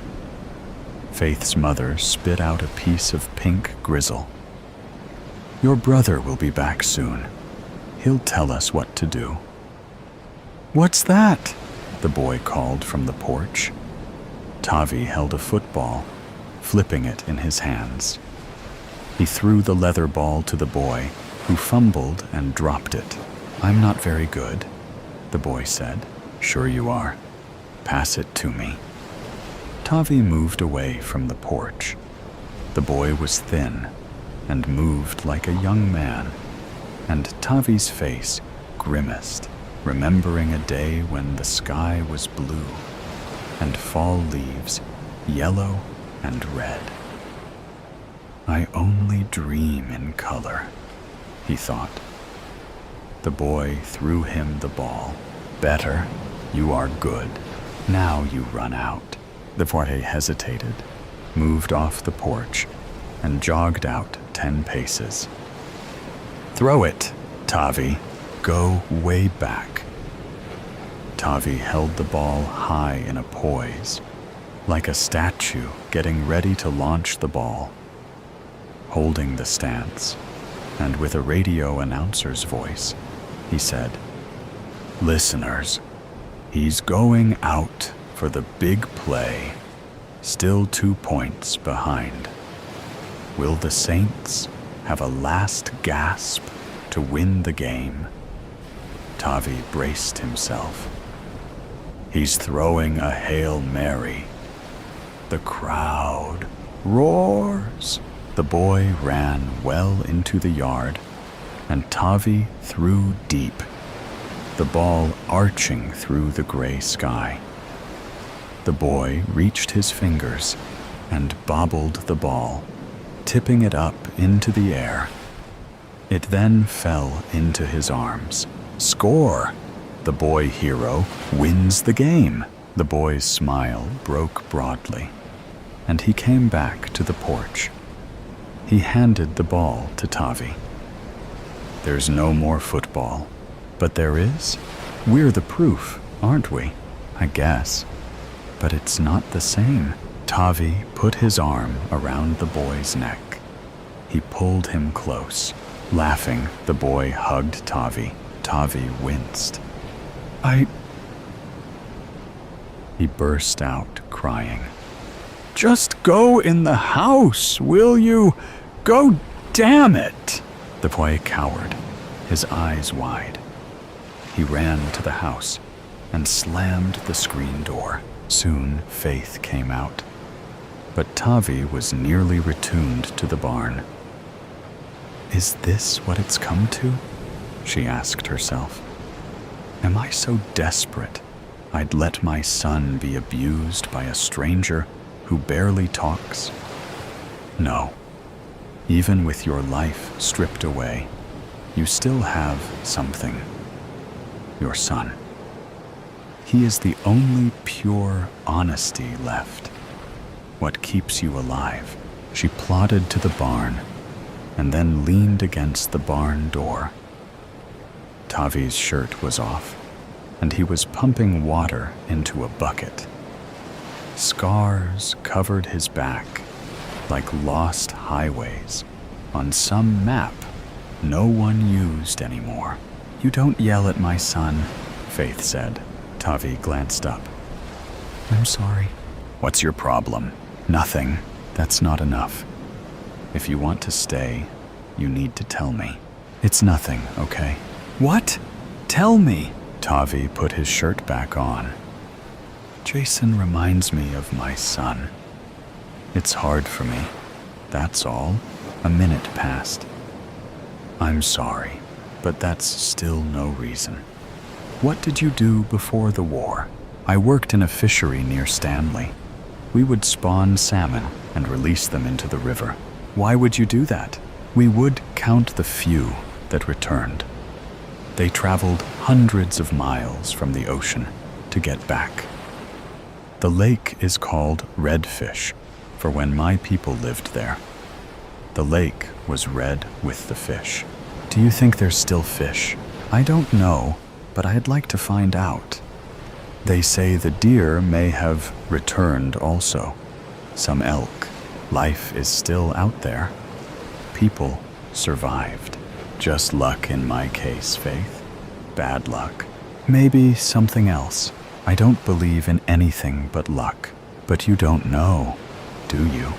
Faith's mother spit out a piece of pink grizzle. "Your brother will be back soon. He'll tell us what to do." "What's that?" the boy called from the porch. Tavi held a football, flipping it in his hands. He threw the leather ball to the boy, who fumbled and dropped it. "I'm not very good," the boy said. "Sure you are. Pass it to me." Tavi moved away from the porch. The boy was thin and moved like a young man, and Tavi's face grimaced, remembering a day when the sky was blue and fall leaves yellow and red. "I only dream in color," he thought. The boy threw him the ball. "Better, you are good. Now you run out." The boy hesitated, moved off the porch, and jogged out 10 paces. "Throw it, Tavi. Go way back." Tavi held the ball high in a poise, like a statue getting ready to launch the ball. Holding the stance, and with a radio announcer's voice, he said, "Listeners, he's going out for the big play, still 2 points behind. Will the Saints have a last gasp to win the game?" Tavi braced himself. "He's throwing a Hail Mary." The crowd roars. The boy ran well into the yard, and Tavi threw deep. the ball arching through the gray sky. The boy reached his fingers and bobbled the ball, tipping it up into the air. It then fell into his arms. Score! The boy hero wins the game. The boy's smile broke broadly, and he came back to the porch. He handed the ball to Tavi. There's no more football, but there is. We're the proof, aren't we? I guess. But it's not the same. Tavi put his arm around the boy's neck. He pulled him close. Laughing, the boy hugged Tavi. Tavi winced. He burst out, crying. Just go in the house, will you? Go, damn it! The boy cowered, his eyes wide. He ran to the house and slammed the screen door. Soon, Faith came out. But Tavi was nearly retuned to the barn. Is this what it's come to? She asked herself. Am I so desperate I'd let my son be abused by a stranger who barely talks? No. Even with your life stripped away, you still have something. Your son. He is the only pure honesty left. What keeps you alive? She plodded to the barn and then leaned against the barn door. Tavi's shirt was off, and he was pumping water into a bucket. Scars covered his back like lost highways on some map no one used anymore. You don't yell at my son, Faith said. Tavi glanced up. I'm sorry. What's your problem? Nothing. That's not enough. If you want to stay, you need to tell me. It's nothing, okay? What? Tell me. Tavi put his shirt back on. Jason reminds me of my son. It's hard for me. That's all. A minute passed. I'm sorry, but that's still no reason. What did you do before the war? I worked in a fishery near Stanley. We would spawn salmon and release them into the river. Why would you do that? We would count the few that returned. They traveled hundreds of miles from the ocean to get back. The lake is called Redfish for when my people lived there. The lake was red with the fish. Do you think there's still fish? I don't know, but I'd like to find out. They say the deer may have returned also. Some elk. Life is still out there. People survived. Just luck in my case, Faith. Bad luck. Maybe something else. I don't believe in anything but luck. But you don't know, do you?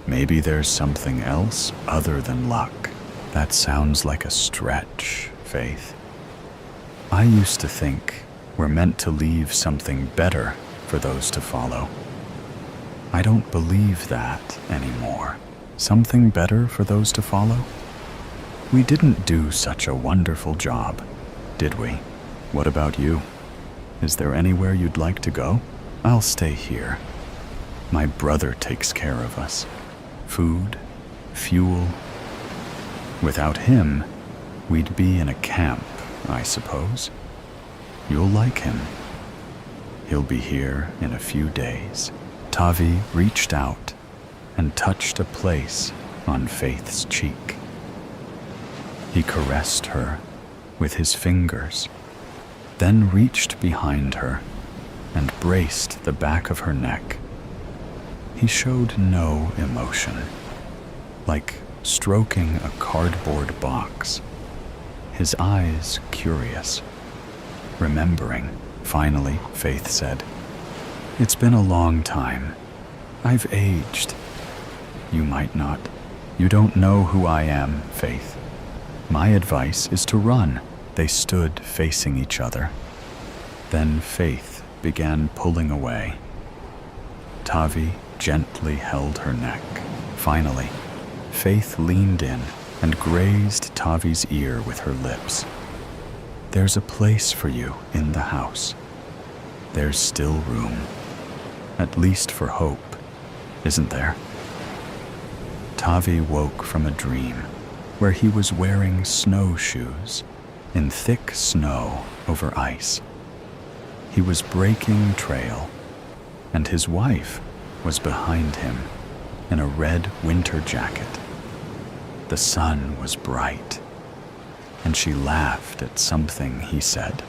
Maybe there's something else other than luck. That sounds like a stretch, Faith. I used to think we're meant to leave something better for those to follow. I don't believe that anymore. Something better for those to follow? We didn't do such a wonderful job, did we? What about you? Is there anywhere you'd like to go? I'll stay here. My brother takes care of us. Food, fuel. Without him, we'd be in a camp, I suppose. You'll like him. He'll be here in a few days. Tavi reached out and touched a place on Faith's cheek. He caressed her with his fingers, then reached behind her and braced the back of her neck. He showed no emotion, like stroking a cardboard box, his eyes curious. Remembering, finally, Faith said, "It's been a long time. I've aged. You might not. You don't know who I am, Faith. My advice is to run." They stood facing each other. Then Faith began pulling away. Tavi gently held her neck. Finally, Faith leaned in and grazed Tavi's ear with her lips. There's a place for you in the house. There's still room, at least for hope, isn't there? Tavi woke from a dream where he was wearing snowshoes in thick snow over ice. He was breaking trail, and his wife was behind him in a red winter jacket. The sun was bright, and she laughed at something he said.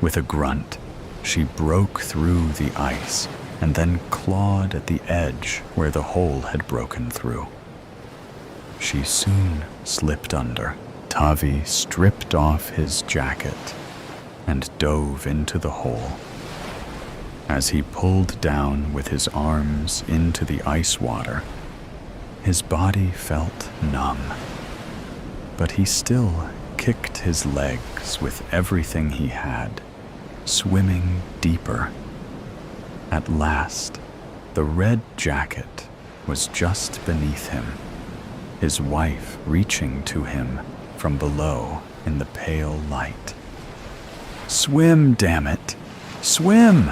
With a grunt, she broke through the ice and then clawed at the edge where the hole had broken through. She soon slipped under. Tavi stripped off his jacket and dove into the hole. As he pulled down with his arms into the ice water, his body felt numb, but he still kicked his legs with everything he had, swimming deeper. At last, the red jacket was just beneath him, his wife reaching to him from below in the pale light. "Swim, damn it! Swim!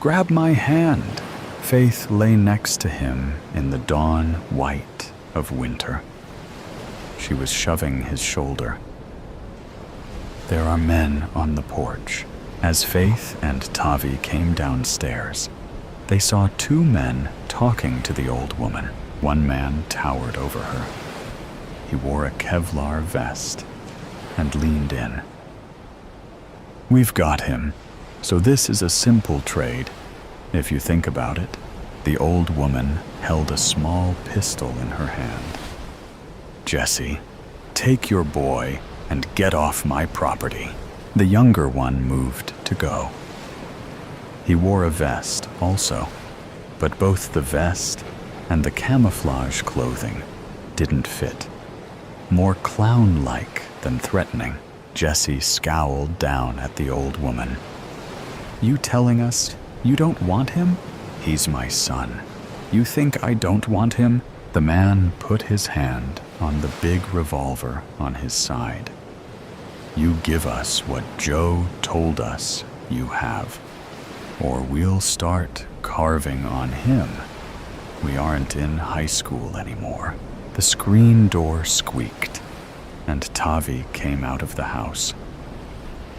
Grab my hand!" Faith lay next to him in the dawn white of winter. She was shoving his shoulder. There are men on the porch. As Faith and Tavi came downstairs, they saw two men talking to the old woman. One man towered over her. He wore a Kevlar vest and leaned in. "We've got him, so this is a simple trade, if you think about it." The old woman held a small pistol in her hand. "Jesse, take your boy and get off my property." The younger one moved to go. He wore a vest also, but both the vest and the camouflage clothing didn't fit. More clown-like than threatening, Jesse scowled down at the old woman. "You telling us you don't want him? He's my son. You think I don't want him?" The man put his hand on the big revolver on his side. "You give us what Joe told us you have, or we'll start carving on him. We aren't in high school anymore." The screen door squeaked, and Tavi came out of the house.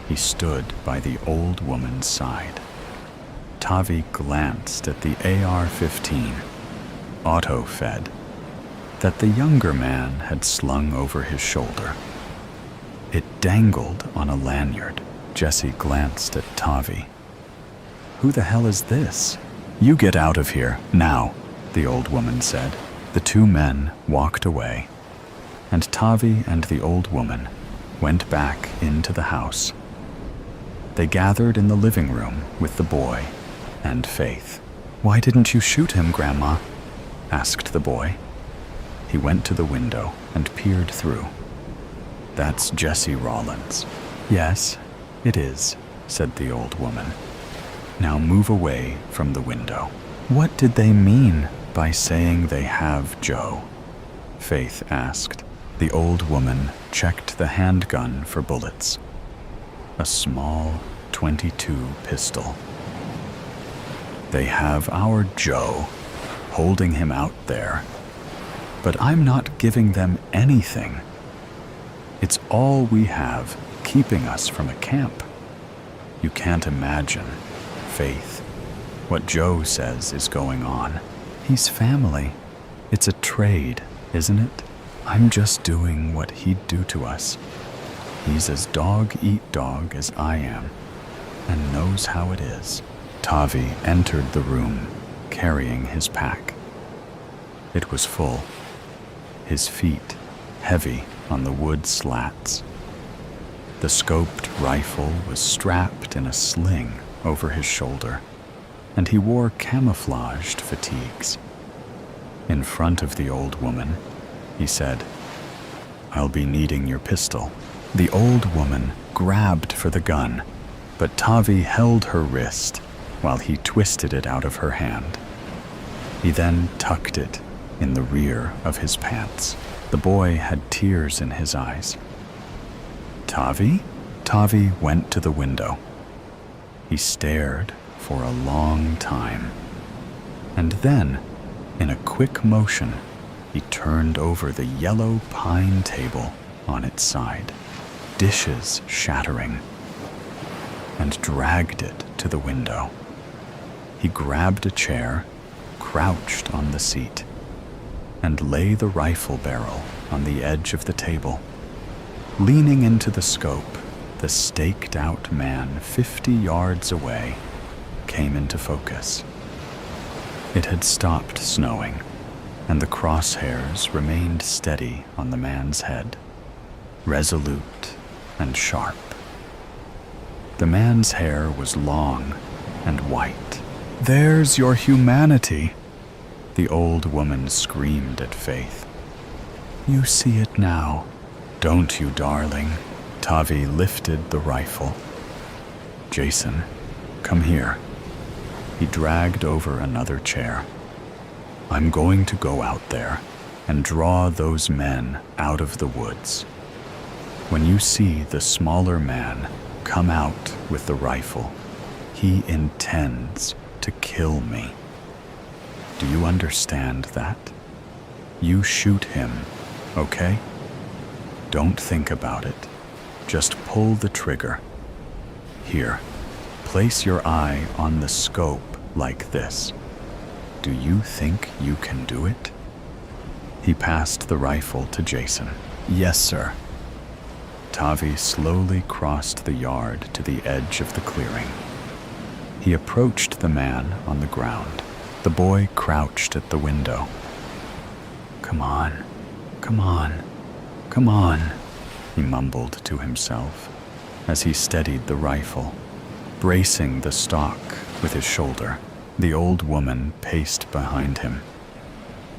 He stood by the old woman's side. Tavi glanced at the AR-15, auto-fed, that the younger man had slung over his shoulder. It dangled on a lanyard. Jesse glanced at Tavi. "Who the hell is this?" "You get out of here, now," the old woman said. The two men walked away, and Tavi and the old woman went back into the house. They gathered in the living room with the boy and Faith. "Why didn't you shoot him, Grandma?" asked the boy. He went to the window and peered through. "That's Jesse Rollins." "Yes, it is," said the old woman. "Now move away from the window." "What did they mean by saying they have Joe?" Faith asked. The old woman checked the handgun for bullets. A small .22 pistol. "They have our Joe, holding him out there. But I'm not giving them anything. It's all we have keeping us from a camp. You can't imagine, Faith, what Joe says is going on. He's family. It's a trade, isn't it? I'm just doing what he'd do to us. He's as dog-eat-dog as I am, and knows how it is." Tavi entered the room, carrying his pack. It was full, his feet heavy on the wood slats. The scoped rifle was strapped in a sling over his shoulder, and he wore camouflaged fatigues. In front of the old woman, he said, "I'll be needing your pistol." The old woman grabbed for the gun, but Tavi held her wrist while he twisted it out of her hand. He then tucked it in the rear of his pants. The boy had tears in his eyes. "Tavi, Tavi went to the window. He stared for a long time, and then, in a quick motion, he turned over the yellow pine table on its side, dishes shattering, and dragged it to the window. He grabbed a chair, crouched on the seat, and lay the rifle barrel on the edge of the table. Leaning into the scope, the staked-out man 50 yards away came into focus. It had stopped snowing, and the crosshairs remained steady on the man's head, resolute and sharp. The man's hair was long and white. "There's your humanity," the old woman screamed at Faith. "You see it now, don't you, darling?" Tavi lifted the rifle. "Jason, come here." He dragged over another chair. "I'm going to go out there and draw those men out of the woods. When you see the smaller man come out with the rifle, he intends to kill me. Do you understand that? You shoot him, okay? Don't think about it. Just pull the trigger. Here, place your eye on the scope like this. Do you think you can do it?" He passed the rifle to Jason. "Yes, sir." Tavi slowly crossed the yard to the edge of the clearing. He approached the man on the ground. The boy crouched at the window. "Come on, come on, come on," he mumbled to himself as he steadied the rifle, bracing the stock with his shoulder. The old woman paced behind him.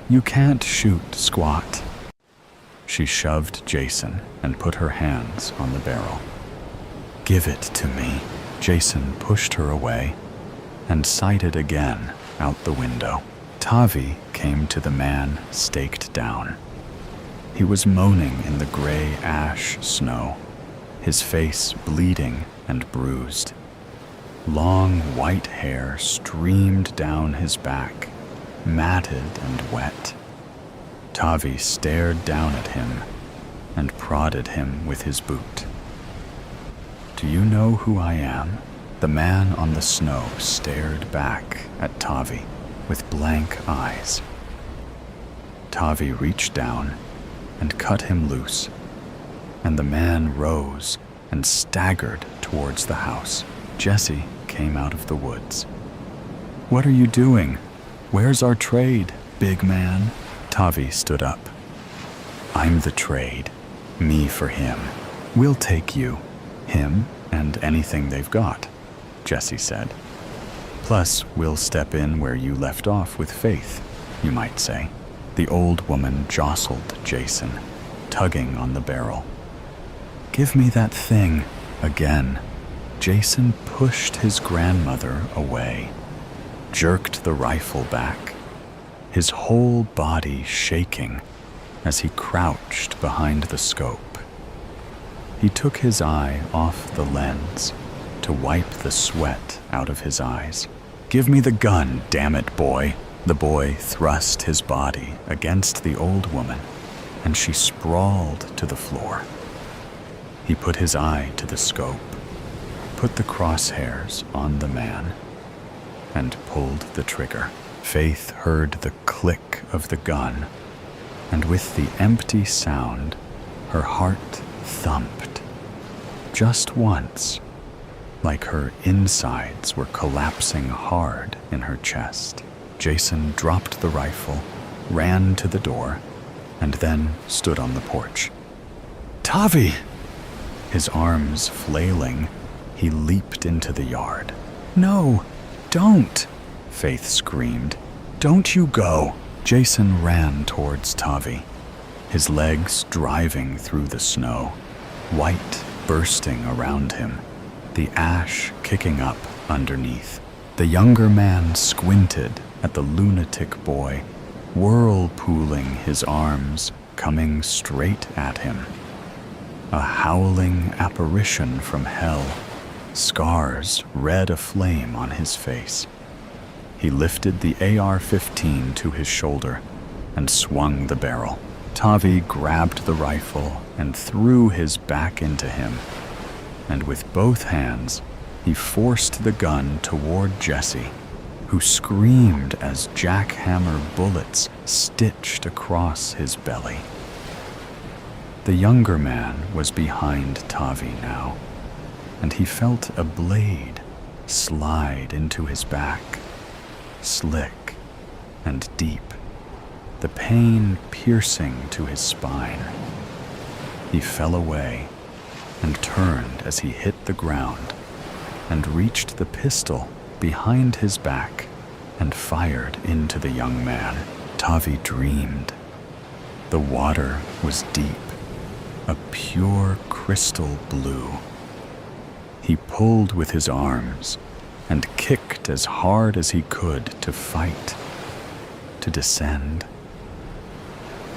"You can't shoot, squat." She shoved Jason and put her hands on the barrel. "Give it to me." Jason pushed her away and sighted again out the window. Tavi came to the man staked down. He was moaning in the gray ash snow, his face bleeding and bruised. Long white hair streamed down his back, matted and wet. Tavi stared down at him and prodded him with his boot. "Do you know who I am?" The man on the snow stared back at Tavi with blank eyes. Tavi reached down and cut him loose, and the man rose and staggered towards the house. Jesse came out of the woods. "What are you doing? Where's our trade, big man?" Tavi stood up. "I'm the trade. Me for him. We'll take you, him, and anything they've got," Jesse said. "Plus, we'll step in where you left off with Faith, you might say." The old woman jostled Jason, tugging on the barrel. "Give me that thing." Again, Jason pushed his grandmother away, jerked the rifle back, his whole body shaking as he crouched behind the scope. He took his eye off the lens to wipe the sweat out of his eyes. "Give me the gun, damn it, boy." The boy thrust his body against the old woman, and she sprawled to the floor. He put his eye to the scope, put the crosshairs on the man, and pulled the trigger. Faith heard the click of the gun, and with the empty sound, her heart thumped. Just once, like her insides were collapsing hard in her chest. Jason dropped the rifle, ran to the door, and then stood on the porch. "Tavi!" His arms flailing, he leaped into the yard. "No, don't!" Faith screamed. "Don't you go!" Jason ran towards Tavi, his legs driving through the snow, white bursting around him, the ash kicking up underneath. The younger man squinted at the lunatic boy, whirlpooling his arms, coming straight at him. a howling apparition from hell, scars red aflame on his face. He lifted the AR-15 to his shoulder and swung the barrel. Tavi grabbed the rifle and threw his back into him, and with both hands, he forced the gun toward Jesse, who screamed as jackhammer bullets stitched across his belly. The younger man was behind Tavi now, and he felt a blade slide into his back, slick and deep, the pain piercing to his spine. He fell away and turned as he hit the ground and reached the pistol behind his back and fired into the young man. Tavi dreamed. The water was deep, a pure crystal blue. He pulled with his arms and kicked as hard as he could to fight, to descend.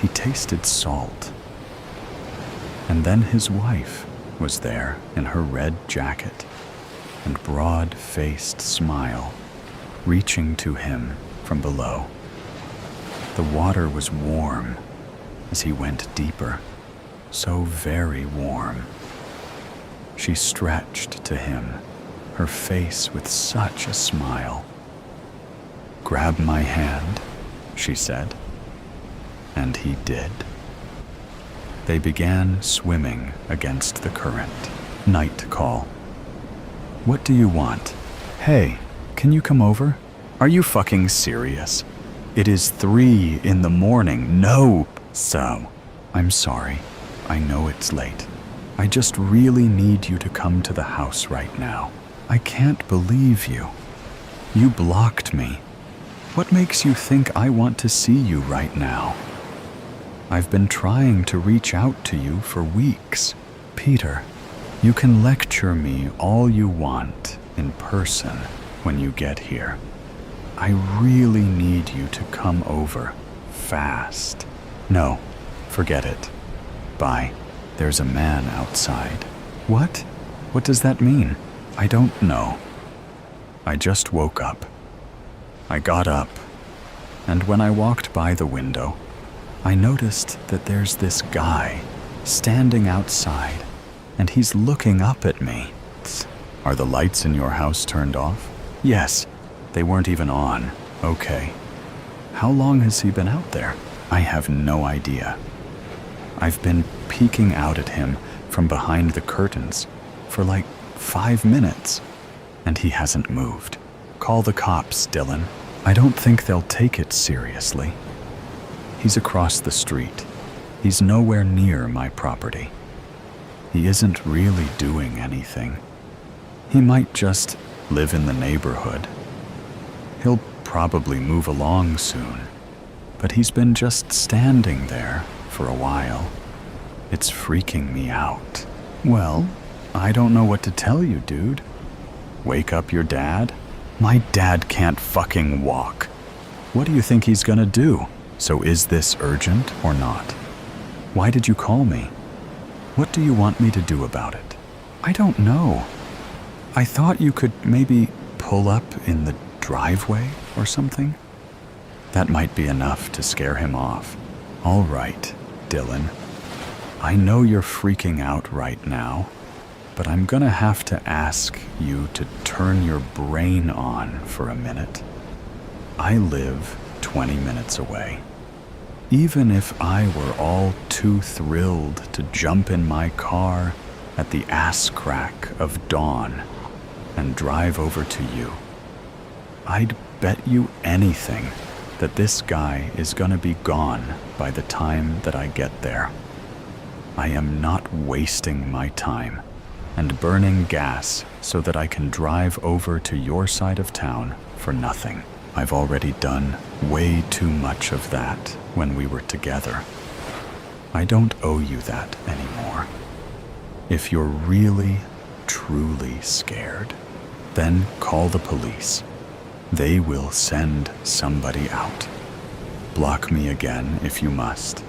He tasted salt. And then his wife was there in her red jacket and broad-faced smile, reaching to him from below. The water was warm as he went deeper, so very warm. She stretched to him, her face with such a smile. "Grab my hand," she said, and he did. They began swimming against the current. Night call. "What do you want? Hey, can you come over? Are you fucking serious? It is 3 a.m. No! So, I'm sorry. I know it's late. I just really need you to come to the house right now. I can't believe you. You blocked me. What makes you think I want to see you right now? I've been trying to reach out to you for weeks. Peter, you can lecture me all you want in person when you get here. I really need you to come over fast. No, forget it. Bye. There's a man outside." "What? What does that mean?" "I don't know. I just woke up. I got up, and when I walked by the window, I noticed that there's this guy standing outside, and he's looking up at me." "Are the lights in your house turned off?" "Yes, they weren't even on." "Okay. How long has he been out there?" "I have no idea. I've been peeking out at him from behind the curtains for like 5 minutes, and he hasn't moved. Call the cops, Dylan. I don't think they'll take it seriously. He's across the street. He's nowhere near my property. He isn't really doing anything. He might just live in the neighborhood. He'll probably move along soon, but he's been just standing there for a while. It's freaking me out." "Well, I don't know what to tell you, dude. Wake up your dad?" "My dad can't fucking walk. What do you think he's gonna do? So is this urgent or not? Why did you call me? What do you want me to do about it?" "I don't know. I thought you could maybe pull up in the driveway or something. That might be enough to scare him off." "All right, Dylan. I know you're freaking out right now, but I'm gonna have to ask you to turn your brain on for a minute. I live 20 minutes away. Even if I were all too thrilled to jump in my car at the ass crack of dawn and drive over to you, I'd bet you anything that this guy is gonna be gone by the time that I get there. I am not wasting my time and burning gas so that I can drive over to your side of town for nothing. I've already done way too much of that when we were together. I don't owe you that anymore. If you're really, truly scared, then call the police. They will send somebody out. Block me again if you must.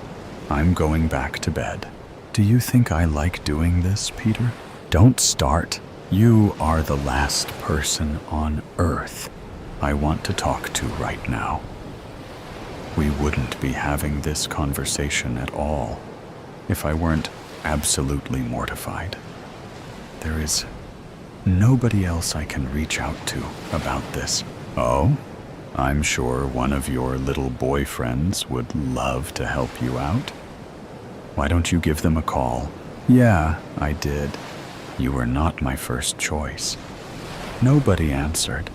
I'm going back to bed. Do you think I like doing this, Peter? Don't start. You are the last person on Earth I want to talk to right now. We wouldn't be having this conversation at all if I weren't absolutely mortified. There is nobody else I can reach out to about this. Oh? I'm sure one of your little boyfriends would love to help you out. Why don't you give them a call? Yeah, I did. You were not my first choice. Nobody answered.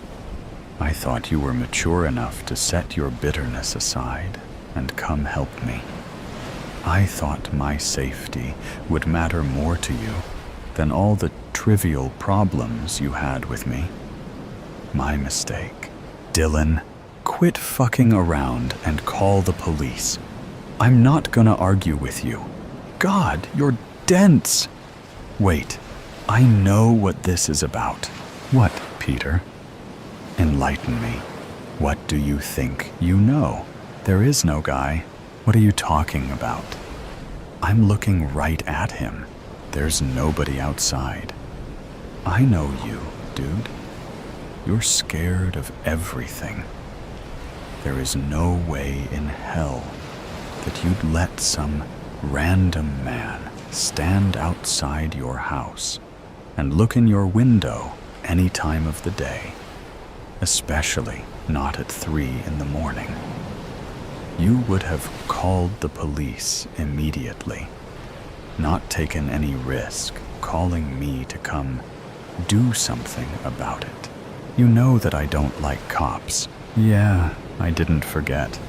I thought you were mature enough to set your bitterness aside and come help me. I thought my safety would matter more to you than all the trivial problems you had with me. My mistake. Dylan, quit fucking around and call the police. I'm not gonna argue with you. God, you're dense. Wait, I know what this is about. What, Peter? Enlighten me. What do you think you know? There is no guy. What are you talking about? I'm looking right at him. There's nobody outside. I know you, dude. You're scared of everything. There is no way in hell that you'd let some random man stand outside your house and look in your window any time of the day, especially not at 3 in the morning. You would have called the police immediately, not taken any risk calling me to come do something about it. You know that I don't like cops. Yeah, I didn't forget.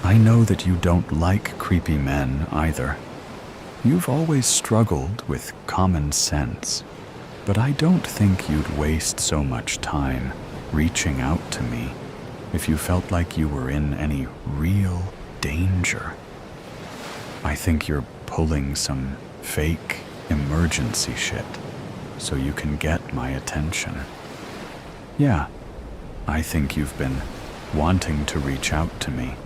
I know that you don't like creepy men either. You've always struggled with common sense, but I don't think you'd waste so much time reaching out to me if you felt like you were in any real danger. I think you're pulling some fake emergency shit so you can get my attention. Yeah, I think you've been wanting to reach out to me,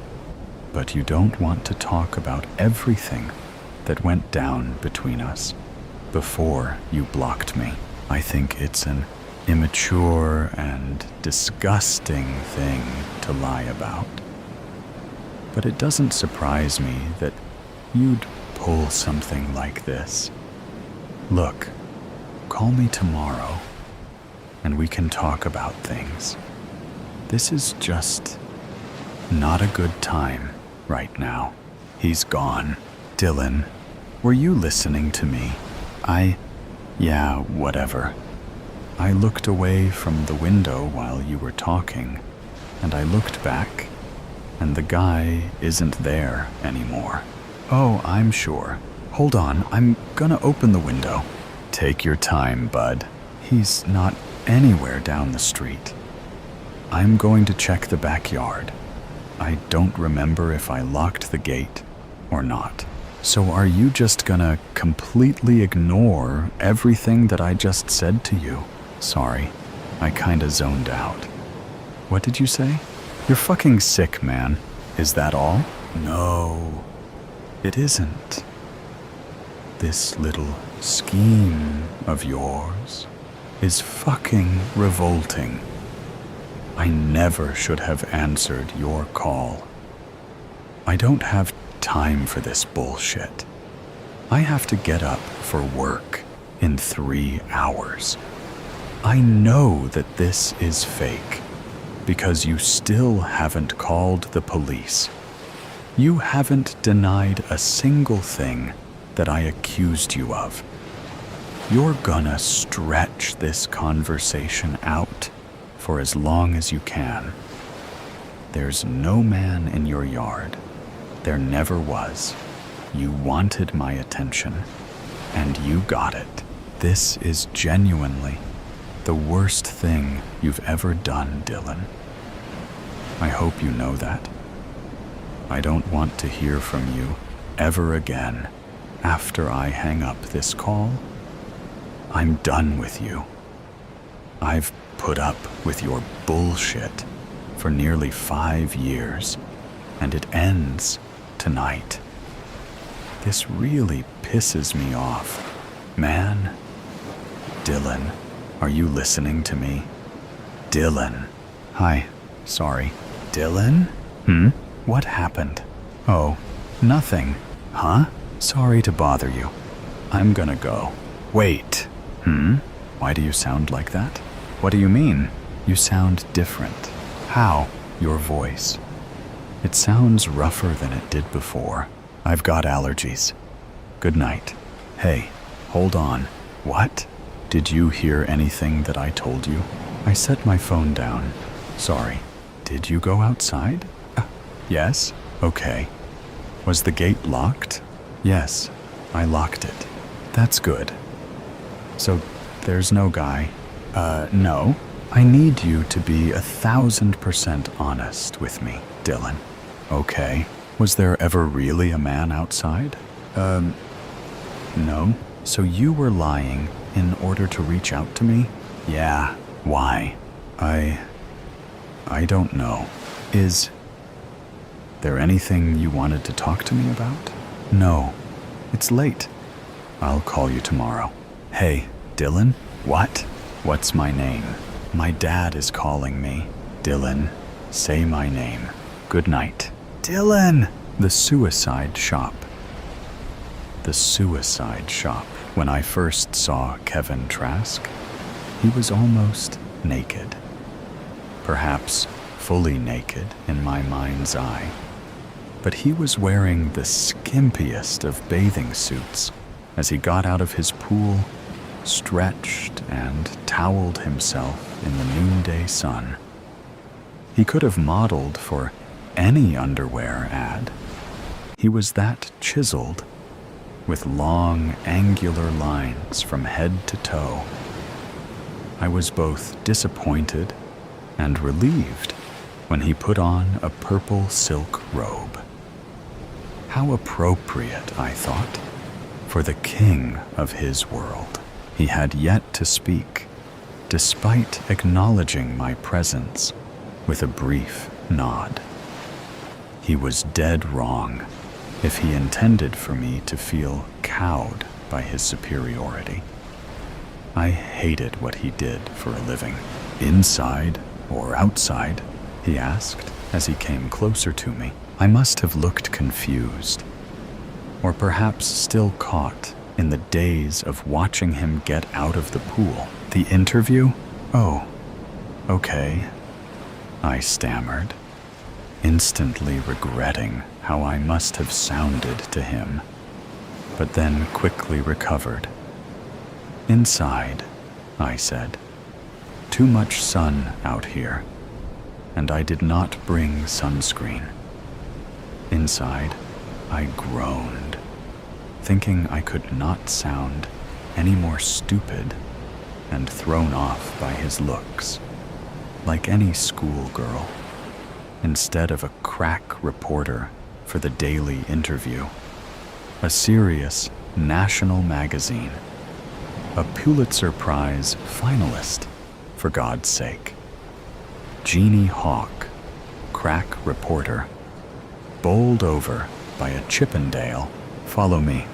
but you don't want to talk about everything that went down between us before you blocked me. I think it's an immature and disgusting thing to lie about. But it doesn't surprise me that you'd pull something like this. Look, call me tomorrow and we can talk about things. This is just not a good time right now. He's gone. Dylan, were you listening to me? Yeah, whatever. I looked away from the window while you were talking, and I looked back, and the guy isn't there anymore. Oh, I'm sure. Hold on, I'm gonna open the window. Take your time, bud. He's not anywhere down the street. I'm going to check the backyard. I don't remember if I locked the gate or not. So are you just gonna completely ignore everything that I just said to you? Sorry, I kinda zoned out. What did you say? You're fucking sick, man. Is that all? No, it isn't. This little scheme of yours is fucking revolting. I never should have answered your call. I don't have time for this bullshit. I have to get up for work in 3 hours. I know that this is fake because you still haven't called the police. You haven't denied a single thing that I accused you of. You're gonna stretch this conversation out for as long as you can. There's no man in your yard. There never was. You wanted my attention, and you got it. This is genuinely the worst thing you've ever done, Dylan. I hope you know that. I don't want to hear from you ever again after I hang up this call. I'm done with you. I've put up with your bullshit for nearly 5 years, and it ends tonight. This really pisses me off. Man, Dylan, are you listening to me? Dylan. Hi, sorry. Dylan? What happened? Oh, nothing. Huh? Sorry to bother you. I'm gonna go. Wait. Why do you sound like that? What do you mean? You sound different. How? Your voice. It sounds rougher than it did before. I've got allergies. Good night. Hey, hold on. What? Did you hear anything that I told you? I set my phone down. Sorry. Did you go outside? Yes? Okay. Was the gate locked? Yes, I locked it. That's good. So, there's no guy? No. I need you to be 1,000% honest with me, Dylan. Okay. Was there ever really a man outside? No. So you were lying in order to reach out to me? Yeah. Why? I don't know. Is there anything you wanted to talk to me about? No. It's late. I'll call you tomorrow. Hey, Dylan? What? What's my name? My dad is calling me. Dylan, say my name. Good night. Dylan! The suicide shop. The suicide shop. When I first saw Kevin Trask, he was almost naked. Perhaps fully naked in my mind's eye. But he was wearing the skimpiest of bathing suits as he got out of his pool, stretched and toweled himself in the noonday sun. He could have modeled for any underwear ad. He was that chiseled, with long, angular lines from head to toe. I was both disappointed and relieved when he put on a purple silk robe. How appropriate, I thought, for the king of his world. He had yet to speak, despite acknowledging my presence with a brief nod. He was dead wrong if he intended for me to feel cowed by his superiority. I hated what he did for a living. Inside or outside? He asked as he came closer to me. I must have looked confused, or perhaps still caught in the daze of watching him get out of the pool. The interview? Oh, okay, I stammered, instantly regretting how I must have sounded to him, but then quickly recovered. Inside, I said. Too much sun out here, and I did not bring sunscreen. Inside, I groaned, thinking I could not sound any more stupid and thrown off by his looks, like any schoolgirl, instead of a crack reporter for the daily interview, a serious national magazine, a Pulitzer Prize finalist, for God's sake. Jeannie Hawk, crack reporter, bowled over by a Chippendale. Follow me.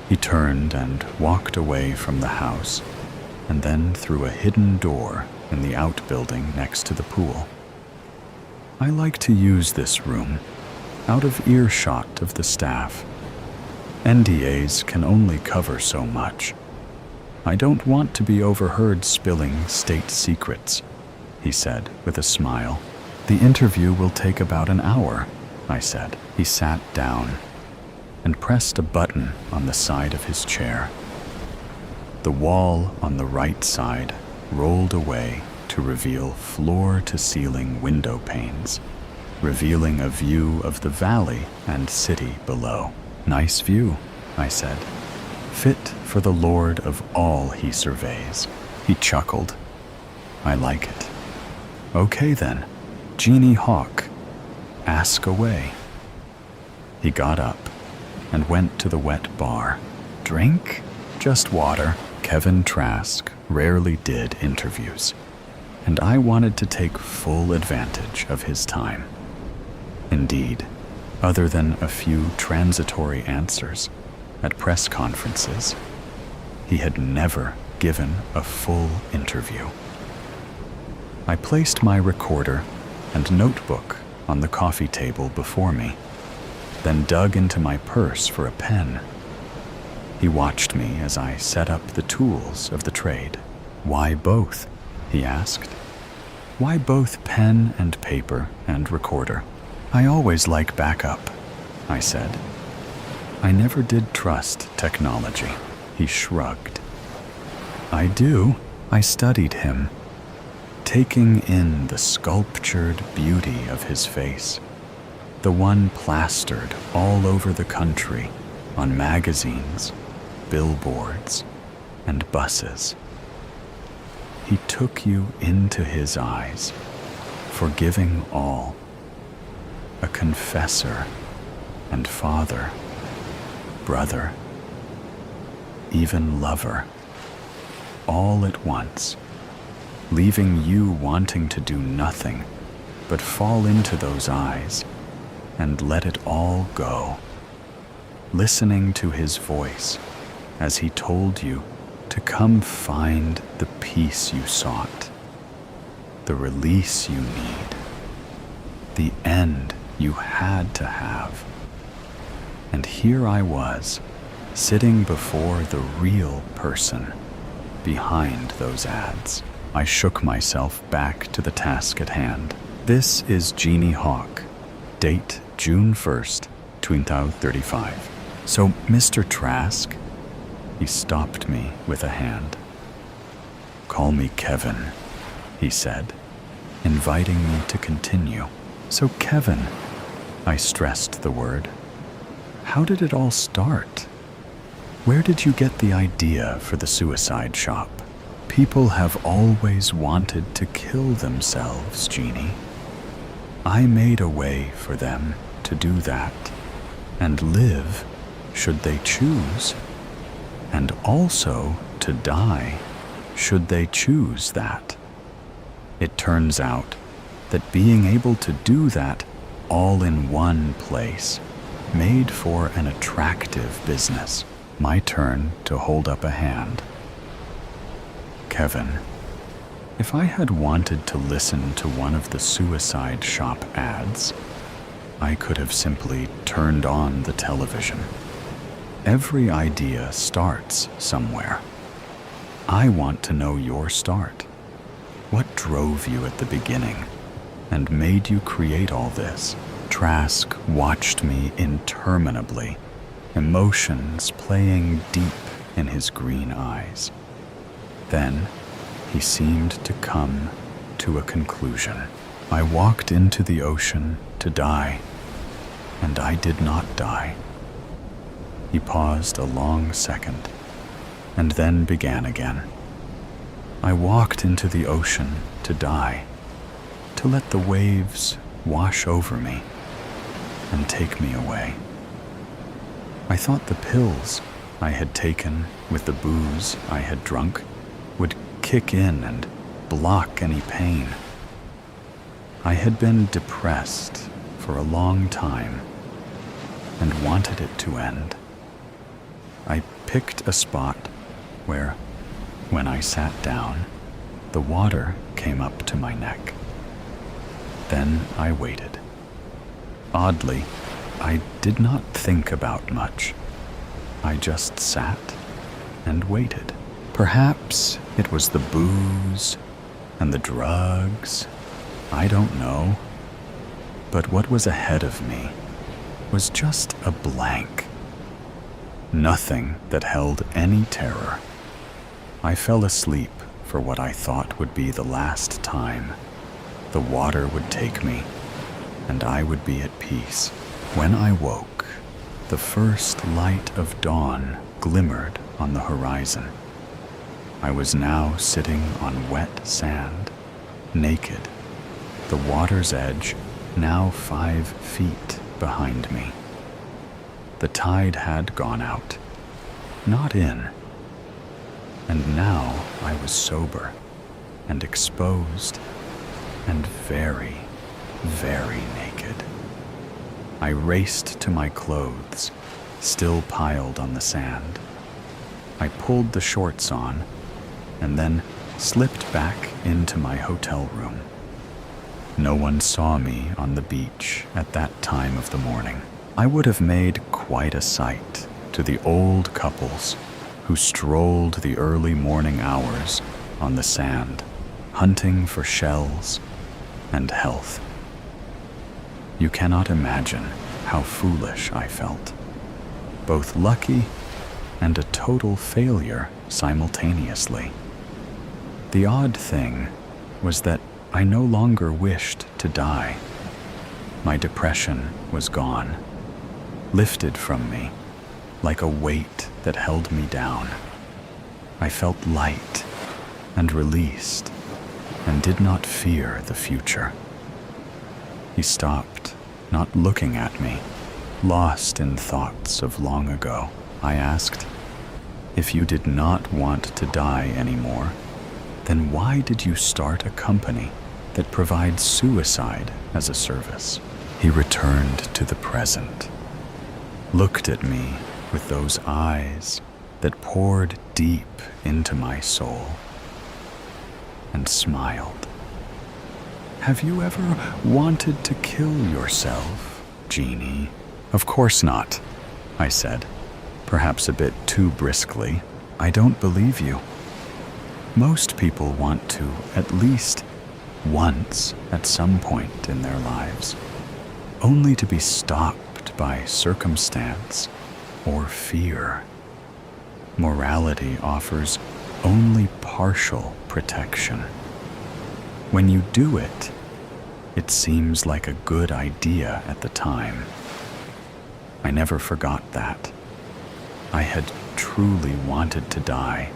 He turned and walked away from the house, and then through a hidden door in the outbuilding next to the pool. I like to use this room, out of earshot of the staff. NDAs can only cover so much. I don't want to be overheard spilling state secrets, he said with a smile. The interview will take about an hour, I said. He sat down and pressed a button on the side of his chair. The wall on the right side rolled away to reveal floor-to-ceiling window panes, revealing a view of the valley and city below. Nice view, I said. Fit for the Lord of all he surveys. He chuckled. I like it. Okay then, Jeannie Hawk, ask away. He got up and went to the wet bar. Drink? Just water. Kevin Trask rarely did interviews, and I wanted to take full advantage of his time. Indeed, other than a few transitory answers at press conferences. He had never given a full interview. I placed my recorder and notebook on the coffee table before me, then dug into my purse for a pen. He watched me as I set up the tools of the trade. "Why both?" he asked. "Why both pen and paper and recorder?" "I always like backup," I said. "I never did trust technology," he shrugged. "I do." I studied him, taking in the sculptured beauty of his face, the one plastered all over the country on magazines, billboards, and buses. He took you into his eyes, forgiving all, a confessor and father, brother, even lover, all at once, leaving you wanting to do nothing but fall into those eyes and let it all go, listening to his voice as he told you to come find the peace you sought, the release you need, the end you had to have. And here I was, sitting before the real person behind those ads. I shook myself back to the task at hand. "This is Jeannie Hawk. Date June 1st, 2035. So, Mr. Trask," he stopped me with a hand. "Call me Kevin," he said, inviting me to continue. "So, Kevin," I stressed the word, "how did it all start? Where did you get the idea for the suicide shop?" "People have always wanted to kill themselves, Jeannie. I made a way for them to do that and live, should they choose, and also to die, should they choose that. It turns out that being able to do that all in one place made for an attractive business." My turn to hold up a hand. "Kevin, if I had wanted to listen to one of the suicide shop ads, I could have simply turned on the television. Every idea starts somewhere. I want to know your start. What drove you at the beginning and made you create all this?" Trask watched me interminably, emotions playing deep in his green eyes. Then he seemed to come to a conclusion. "I walked into the ocean to die, and I did not die." He paused a long second, and then began again. "I walked into the ocean to die, to let the waves wash over me and take me away. I thought the pills I had taken with the booze I had drunk would kick in and block any pain. I had been depressed for a long time and wanted it to end. I picked a spot where, when I sat down, the water came up to my neck. Then I waited. Oddly, I did not think about much. I just sat and waited. Perhaps it was the booze and the drugs. I don't know. But what was ahead of me was just a blank. Nothing that held any terror. I fell asleep for what I thought would be the last time. The water would take me, and I would be at peace. When I woke, the first light of dawn glimmered on the horizon. I was now sitting on wet sand, naked, the water's edge now 5 feet behind me. The tide had gone out, not in, and now I was sober and exposed and very, very naked. I raced to my clothes, still piled on the sand. I pulled the shorts on and then slipped back into my hotel room. No one saw me on the beach at that time of the morning. I would have made quite a sight to the old couples who strolled the early morning hours on the sand, hunting for shells and health. You cannot imagine how foolish I felt, both lucky and a total failure simultaneously. The odd thing was that I no longer wished to die. My depression was gone, lifted from me like a weight that held me down. I felt light and released and did not fear the future. He stopped, not looking at me, lost in thoughts of long ago. I asked, "If you did not want to die anymore, then why did you start a company that provides suicide as a service?" He returned to the present, looked at me with those eyes that poured deep into my soul, and smiled. "Have you ever wanted to kill yourself, Jeannie?" "Of course not," I said, perhaps a bit too briskly. "I don't believe you. Most people want to, at least once at some point in their lives, only to be stopped by circumstance or fear. Morality offers only partial protection. When you do it, it seems like a good idea at the time." I never forgot that. I had truly wanted to die.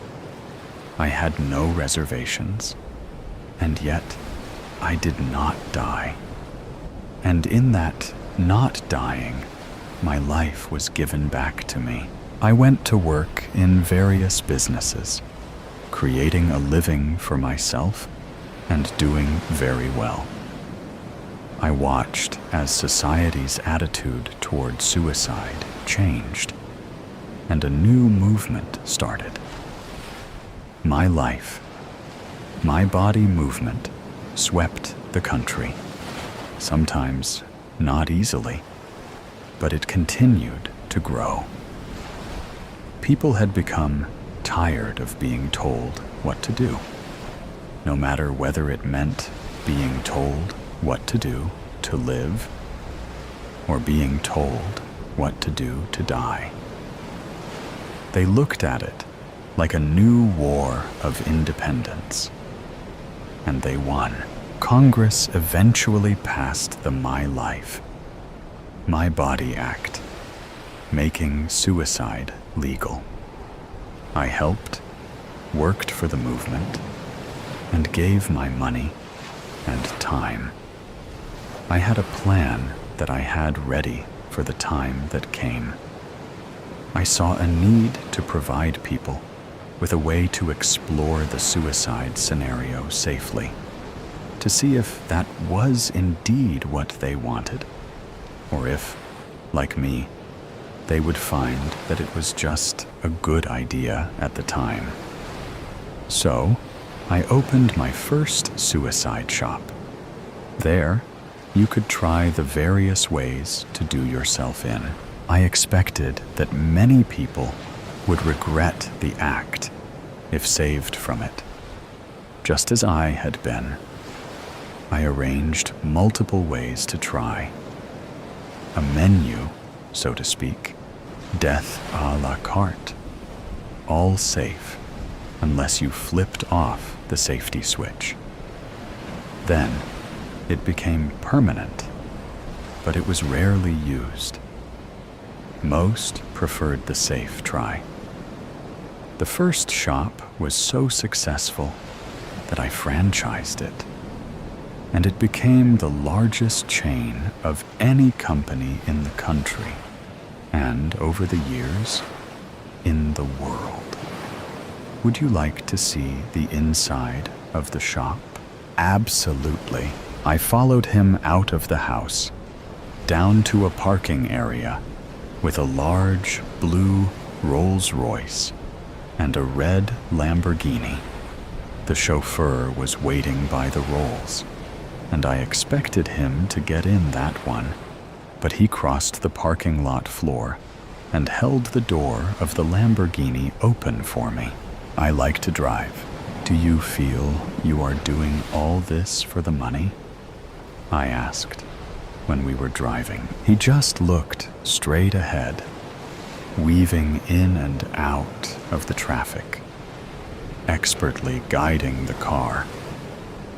I had no reservations, and yet I did not die. And in that not dying, my life was given back to me. I went to work in various businesses, creating a living for myself and doing very well. I watched as society's attitude toward suicide changed, and a new movement started. My life, my body movement swept the country, sometimes not easily, but it continued to grow. People had become tired of being told what to do, no matter whether it meant being told what to do to live or being told what to do to die. They looked at it like a new war of independence, and they won. Congress eventually passed the My Life, My Body Act, making suicide legal. I helped, worked for the movement, and gave my money and time. I had a plan that I had ready for the time that came. I saw a need to provide people with a way to explore the suicide scenario safely, to see if that was indeed what they wanted, or if, like me, they would find that it was just a good idea at the time. So, I opened my first suicide shop. There, you could try the various ways to do yourself in. I expected that many people would regret the act if saved from it, just as I had been. I arranged multiple ways to try. A menu, so to speak, death a la carte, all safe unless you flipped off the safety switch. Then it became permanent, but it was rarely used. Most preferred the safe try. The first shop was so successful that I franchised it, and it became the largest chain of any company in the country, and over the years, in the world. Would you like to see the inside of the shop? Absolutely. I followed him out of the house, down to a parking area with a large blue Rolls-Royce and a red Lamborghini. The chauffeur was waiting by the Rolls, and I expected him to get in that one, but he crossed the parking lot floor and held the door of the Lamborghini open for me. I like to drive. Do you feel you are doing all this for the money? I asked when we were driving. He just looked straight ahead, weaving in and out of the traffic, expertly guiding the car.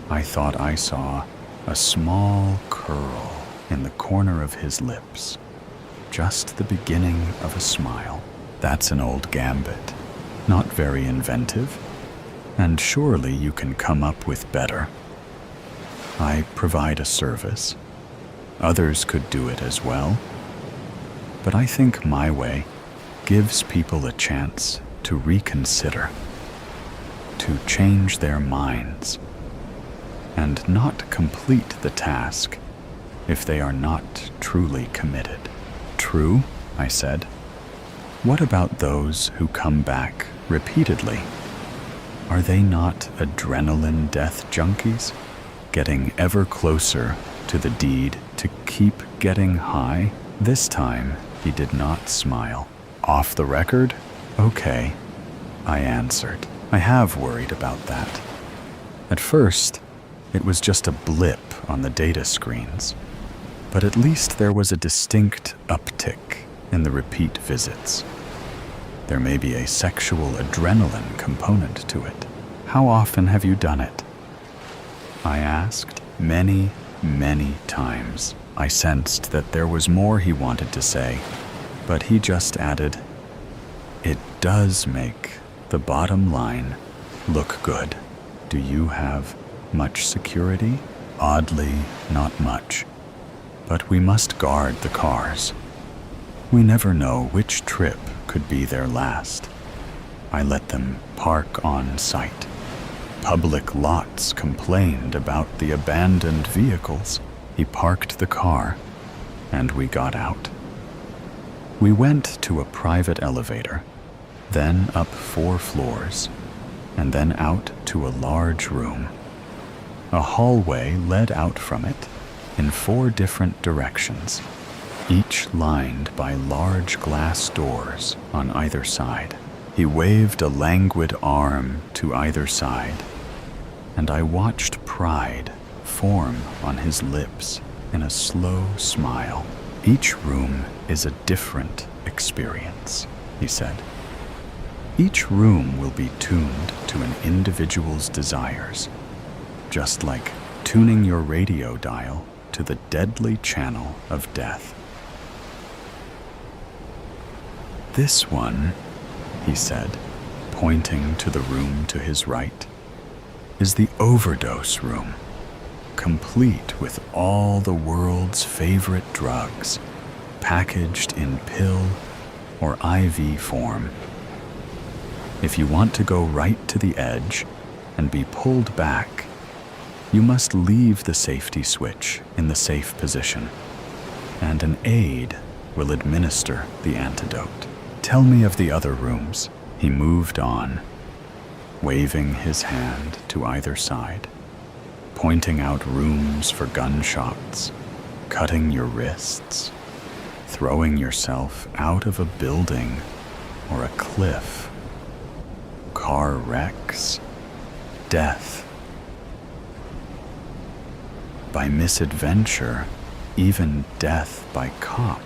I thought I saw a small curl in the corner of his lips, just the beginning of a smile. That's an old gambit, not very inventive, and surely you can come up with better. I provide a service. Others could do it as well, but I think my way gives people a chance to reconsider, to change their minds, and not complete the task if they are not truly committed. True, I said. What about those who come back repeatedly? Are they not adrenaline death junkies, getting ever closer to the deed to keep getting high? This time, he did not smile. Off the record? Okay, I answered. I have worried about that. At first, it was just a blip on the data screens, but at least there was a distinct uptick in the repeat visits. There may be a sexual adrenaline component to it. How often have you done it? I asked. Many, many times. I sensed that there was more he wanted to say, but he just added, "It does make the bottom line look good. Do you have much security?" Oddly, not much. But we must guard the cars. We never know which trip could be their last. I let them park on site. Public lots complained about the abandoned vehicles. He parked the car, and we got out. We went to a private elevator, then up 4 floors, and then out to a large room. A hallway led out from it in 4 different directions, each lined by large glass doors on either side. He waved a languid arm to either side, and I watched pride form on his lips in a slow smile. Each room is a different experience, he said. Each room will be tuned to an individual's desires, just like tuning your radio dial to the deadly channel of death. This one, he said, pointing to the room to his right, is the overdose room, complete with all the world's favorite drugs, packaged in pill or IV form. If you want to go right to the edge and be pulled back, you must leave the safety switch in the safe position, and an aide will administer the antidote. Tell me of the other rooms. He moved on, waving his hand to either side, pointing out rooms for gunshots, cutting your wrists, throwing yourself out of a building or a cliff, car wrecks, death. By misadventure, even death by cop.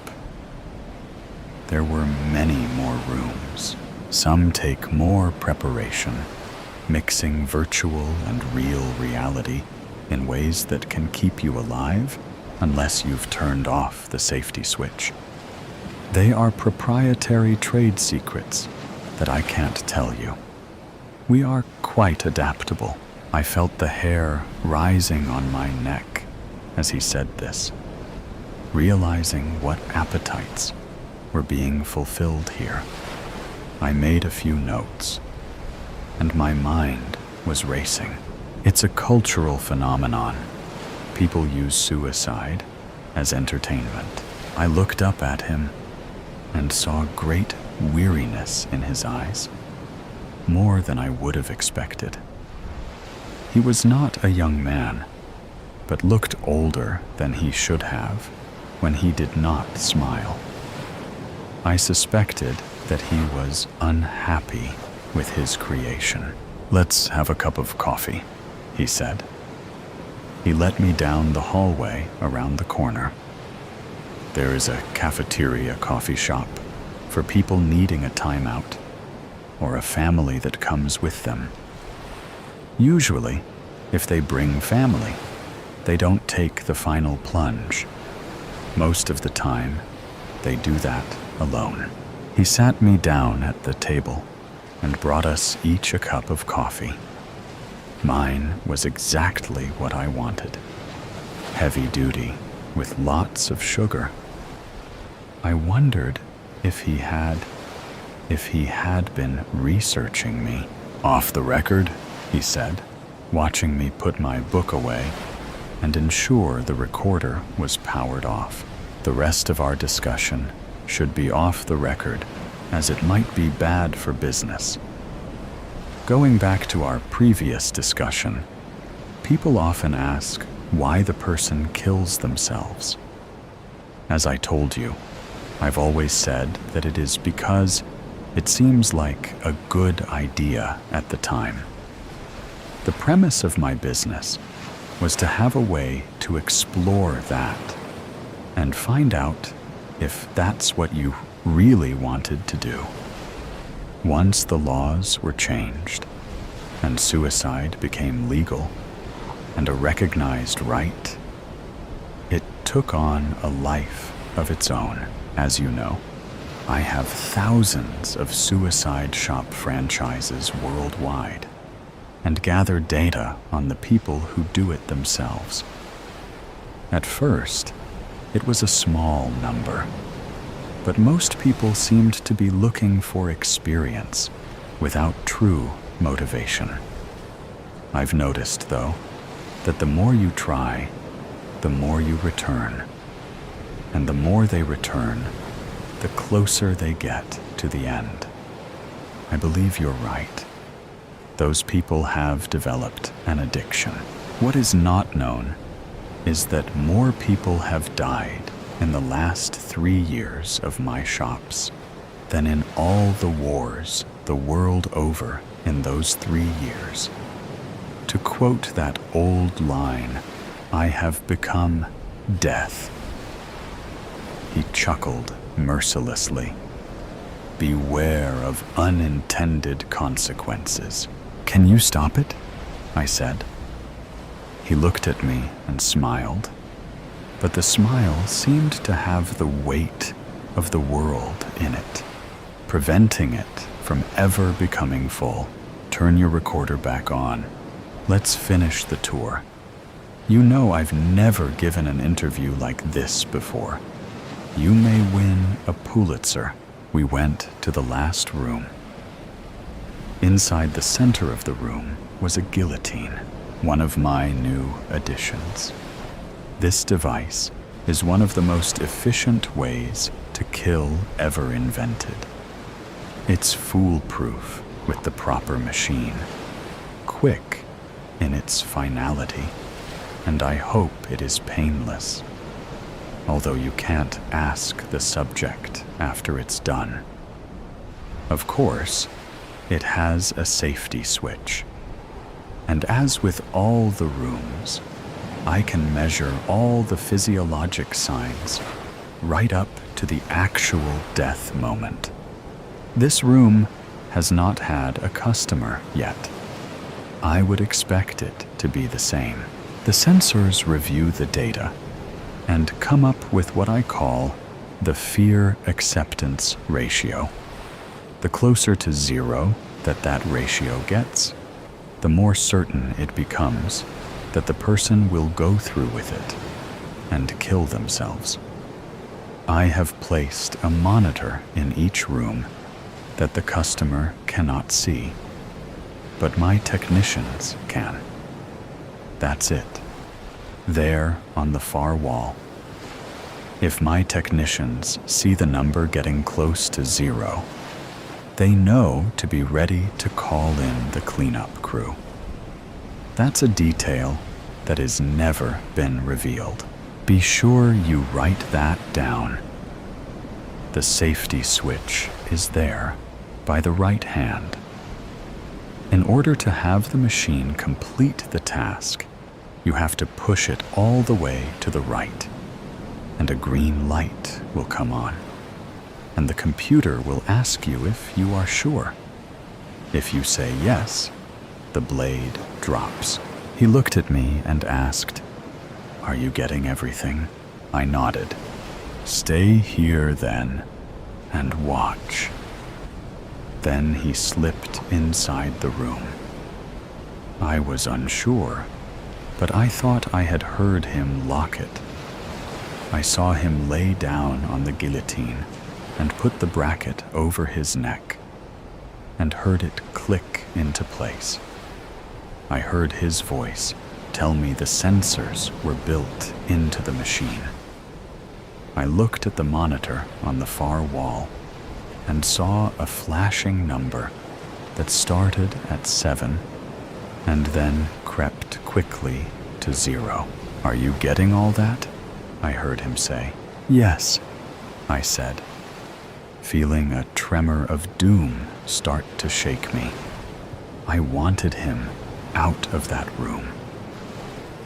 There were many more rooms. Some take more preparation, mixing virtual and real reality in ways that can keep you alive unless you've turned off the safety switch. They are proprietary trade secrets that I can't tell you. We are quite adaptable. I felt the hair rising on my neck as he said this, realizing what appetites were being fulfilled here. I made a few notes, and my mind was racing. It's a cultural phenomenon. People use suicide as entertainment. I looked up at him and saw great weariness in his eyes, more than I would have expected. He was not a young man, but looked older than he should have when he did not smile. I suspected that he was unhappy with his creation. "Let's have a cup of coffee," he said. He led me down the hallway around the corner. There is a cafeteria coffee shop for people needing a timeout or a family that comes with them. Usually, if they bring family, they don't take the final plunge. Most of the time, they do that alone. He sat me down at the table and brought us each a cup of coffee. Mine was exactly what I wanted. Heavy duty, with lots of sugar. I wondered if he had been researching me. "Off the record," he said, watching me put my book away and ensure the recorder was powered off. The rest of our discussion should be off the record, as it might be bad for business. Going back to our previous discussion, people often ask why the person kills themselves. As I told you, I've always said that it is because it seems like a good idea at the time. The premise of my business was to have a way to explore that and find out if that's what you really wanted to do. Once the laws were changed and suicide became legal and a recognized right, it took on a life of its own. As you know, I have thousands of suicide shop franchises worldwide and gather data on the people who do it themselves. At first, it was a small number, but most people seemed to be looking for experience without true motivation. I've noticed, though, that the more you try, the more you return. And the more they return, the closer they get to the end. I believe you're right. Those people have developed an addiction. What is not known is that more people have died in the last 3 years of my shops than in all the wars the world over in those 3 years. To quote that old line, I have become death. He chuckled mercilessly. Beware of unintended consequences. "Can you stop it?" I said. He looked at me and smiled, but the smile seemed to have the weight of the world in it, preventing it from ever becoming full. "Turn your recorder back on. Let's finish the tour. You know I've never given an interview like this before. You may win a Pulitzer." We went to the last room. Inside the center of the room was a guillotine, one of my new additions. This device is one of the most efficient ways to kill ever invented. It's foolproof with the proper machine, quick in its finality, and I hope it is painless. Although you can't ask the subject after it's done. Of course, it has a safety switch. And as with all the rooms, I can measure all the physiologic signs right up to the actual death moment. This room has not had a customer yet. I would expect it to be the same. The sensors review the data and come up with what I call the fear acceptance ratio. The closer to 0 that ratio gets, the more certain it becomes that the person will go through with it and kill themselves. I have placed a monitor in each room that the customer cannot see, but my technicians can. That's it. There on the far wall, If my technicians see the number getting close to 0, they know to be ready to call in the cleanup crew. That's a detail that has never been revealed. Be sure you write that down. The safety switch is there by the right hand. In order to have the machine complete the task, you have to push it all the way to the right, and a green light will come on, and the computer will ask you if you are sure. If you say yes, the blade drops. He looked at me and asked, "Are you getting everything?" I nodded. "Stay here then, and watch." Then he slipped inside the room. I was unsure, but I thought I had heard him lock it. I saw him lay down on the guillotine and put the bracket over his neck, and heard it click into place. I heard his voice tell me the sensors were built into the machine. I looked at the monitor on the far wall and saw a flashing number that started at 7 and then crept quickly to 0. "Are you getting all that?" I heard him say. "Yes," I said, feeling a tremor of doom start to shake me. I wanted him out of that room.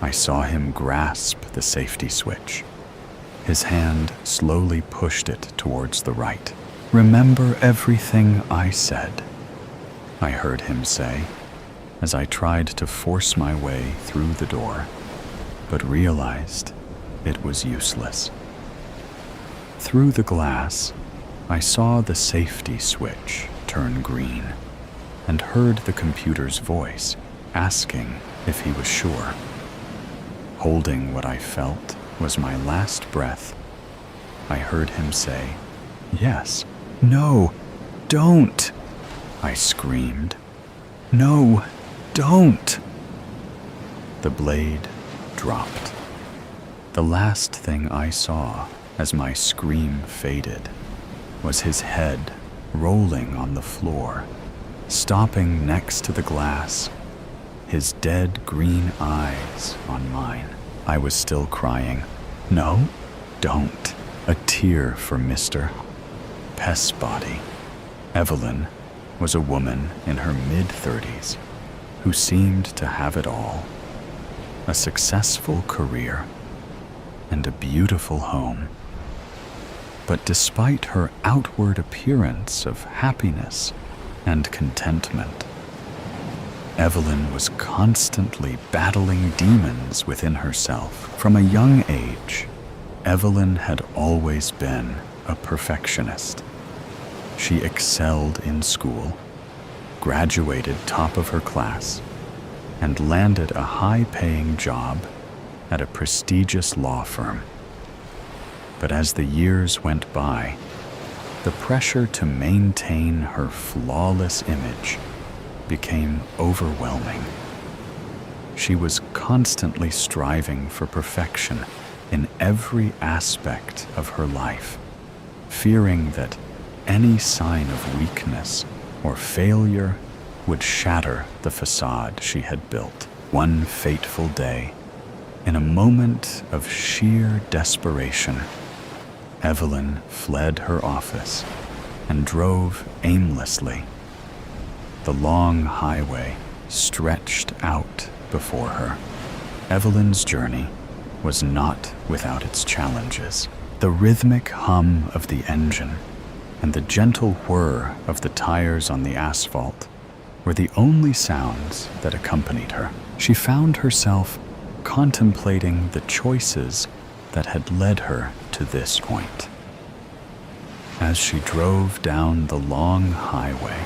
I saw him grasp the safety switch. His hand slowly pushed it towards the right. "Remember everything I said," I heard him say, as I tried to force my way through the door, but realized it was useless. Through the glass, I saw the safety switch turn green and heard the computer's voice asking if he was sure. Holding what I felt was my last breath, I heard him say, "Yes." "No, don't!" I screamed. "No, don't!" The blade dropped. The last thing I saw as my scream faded was his head rolling on the floor, stopping next to the glass, his dead green eyes on mine. I was still crying. "No, don't." A tear for Mr. Pessbody. Evelyn was a woman in her mid-30s who seemed to have it all: a successful career and a beautiful home. But despite her outward appearance of happiness and contentment, Evelyn was constantly battling demons within herself. From a young age, Evelyn had always been a perfectionist. She excelled in school, graduated top of her class, and landed a high-paying job at a prestigious law firm. But as the years went by, the pressure to maintain her flawless image became overwhelming. She was constantly striving for perfection in every aspect of her life, fearing that any sign of weakness or failure would shatter the facade she had built. One fateful day, in a moment of sheer desperation, Evelyn fled her office and drove aimlessly. The long highway stretched out before her. Evelyn's journey was not without its challenges. The rhythmic hum of the engine and the gentle whir of the tires on the asphalt were the only sounds that accompanied her. She found herself contemplating the choices that had led her to this point. As she drove down the long highway,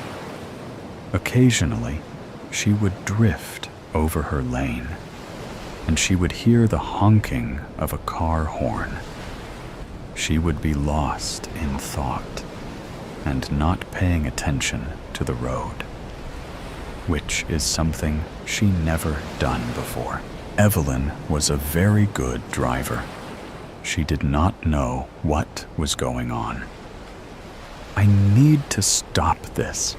occasionally she would drift over her lane, and she would hear the honking of a car horn. She would be lost in thought and not paying attention to the road, which is something she never done before. Evelyn was a very good driver. She did not know what was going on. I need to stop this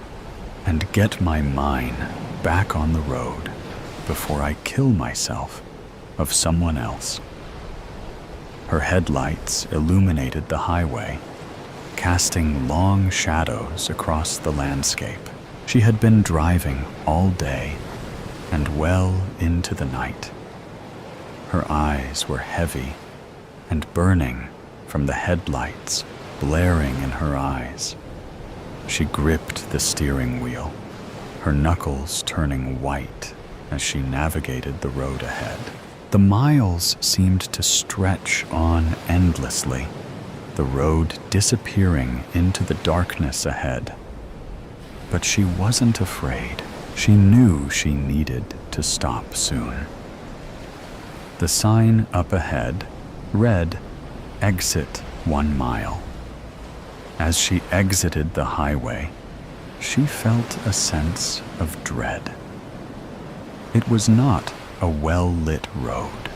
and get my mine back on the road before I kill myself of someone else. Her headlights illuminated the highway, casting long shadows across the landscape. She had been driving all day and well into the night. Her eyes were heavy and burning from the headlights blaring in her eyes. She gripped the steering wheel, her knuckles turning white as she navigated the road ahead. The miles seemed to stretch on endlessly, the road disappearing into the darkness ahead. But she wasn't afraid. She knew she needed to stop soon. The sign up ahead read, "Exit 1 mile." As she exited the highway, she felt a sense of dread. It was not a well-lit road.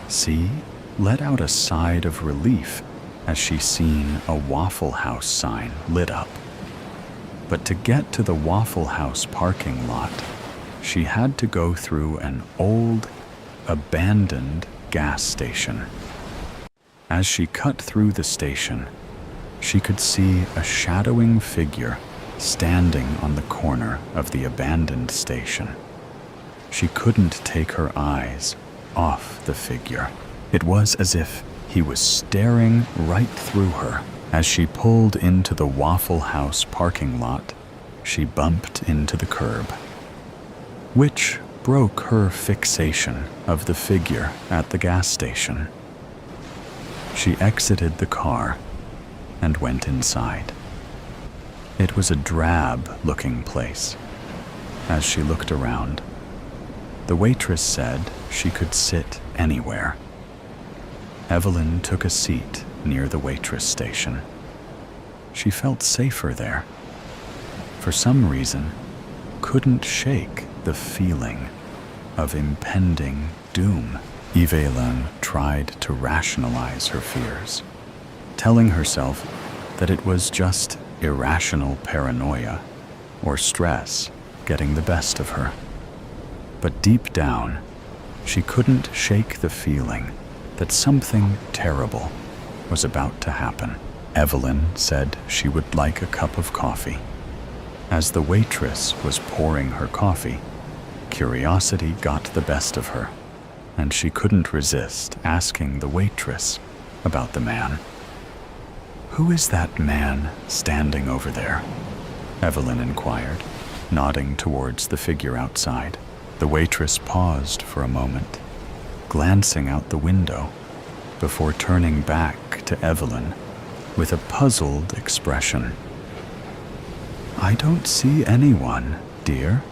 See let out a sigh of relief as she seen a Waffle House sign lit up. But to get to the Waffle House parking lot, she had to go through an old, abandoned gas station. As she cut through the station, she could see a shadowing figure standing on the corner of the abandoned station. She couldn't take her eyes off the figure. It was as if he was staring right through her. As she pulled into the Waffle House parking lot, she bumped into the curb, which broke her fixation of the figure at the gas station. She exited the car and went inside. It was a drab-looking place. As she looked around, the waitress said she could sit anywhere. Evelyn took a seat near the waitress station. She felt safer there. For some reason, couldn't shake the feeling of impending doom. Evelyn tried to rationalize her fears, telling herself that it was just irrational paranoia or stress getting the best of her. But deep down, she couldn't shake the feeling that something terrible was about to happen. Evelyn said she would like a cup of coffee. As the waitress was pouring her coffee, curiosity got the best of her, and she couldn't resist asking the waitress about the man. "Who is that man standing over there?" Evelyn inquired, nodding towards the figure outside. The waitress paused for a moment, glancing out the window, before turning back to Evelyn with a puzzled expression. "I don't see anyone, dear.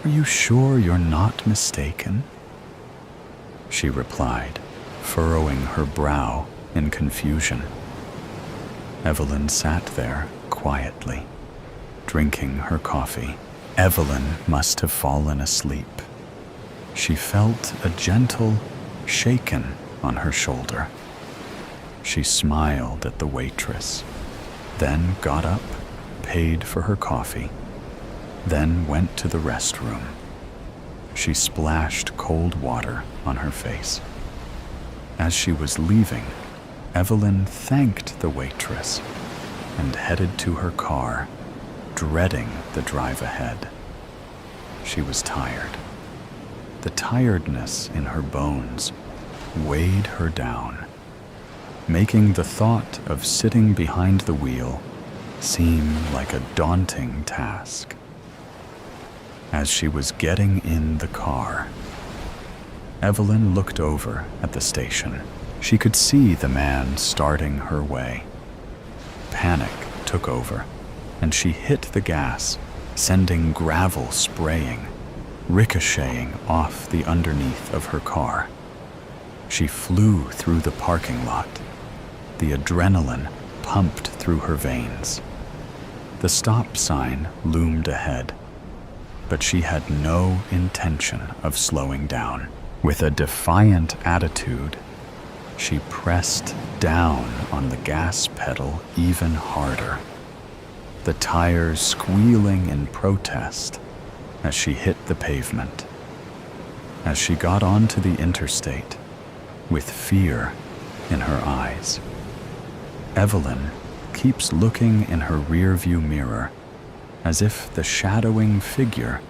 Are you sure you're not mistaken?" she replied, furrowing her brow in confusion. Evelyn sat there quietly, drinking her coffee. Evelyn must have fallen asleep. She felt a gentle shaken on her shoulder. She smiled at the waitress, then got up, paid for her coffee, then went to the restroom. She splashed cold water on her face. As she was leaving, Evelyn thanked the waitress and headed to her car, dreading the drive ahead. She was tired. The tiredness in her bones weighed her down, making the thought of sitting behind the wheel seem like a daunting task. As she was getting in the car, Evelyn looked over at the station. She could see the man starting her way. Panic took over, and she hit the gas, sending gravel spraying, ricocheting off the underneath of her car. She flew through the parking lot. The adrenaline pumped through her veins. The stop sign loomed ahead, but she had no intention of slowing down. With a defiant attitude, she pressed down on the gas pedal even harder, the tires squealing in protest as she hit the pavement. As she got onto the interstate, with fear in her eyes, Evelyn keeps looking in her rearview mirror as if the shadowing figure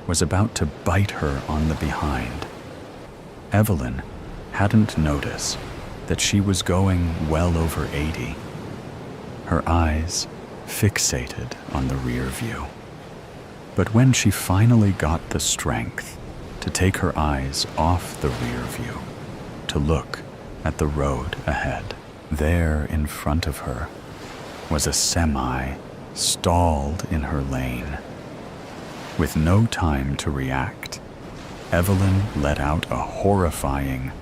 was about to bite her on the behind. Evelyn hadn't noticed that she was going well over 80, her eyes fixated on the rear view. But when she finally got the strength to take her eyes off the rear view, to look at the road ahead, there in front of her was a semi stalled in her lane. With no time to react, Evelyn let out a horrifying,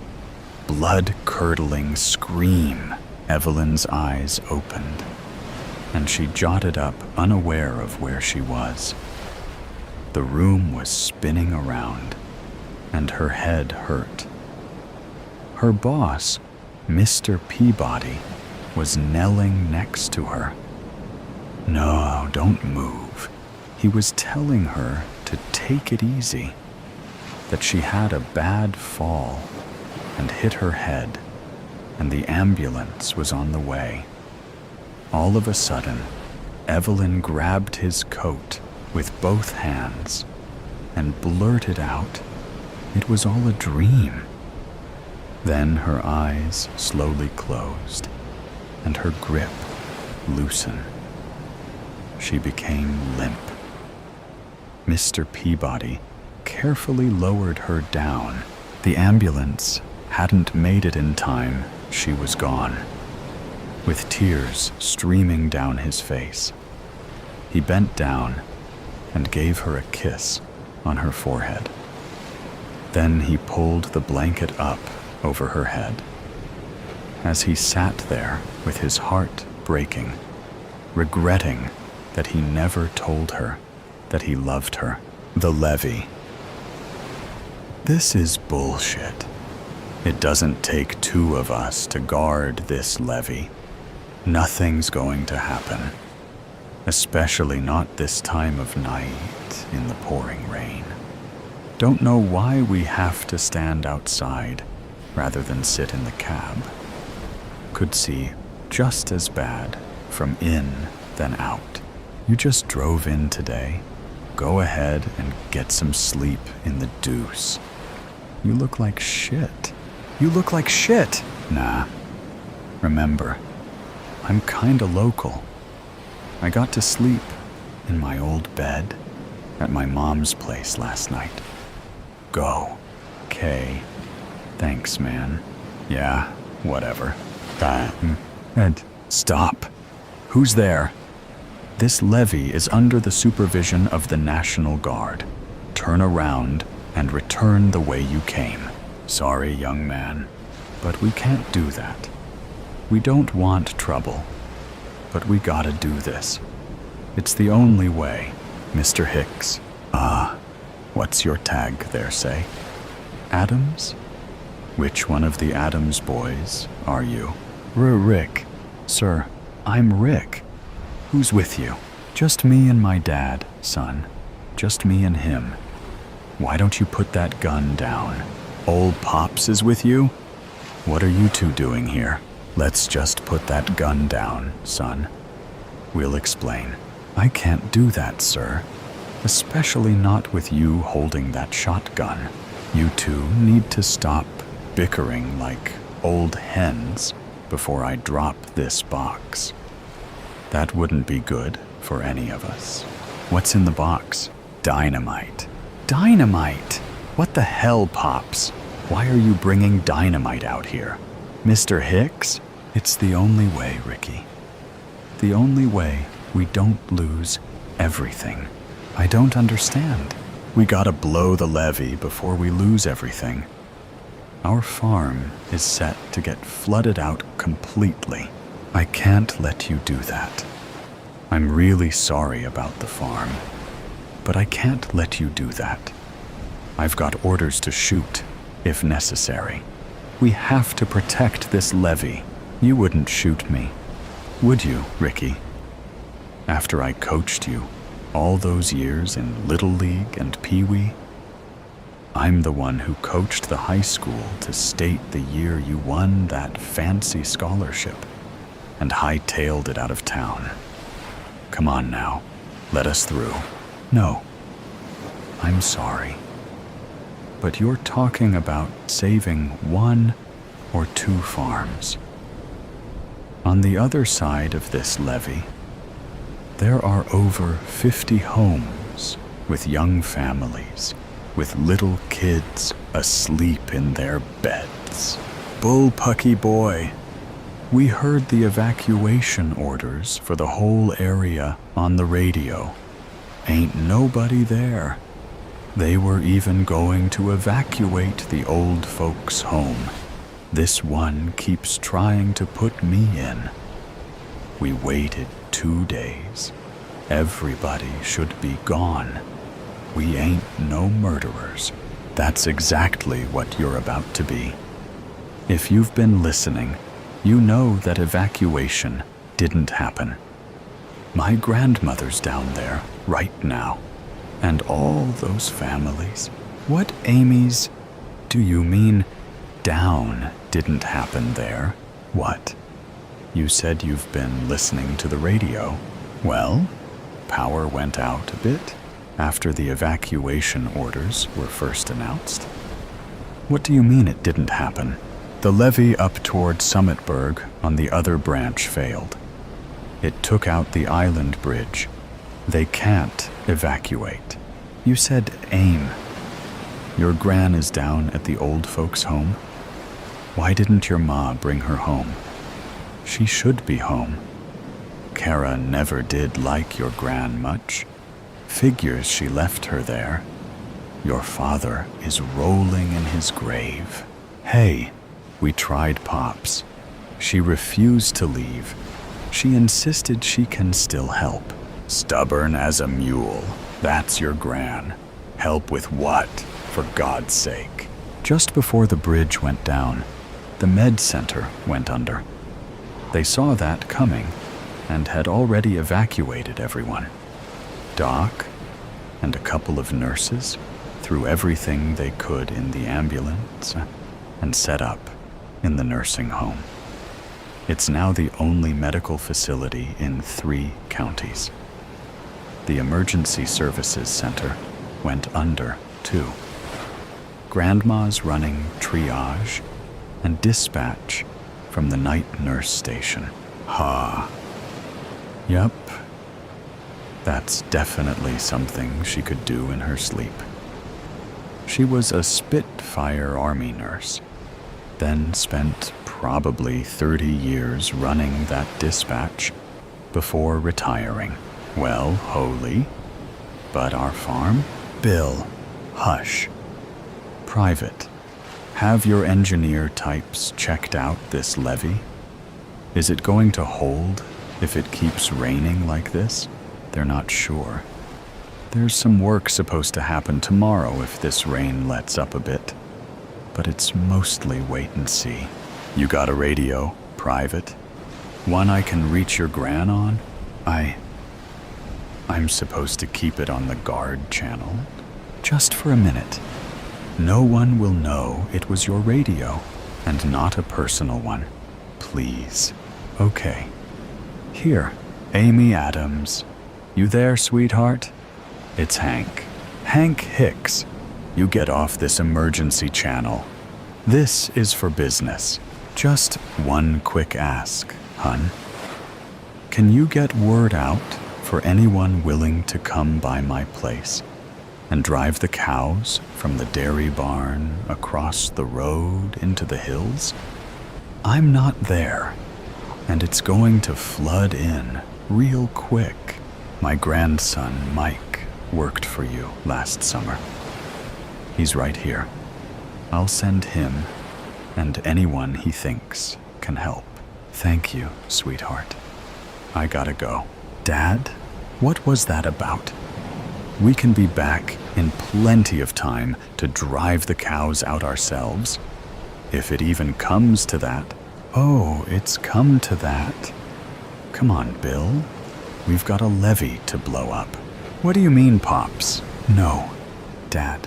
blood-curdling scream. Evelyn's eyes opened, and she jotted up, unaware of where she was. The room was spinning around, and her head hurt. Her boss, Mr. Peabody, was knelling next to her. No, don't move. He was telling her to take it easy, that she had a bad fall and hit her head, and the ambulance was on the way. All of a sudden, Evelyn grabbed his coat with both hands and blurted out, it was all a dream. Then her eyes slowly closed and her grip loosened. She became limp. Mr. Peabody carefully lowered her down. The ambulance hadn't made it in time. She was gone. With tears streaming down his face, he bent down and gave her a kiss on her forehead. Then he pulled the blanket up over her head. As he sat there with his heart breaking, regretting that he never told her that he loved her. The levee. This is bullshit. It doesn't take two of us to guard this levee. Nothing's going to happen, especially not this time of night in the pouring rain. Don't know why we have to stand outside rather than sit in the cab. Could see just as bad from in than out. You just drove in today. Go ahead and get some sleep in the deuce. You look like shit. You look like shit. Nah. Remember, I'm kinda local. I got to sleep in my old bed at my mom's place last night. Go. Okay. Thanks, man. Yeah, whatever. Ed, stop. Who's there? This levee is under the supervision of the National Guard. Turn around and return the way you came. Sorry, young man, but we can't do that. We don't want trouble, but we gotta do this. It's the only way. Mr. Hicks. What's your tag there, say? Adams? Which one of the Adams boys are you? Rick. Sir, I'm Rick. Who's with you? Just me and my dad, son. Just me and him. Why don't you put that gun down? Old Pops is with you? What are you two doing here? Let's just put that gun down, son. We'll explain. I can't do that, sir. Especially not with you holding that shotgun. You two need to stop bickering like old hens before I drop this box. That wouldn't be good for any of us. What's in the box? Dynamite. Dynamite? What the hell, Pops? Why are you bringing dynamite out here? Mr. Hicks? It's the only way, Ricky. The only way we don't lose everything. I don't understand. We gotta blow the levee before we lose everything. Our farm is set to get flooded out completely. I can't let you do that. I'm really sorry about the farm, but I can't let you do that. I've got orders to shoot, if necessary. We have to protect this levee. You wouldn't shoot me, would you, Ricky? After I coached you all those years in Little League and Pee Wee? I'm the one who coached the high school to state the year you won that fancy scholarship and hightailed it out of town. Come on now, let us through. No, I'm sorry. But you're talking about saving 1 or 2 farms. On the other side of this levee, there are over 50 homes with young families, with little kids asleep in their beds. Bullpucky boy, we heard the evacuation orders for the whole area on the radio. Ain't nobody there. They were even going to evacuate the old folks' home. This one keeps trying to put me in. We waited 2 days. Everybody should be gone. We ain't no murderers. That's exactly what you're about to be. If you've been listening, you know that evacuation didn't happen. My grandmother's down there right now. And all those families. What, Amy's, do you mean down didn't happen there? What? You said you've been listening to the radio. Well, power went out a bit after the evacuation orders were first announced. What do you mean it didn't happen? The levee up toward Summitburg on the other branch failed. It took out the island bridge. They can't evacuate. You said aim. Your gran is down at the old folks' home. Why didn't your ma bring her home? She should be home. Kara never did like your gran much. Figures she left her there. Your father is rolling in his grave. Hey, we tried Pops. She refused to leave. She insisted she can still help. Stubborn as a mule. That's your gran. Help with what, for God's sake? Just before the bridge went down, the med center went under. They saw that coming and had already evacuated everyone. Doc and a couple of nurses threw everything they could in the ambulance and set up in the nursing home. It's now the only medical facility in 3 counties. The Emergency Services Center went under, too. Grandma's running triage and dispatch from the night nurse station. Ha. Yup. That's definitely something she could do in her sleep. She was a Spitfire Army nurse, then spent probably 30 years running that dispatch before retiring. Well, holy. But our farm? Bill, hush. Private. Have your engineer types checked out this levee? Is it going to hold if it keeps raining like this? They're not sure. There's some work supposed to happen tomorrow if this rain lets up a bit. But it's mostly wait and see. You got a radio, private? One I can reach your gran on? I'm supposed to keep it on the guard channel. Just for a minute. No one will know it was your radio, and not a personal one. Please. Okay. Here, Amy Adams. You there, sweetheart? It's Hank. Hank Hicks. You get off this emergency channel. This is for business. Just one quick ask, hun. Can you get word out for anyone willing to come by my place and drive the cows from the dairy barn across the road into the hills? I'm not there, and it's going to flood in real quick. My grandson, Mike, worked for you last summer. He's right here. I'll send him and anyone he thinks can help. Thank you, sweetheart. I gotta go. Dad, what was that about? We can be back in plenty of time to drive the cows out ourselves. If it even comes to that. Oh, it's come to that. Come on, Bill. We've got a levee to blow up. What do you mean, Pops? No, Dad.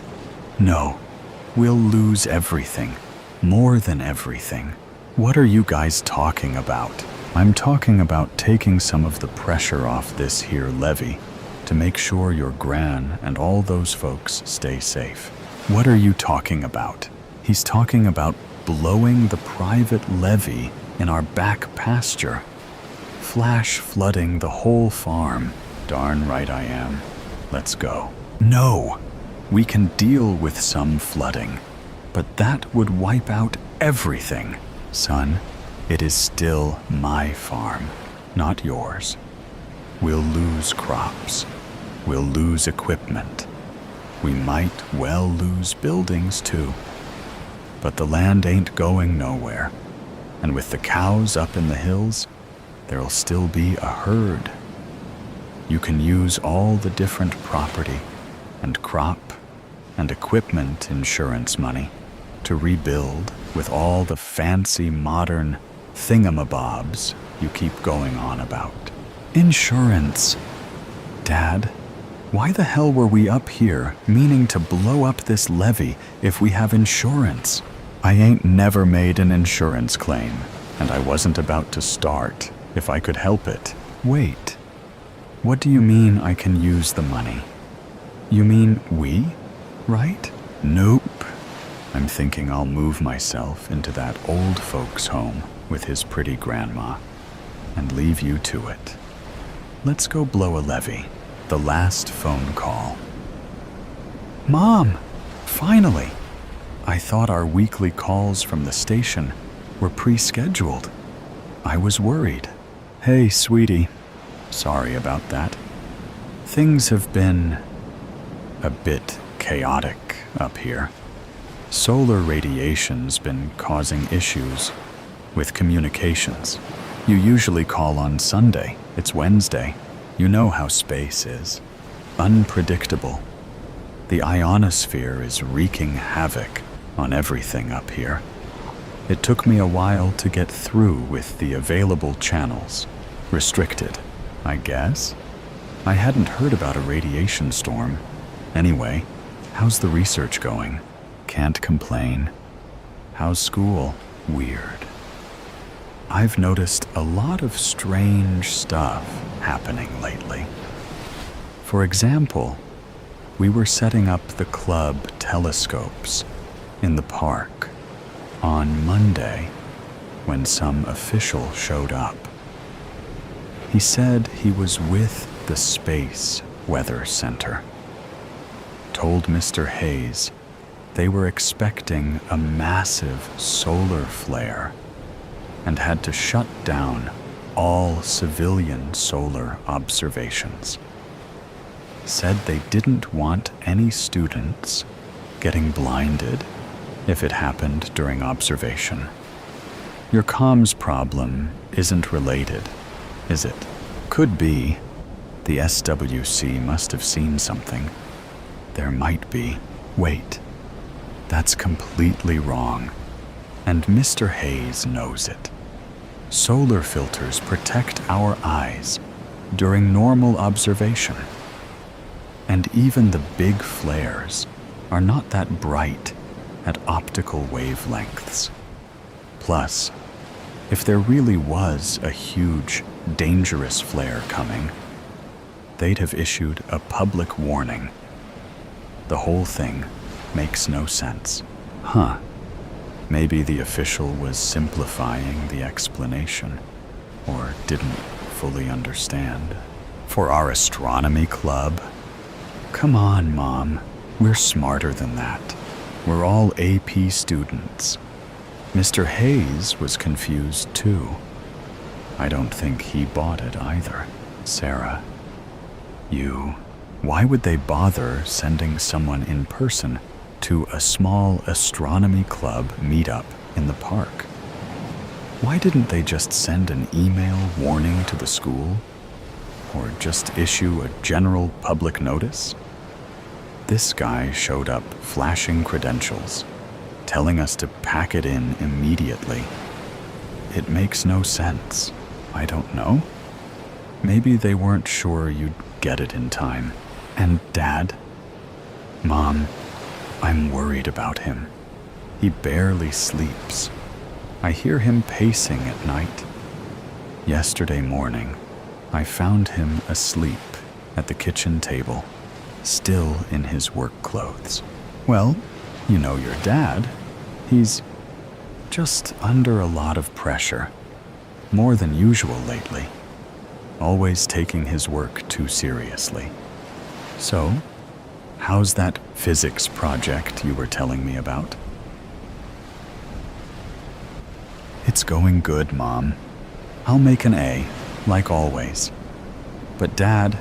No. We'll lose everything. More than everything. What are you guys talking about? I'm talking about taking some of the pressure off this here levee to make sure your gran and all those folks stay safe. What are you talking about? He's talking about blowing the private levee in our back pasture. Flash flooding the whole farm. Darn right I am. Let's go. No! We can deal with some flooding, but that would wipe out everything. Son, it is still my farm, not yours. We'll lose crops. We'll lose equipment. We might well lose buildings too. But the land ain't going nowhere. And with the cows up in the hills, there'll still be a herd. You can use all the different property and crop and equipment insurance money to rebuild with all the fancy modern thingamabobs you keep going on about. Insurance. Dad, why the hell were we up here meaning to blow up this levee if we have insurance? I ain't never made an insurance claim, and I wasn't about to start if I could help it. Wait, what do you mean I can use the money? You mean we, right? Nope. I'm thinking I'll move myself into that old folks' home with his pretty grandma and leave you to it. Let's go blow a levee. The last phone call. Mom, finally! I thought our weekly calls from the station were pre-scheduled. I was worried. Hey, sweetie. Sorry about that. Things have been a bit chaotic up here. Solar radiation's been causing issues with communications. You usually call on Sunday. It's Wednesday. You know how space is. Unpredictable. The ionosphere is wreaking havoc on everything up here. It took me a while to get through with the available channels. Restricted, I guess. I hadn't heard about a radiation storm. Anyway, how's the research going? Can't complain. How's school? Weird. I've noticed a lot of strange stuff happening lately. For example, we were setting up the club telescopes in the park on Monday when some official showed up. He said he was with the Space Weather Center. Told Mr. Hayes they were expecting a massive solar flare and had to shut down all civilian solar observations. Said they didn't want any students getting blinded if it happened during observation. Your comms problem isn't related, is it? Could be. The SWC must have seen something. There might be. Wait, that's completely wrong. And Mr. Hayes knows it. Solar filters protect our eyes during normal observation. And even the big flares are not that bright at optical wavelengths. Plus, if there really was a huge, dangerous flare coming, they'd have issued a public warning. The whole thing makes no sense. Huh. Maybe the official was simplifying the explanation, or didn't fully understand. For our astronomy club? Come on, Mom. We're smarter than that. We're all AP students. Mr. Hayes was confused too. I don't think he bought it either. Sarah, why would they bother sending someone in person to a small astronomy club meetup in the park? Why didn't they just send an email warning to the school? Or just issue a general public notice? This guy showed up flashing credentials, telling us to pack it in immediately. It makes no sense. I don't know. Maybe they weren't sure you'd get it in time. And Dad? Mom, I'm worried about him. He barely sleeps. I hear him pacing at night. Yesterday morning, I found him asleep at the kitchen table, still in his work clothes. Well, you know your dad. He's just under a lot of pressure, more than usual lately, always taking his work too seriously. So, how's that physics project you were telling me about? It's going good, Mom. I'll make an A, like always. But Dad,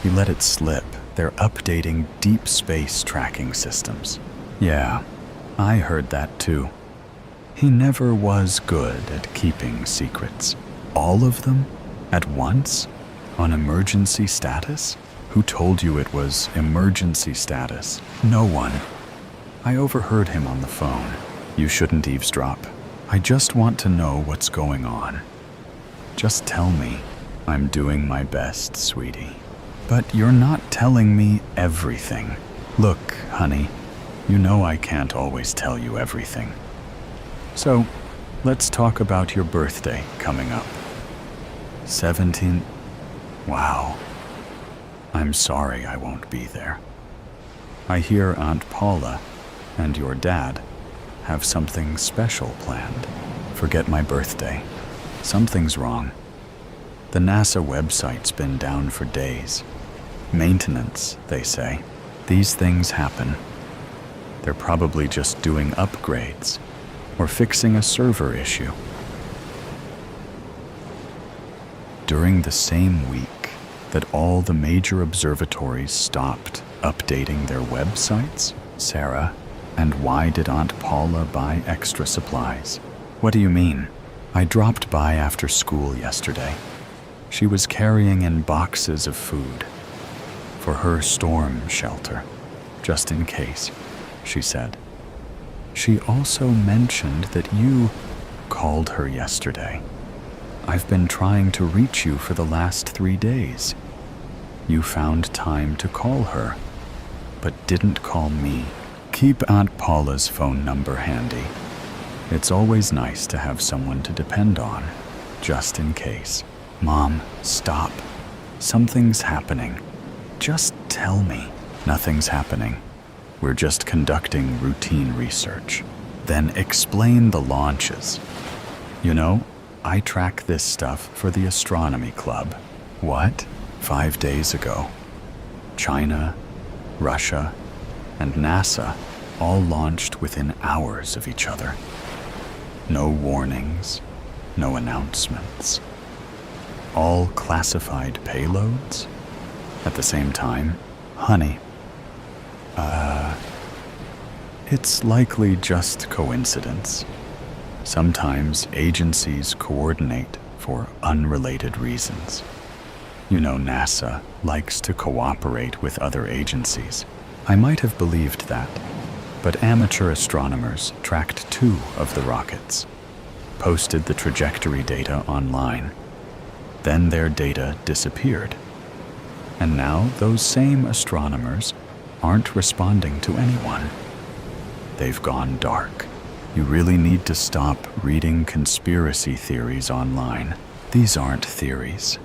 he let it slip. They're updating deep space tracking systems. Yeah, I heard that too. He never was good at keeping secrets. All of them? At once? On emergency status? Who told you it was emergency status? No one. I overheard him on the phone. You shouldn't eavesdrop. I just want to know what's going on. Just tell me. I'm doing my best, sweetie. But you're not telling me everything. Look, honey, you know I can't always tell you everything. So, let's talk about your birthday coming up. 17. Wow. I'm sorry I won't be there. I hear Aunt Paula and your dad have something special planned. Forget my birthday. Something's wrong. The NASA website's been down for days. Maintenance, they say. These things happen. They're probably just doing upgrades or fixing a server issue. During the same week that all the major observatories stopped updating their websites, Sarah, and why did Aunt Paula buy extra supplies? What do you mean? I dropped by after school yesterday. She was carrying in boxes of food for her storm shelter, just in case, she said. She also mentioned that you called her yesterday. I've been trying to reach you for the last 3 days. You found time to call her, but didn't call me. Keep Aunt Paula's phone number handy. It's always nice to have someone to depend on, just in case. Mom, stop. Something's happening. Just tell me. Nothing's happening. We're just conducting routine research. Then explain the launches. You know, I track this stuff for the astronomy club. What? 5 days ago. China, Russia, and NASA all launched within hours of each other. No warnings, no announcements. All classified payloads? At the same time, honey. It's likely just coincidence. Sometimes agencies coordinate for unrelated reasons. You know, NASA likes to cooperate with other agencies. I might have believed that, but amateur astronomers tracked 2 of the rockets, posted the trajectory data online. Then their data disappeared. And now those same astronomers aren't responding to anyone. They've gone dark. You really need to stop reading conspiracy theories online. These aren't theories.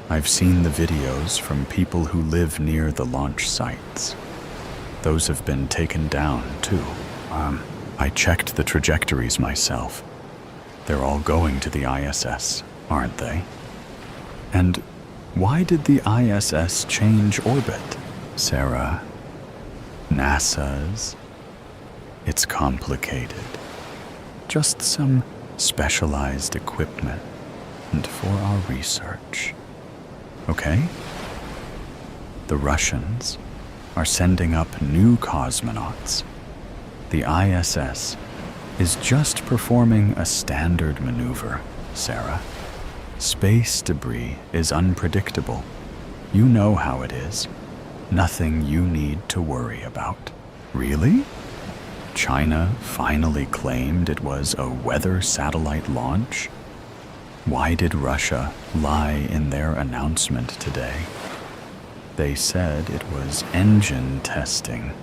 I've seen the videos from people who live near the launch sites. Those have been taken down, too. I checked the trajectories myself. They're all going to the ISS, aren't they? And why did the ISS change orbit? Sarah, NASA's? It's complicated. Just some specialized equipment for our research. Okay? The Russians are sending up new cosmonauts. The ISS is just performing a standard maneuver, Sarah. Space debris is unpredictable. You know how it is. Nothing you need to worry about. Really? China finally claimed it was a weather satellite launch? Why did Russia lie in their announcement today? They said it was engine testing.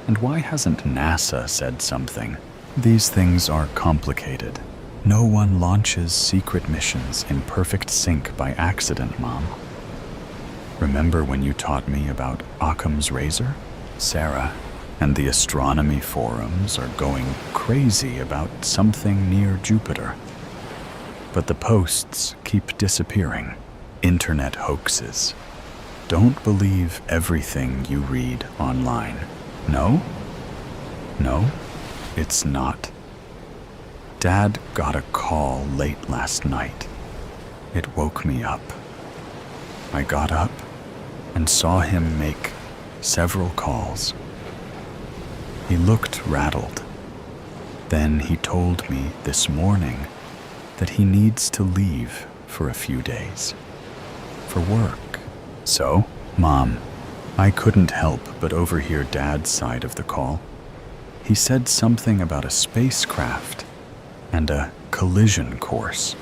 And why hasn't NASA said something? These things are complicated. No one launches secret missions in perfect sync by accident, Mom. Remember when you taught me about Occam's razor? Sarah and the astronomy forums are going crazy about something near Jupiter. But the posts keep disappearing. Internet hoaxes. Don't believe everything you read online. No? No, it's not. Dad got a call late last night. It woke me up. I got up and saw him make several calls. He looked rattled. Then he told me this morning that he needs to leave for a few days. For work. So, Mom, I couldn't help but overhear Dad's side of the call. He said something about a spacecraft and a collision course.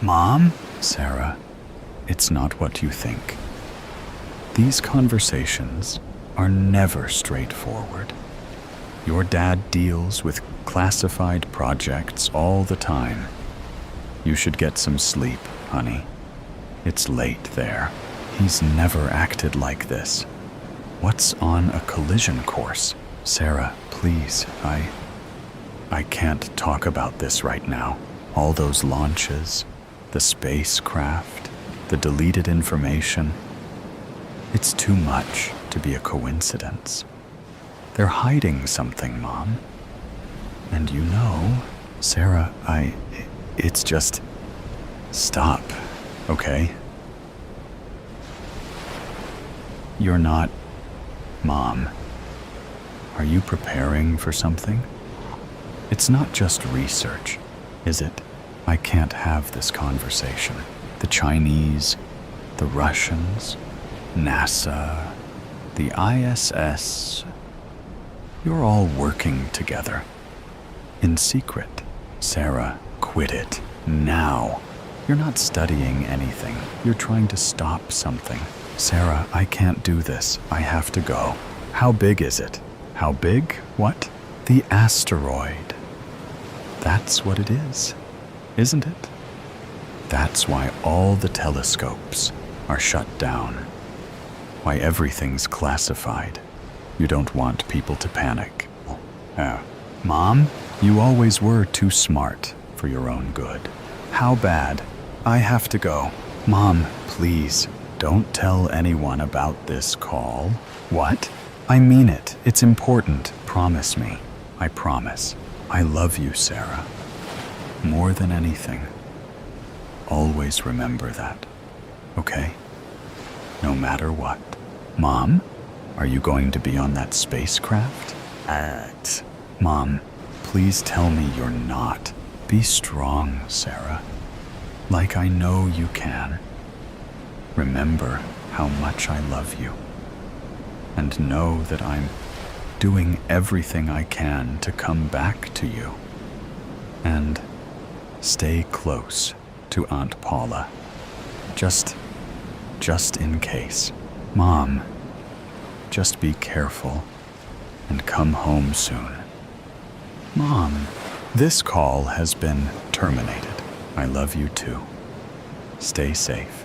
Mom? Sarah, it's not what you think. These conversations are never straightforward. Your dad deals with classified projects all the time. You should get some sleep, honey. It's late there. He's never acted like this. What's on a collision course? Sarah, please, I can't talk about this right now. All those launches, the spacecraft, the deleted information. It's too much to be a coincidence. They're hiding something, Mom. And you know, Sarah, it's just... Stop, okay? You're not... Mom, are you preparing for something? It's not just research, is it? I can't have this conversation. The Chinese, the Russians, NASA, the ISS, you're all working together. In secret. Sarah, quit it. Now. You're not studying anything. You're trying to stop something. Sarah, I can't do this. I have to go. How big is it? How big? What? The asteroid. That's what it is, isn't it? That's why all the telescopes are shut down. Why everything's classified. You don't want people to panic. Mom, you always were too smart for your own good. How bad? I have to go. Mom, please, don't tell anyone about this call. What? I mean it. It's important. Promise me. I promise. I love you, Sarah. More than anything. Always remember that. Okay? No matter what. Mom, are you going to be on that spacecraft? Mom, please tell me you're not. Be strong, Sarah. Like I know you can. Remember how much I love you. And know that I'm doing everything I can to come back to you. And stay close to Aunt Paula. Just in case. Mom, just be careful and come home soon. Mom, this call has been terminated. I love you too. Stay safe.